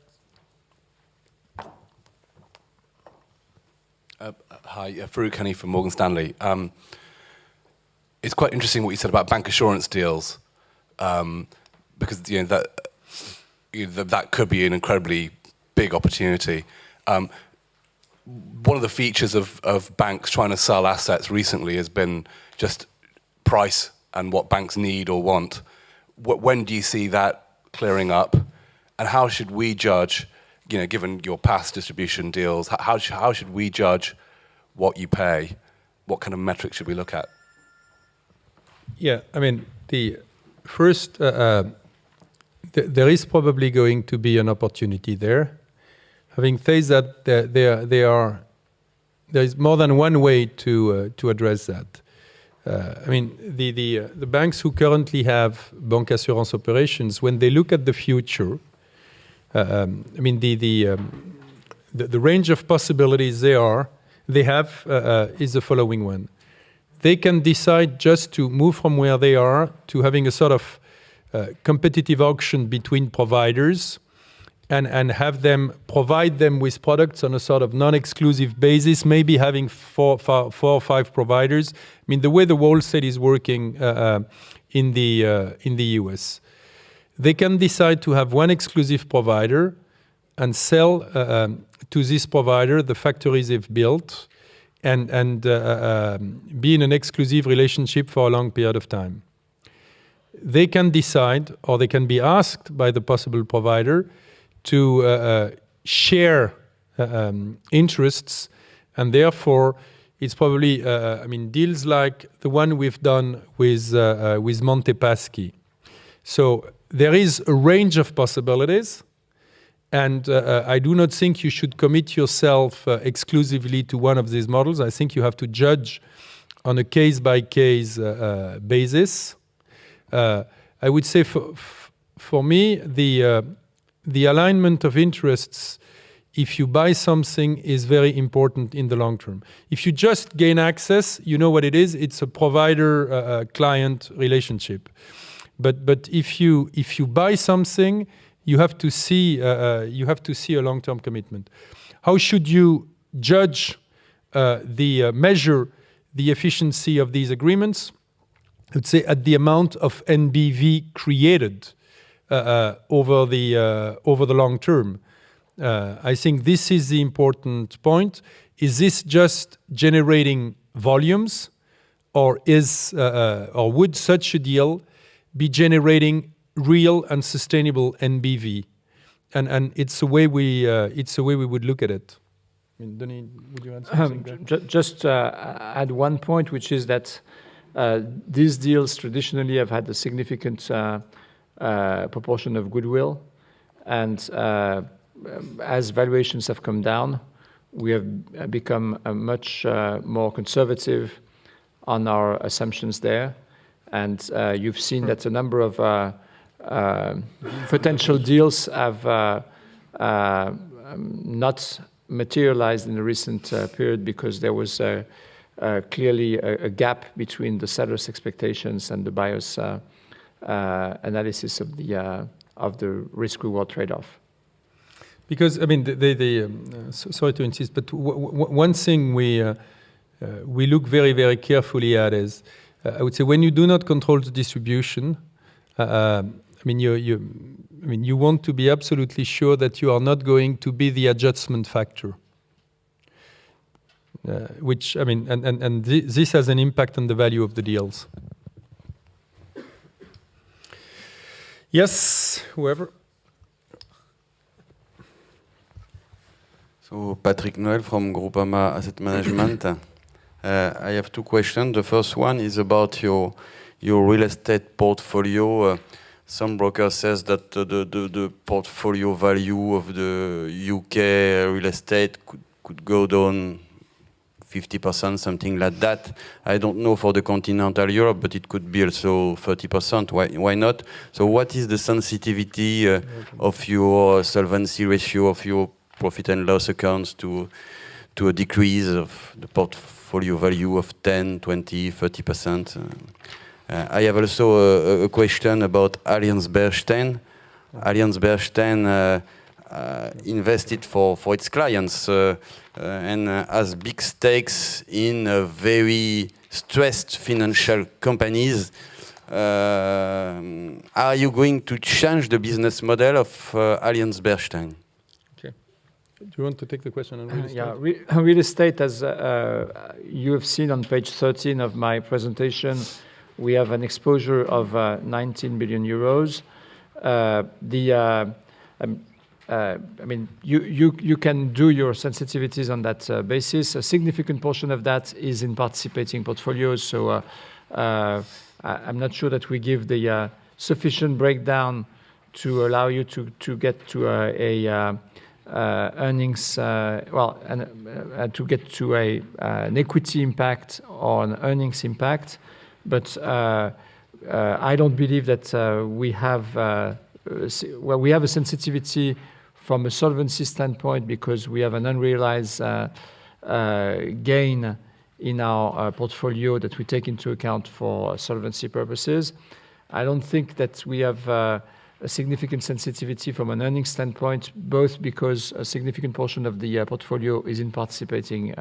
Hi, Farouk Hani from Morgan Stanley. It's quite interesting what you said about bank assurance deals, because that could be an incredibly big opportunity. One of the features of banks trying to sell assets recently has been just price and what banks need or want. When do you see that clearing up, and how should we judge? Given your past distribution deals, how should we judge what you pay? What kind of metrics should we look at? Yeah, I mean, the first, there is probably going to be an opportunity there. Having said that, there is more than one way to address that. I mean, the banks who currently have bancassurance operations, when they look at the future, I mean, the range of possibilities they have is the following one. They can decide just to move from where they are to having a sort of competitive auction between providers and have them provide them with products on a sort of non-exclusive basis, maybe having four or five providers. I mean, the way the wholesale is working in the US. They can decide to have one exclusive provider and sell to this provider the factories they've built and be in an exclusive relationship for a long period of time. They can decide, or they can be asked by the possible provider to share interests, and therefore it's probably, I mean, deals like the one we've done with Montepaschi. So there is a range of possibilities, and I do not think you should commit yourself exclusively to one of these models. I think you have to judge on a case-by-case basis. I would say for me, the alignment of interests, if you buy something, is very important in the long term. If you just gain access, you know what it is. It's a provider-client relationship. But if you buy something, you have to see a long-term commitment. How should you judge measure the efficiency of these agreements? I would say at the amount of NBV created over the long term. I think this is the important point. Is this just generating volumes, or would such a deal be generating real and sustainable NBV? And it's the way we would look at it. I mean, Denis, would you add something? Just add one point, which is that these deals traditionally have had a significant proportion of goodwill, and as valuations have come down, we have become much more conservative on our assumptions there. And you've seen that a number of potential deals have not materialized in the recent period because there was clearly a gap between the seller's expectations and the buyer's analysis of the risk-reward trade-off. Because, I mean, sorry to insist, but one thing we look very, very carefully at is, I would say, when you do not control the distribution, I mean, you want to be absolutely sure that you are not going to be the adjustment factor. Which, I mean, and this has an impact on the value of the deals. Yes, whoever. So Patrick Noël from Groupama Asset Management. I have two questions. The first one is about your real estate portfolio. Some broker says that the portfolio value of the UK real estate could go down 50%, something like that. I don't know for the continental Europe, but it could be also 30%. Why not? So what is the sensitivity of your solvency ratio of your profit and loss accounts to a decrease of the portfolio value of 10, 20, 30%? I have also a question about Allianz Bernstein. Allianz Bernstein invested for its clients and has big stakes in very stressed financial companies. Are you going to change the business model of Allianz Bernstein? Okay. Do you want to take the question on real estate? Yeah, real estate, as you have seen on page 13 of my presentation, we have an exposure of 19 billion euros. I mean, you can do your sensitivities on that basis. A significant portion of that is in participating portfolios. So I'm not sure that we give the sufficient breakdown to allow you to get to earnings, to get to an equity impact or an earnings impact. But I don't believe that we have a sensitivity from a solvency standpoint because we have an unrealized gain in our portfolio that we take into account for solvency purposes. I don't think that we have a significant sensitivity from an earnings standpoint, both because a significant portion of the portfolio is in participating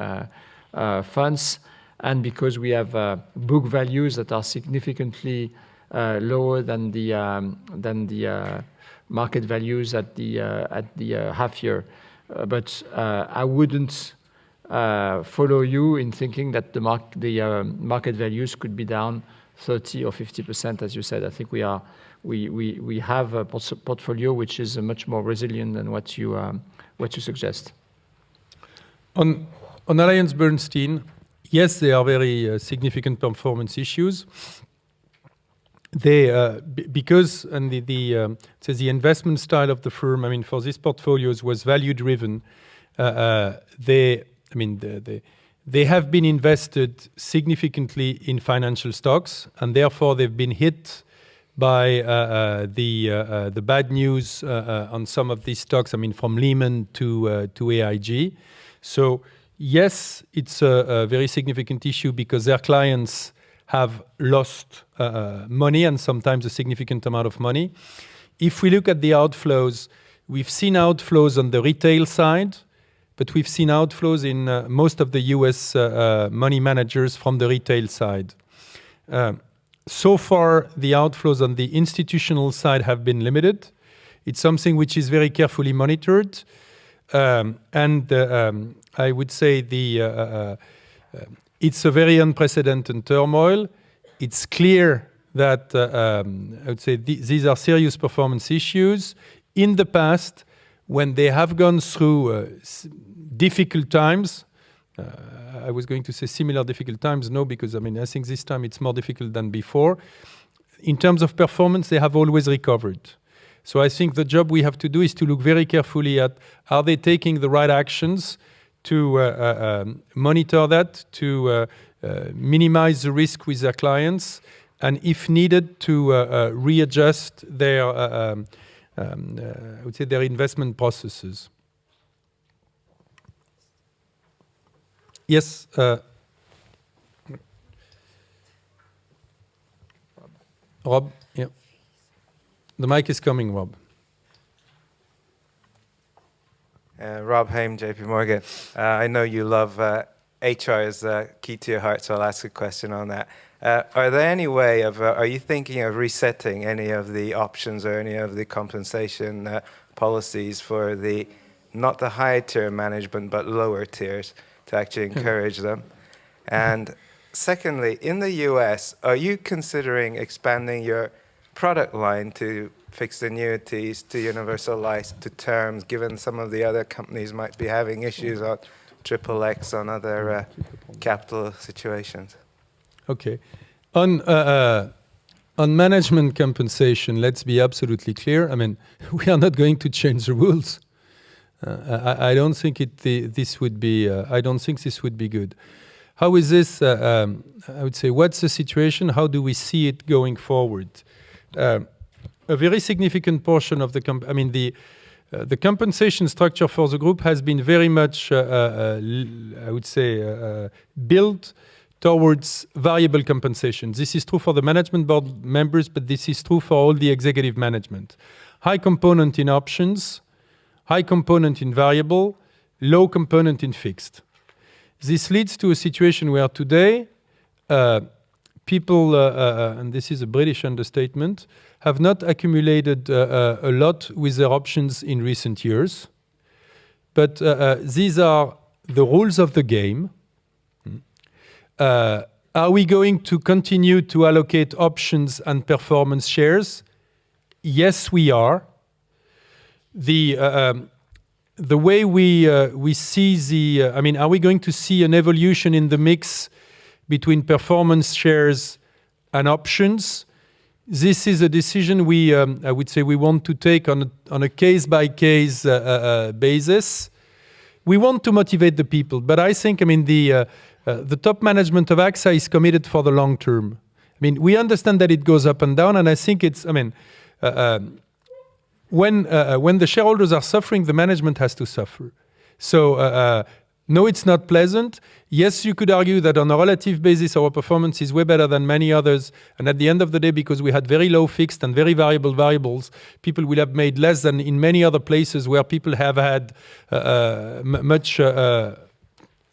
funds and because we have book values that are significantly lower than the market values at the half year. But I wouldn't follow you in thinking that the market values could be down 30 or 50%, as you said. I think we have a portfolio which is much more resilient than what you suggest. On Allianz Bernstein, yes, there are very significant performance issues. Because the investment style of the firm, I mean, for these portfolios was value driven. They have been invested significantly in financial stocks, and therefore they've been hit by the bad news on some of these stocks. I mean, from Lehman to AIG. So yes, it's a very significant issue because their clients have lost money and sometimes a significant amount of money. If we look at the outflows, we've seen outflows on the retail side, but we've seen outflows in most of the US money managers from the retail side. So far, the outflows on the institutional side have been limited. It's something which is very carefully monitored. I would say it's a very unprecedented turmoil. It's clear that I would say these are serious performance issues. In the past, when they have gone through difficult times, I was going to say similar difficult times, no, because I think this time it's more difficult than before. In terms of performance, they have always recovered. So I think the job we have to do is to look very carefully at, are they taking the right actions to monitor that, to minimize the risk with their clients, and if needed, to readjust their, I would say, their investment processes. Yes. Rob, yeah. The mic is coming, Rob. Rob Haim, JP Morgan. I know you love HR is key to your heart, so I'll ask a question on that. Are there any way of, are you thinking of resetting any of the options or any of the compensation policies for not the high tier management, but lower tiers to actually encourage them? And secondly, in the US, are you considering expanding your product line to fixed annuities, to universal life, to terms, given some of the other companies might be having issues on XXX, on other capital situations? Okay. On management compensation, let's be absolutely clear. I mean, we are not going to change the rules. I don't think this would be. I don't think this would be good. How is this? I would say, what's the situation? How do we see it going forward? A very significant portion of the compensation structure for the group has been very much, I would say, built towards variable compensation. This is true for the management board members, but this is true for all the executive management. High component in options, high component in variable, low component in fixed. This leads to a situation where today people, and this is a British understatement, have not accumulated a lot with their options in recent years. But these are the rules of the game. Are we going to continue to allocate options and performance shares? Yes, we are. The way we see the, are we going to see an evolution in the mix between performance shares and options? This is a decision we, I would say, we want to take on a case-by-case basis. We want to motivate the people, but I think, the top management of AXA is committed for the long term. We understand that it goes up and down, and I think it's, when the shareholders are suffering, the management has to suffer. So, no, it's not pleasant. Yes, you could argue that on a relative basis, our performance is way better than many others. And at the end of the day, because we had very low fixed and very variable variables, people will have made less than in many other places where people have had much.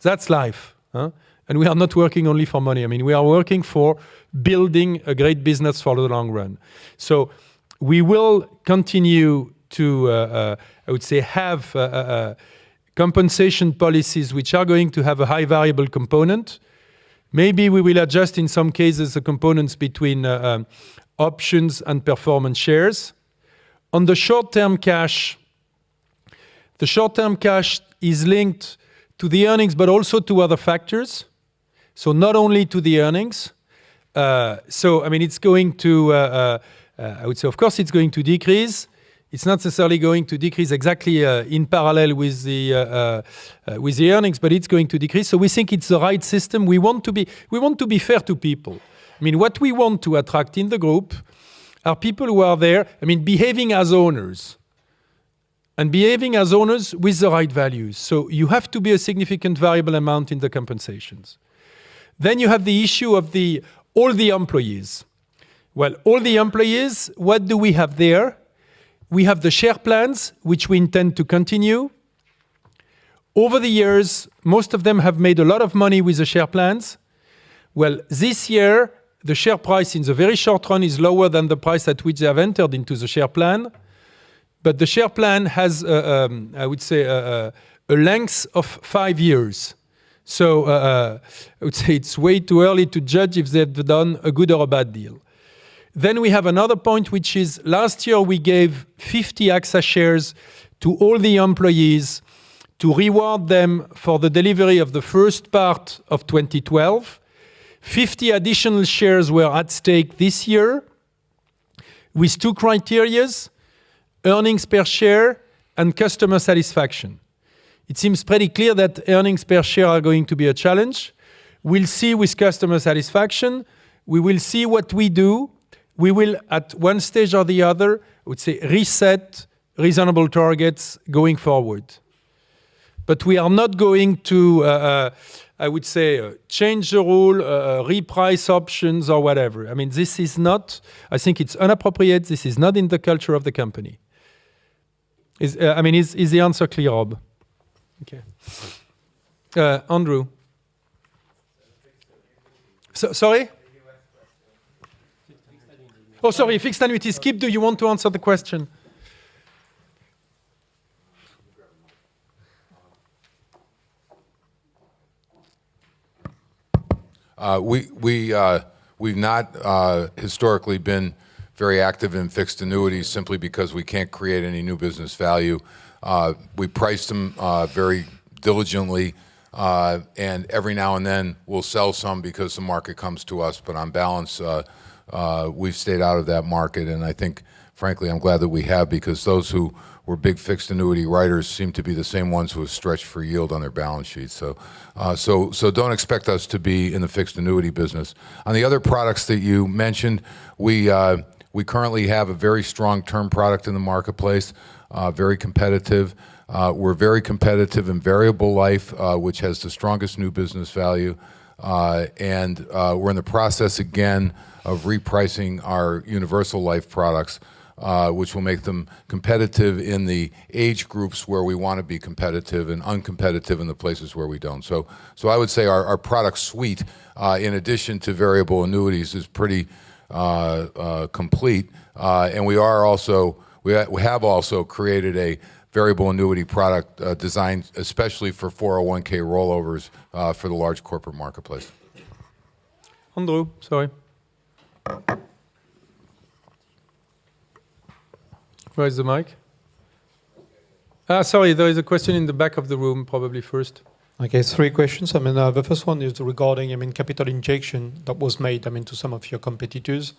That's life. Huh? And we are not working only for money. We are working for building a great business for the long run. So we will continue to, I would say, have compensation policies which are going to have a high variable component. Maybe we will adjust in some cases the components between options and performance shares. On the short-term cash, the short-term cash is linked to the earnings, but also to other factors. So not only to the earnings. It's going to, I would say, of course, it's going to decrease. It's not necessarily going to decrease exactly in parallel with the earnings, but it's going to decrease. So we think it's the right system. We want to be fair to people. What we want to attract in the group are people who are there, behaving as owners. And behaving as owners with the right values. So you have to be a significant variable amount in the compensations. Then you have the issue of all the employees. Well, all the employees, what do we have there? We have the share plans, which we intend to continue. Over the years, most of them have made a lot of money with the share plans. Well, this year, the share price in the very short run is lower than the price at which they have entered into the share plan. But the share plan has, I would say, a length of 5 years. So I would say it's way too early to judge if they've done a good or a bad deal. Then we have another point, which is last year we gave 50 AXA shares to all the employees to reward them for the delivery of the first part of 2012. 50 additional shares were at stake this year with 2 criteria. Earnings per share and customer satisfaction. It seems pretty clear that earnings per share are going to be a challenge. We'll see with customer satisfaction. We will see what we do. We will, at one stage or the other, I would say, reset reasonable targets going forward. But we are not going to, I would say, change the rule, reprice options or whatever. This is not, I think it's inappropriate. This is not in the culture of the company. Is the answer clear, Rob? Okay. Andrew. Sorry? Oh, sorry, fixed annuities. Skip, do you want to answer the question? We've not historically been very active in fixed annuities simply because we can't create any new business value. We price them very diligently, and every now and then we'll sell some because the market comes to us, but on balance, we've stayed out of that market, and I think, frankly, I'm glad that we have, because those who were big fixed annuity writers seem to be the same ones who have stretched for yield on their balance sheets. So don't expect us to be in the fixed annuity business. On the other products that you mentioned, we currently have a very strong term product in the marketplace, very competitive. We're very competitive in variable life, which has the strongest new business value. And we're in the process, again, of repricing our universal life products. which will make them competitive in the age groups where we want to be competitive and uncompetitive in the places where we don't. So I would say our product suite, in addition to variable annuities, is pretty complete. And we have also created a variable annuity product designed especially for 401k rollovers for the large corporate marketplace. Andrew, sorry. Where is the mic? Sorry, there is a question in the back of the room, probably first. Okay, 3 questions. The first one is regarding, capital injection that was made, to some of your competitors,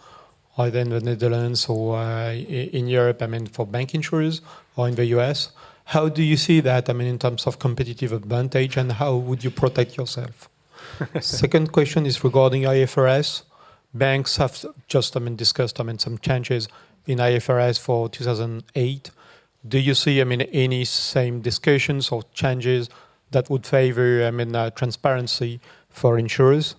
either in the Netherlands or in Europe, for bank insurers or in the US. How do you see that, in terms of competitive advantage, and how would you protect yourself? Second question is regarding IFRS. Banks have just, discussed, some changes in IFRS for 2008. Do you see, any same discussions or changes that would favor, transparency for insurers?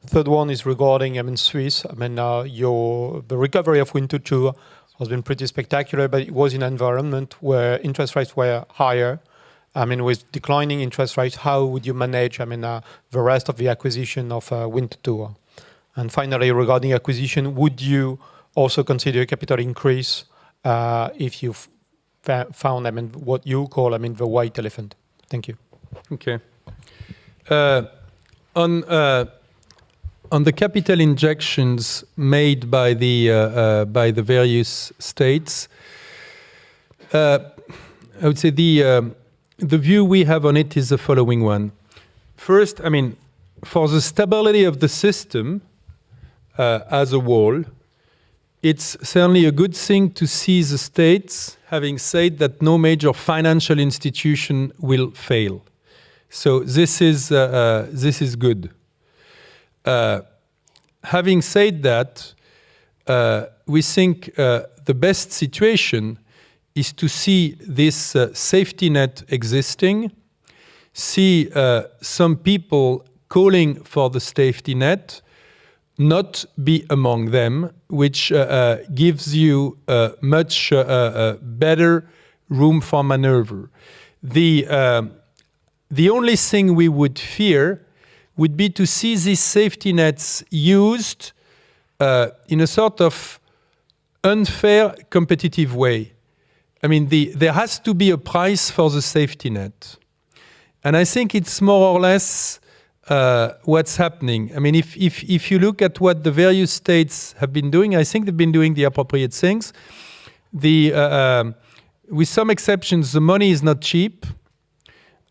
Third one is regarding, Swiss. The recovery of Winter 2 has been pretty spectacular, but it was in an environment where interest rates were higher. With declining interest rates, how would you manage, the rest of the acquisition of Winter 2? And finally, regarding acquisition, would you also consider a capital increase if you found, what you call, the white elephant? Thank you. Okay. On the capital injections made by the various states, I would say the view we have on it is the following one. First, for the stability of the system as a whole, it's certainly a good thing to see the states having said that no major financial institution will fail. So this is good. Having said that, we think the best situation is to see this safety net existing, see some people calling for the safety net, not be among them, which gives you much better room for maneuver. The only thing we would fear would be to see these safety nets used in a sort of unfair competitive way. There has to be a price for the safety net. And I think it's more or less what's happening. If you look at what the various states have been doing, I think they've been doing the appropriate things. With some exceptions, the money is not cheap.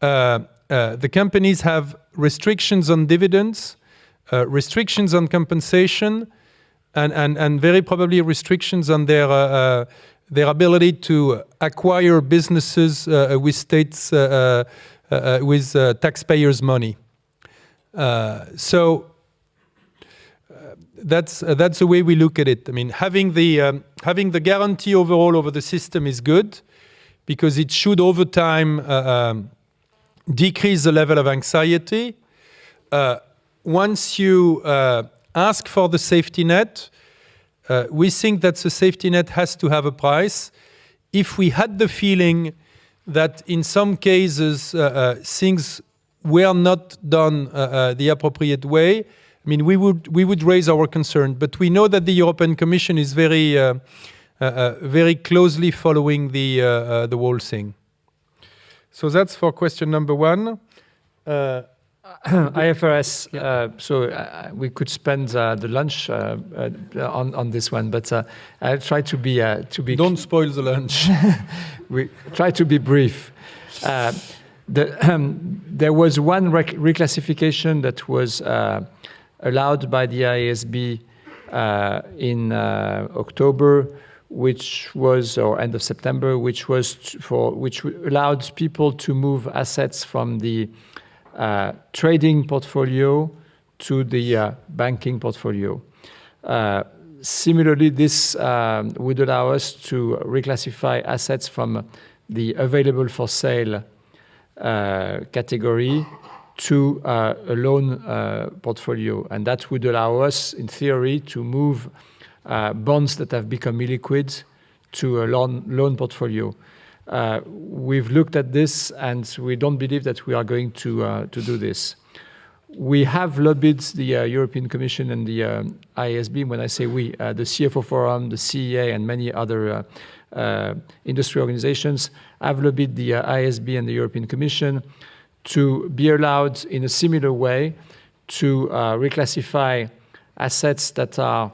The companies have restrictions on dividends, restrictions on compensation, and very probably restrictions on their ability to acquire businesses with states with taxpayers' money. So that's the way we look at it. Having the guarantee overall over the system is good because it should over time decrease the level of anxiety. Once you ask for the safety net, we think that the safety net has to have a price. If we had the feeling that in some cases things were not done the appropriate way, we would raise our concern. But we know that the European Commission is very closely following the whole thing. So that's for question number one. IFRS, so we could spend the lunch on this one, but I'll try to be... Don't spoil the lunch. We try to be brief. There was one reclassification that was allowed by the IASB in October, which was, or end of September, which allowed people to move assets from the trading portfolio to the banking portfolio. Similarly, this would allow us to reclassify assets from the available for sale category to a loan portfolio. And that would allow us, in theory, to move bonds that have become illiquid to a loan portfolio. We've looked at this, and we don't believe that we are going to do this. We have lobbied the European Commission and the IASB. When I say we, the CFO Forum, the CEA, and many other industry organizations have lobbied the IASB and the European Commission to be allowed in a similar way to reclassify assets that are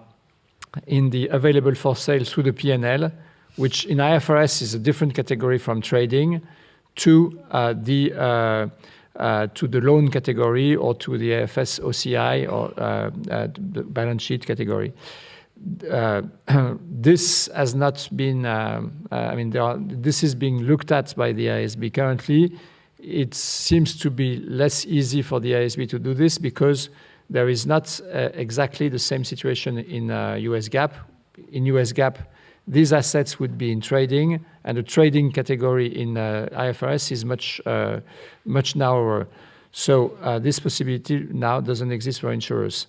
in the available for sale through the P&L, which in IFRS is a different category from trading, to the loan category or to the AFS OCI or the balance sheet category. This has not been, this is being looked at by the IASB currently. It seems to be less easy for the IASB to do this because there is not exactly the same situation in US GAAP. In US GAAP, these assets would be in trading, and the trading category in IFRS is much narrower. So this possibility now doesn't exist for insurers.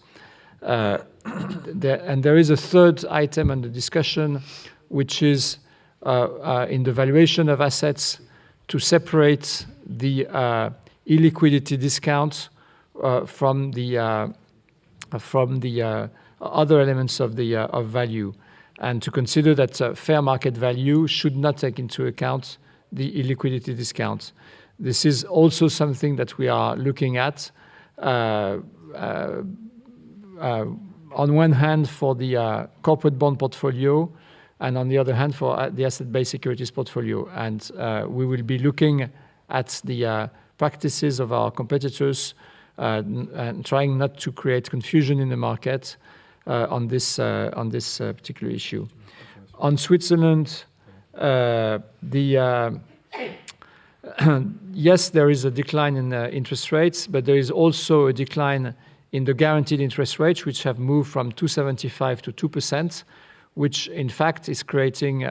And there is a third item under discussion, which is in the valuation of assets to separate the illiquidity discount from the other elements of value, and to consider that fair market value should not take into account the illiquidity discount. This is also something that we are looking at. On one hand, for the corporate bond portfolio, and on the other hand, for the asset-based securities portfolio. And we will be looking at the practices of our competitors and trying not to create confusion in the market on this particular issue. On Switzerland, yes, there is a decline in interest rates, but there is also a decline in the guaranteed interest rates, which have moved from 2.75 to 2%, which in fact is creating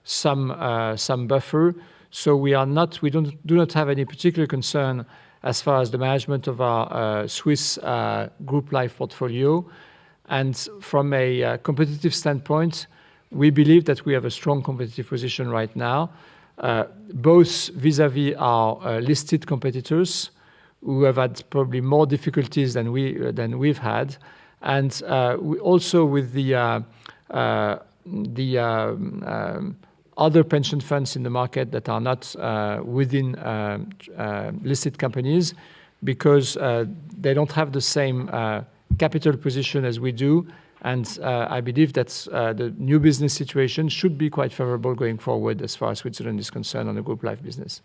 some buffer. So we do not have any particular concern as far as the management of our Swiss group life portfolio. And from a competitive standpoint, we believe that we have a strong competitive position right now, both vis-à-vis our listed competitors, who have had probably more difficulties than we've had, and we also with the other pension funds in the market that are not within listed companies, because they don't have the same capital position as we do. And I believe that the new business situation should be quite favorable going forward as far as Switzerland is concerned on the group life business.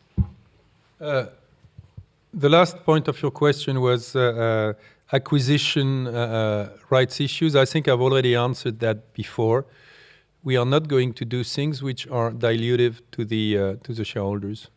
The last point of your question was acquisition rights issues. I think I've already answered that before. We are not going to do things which are dilutive to the shareholders.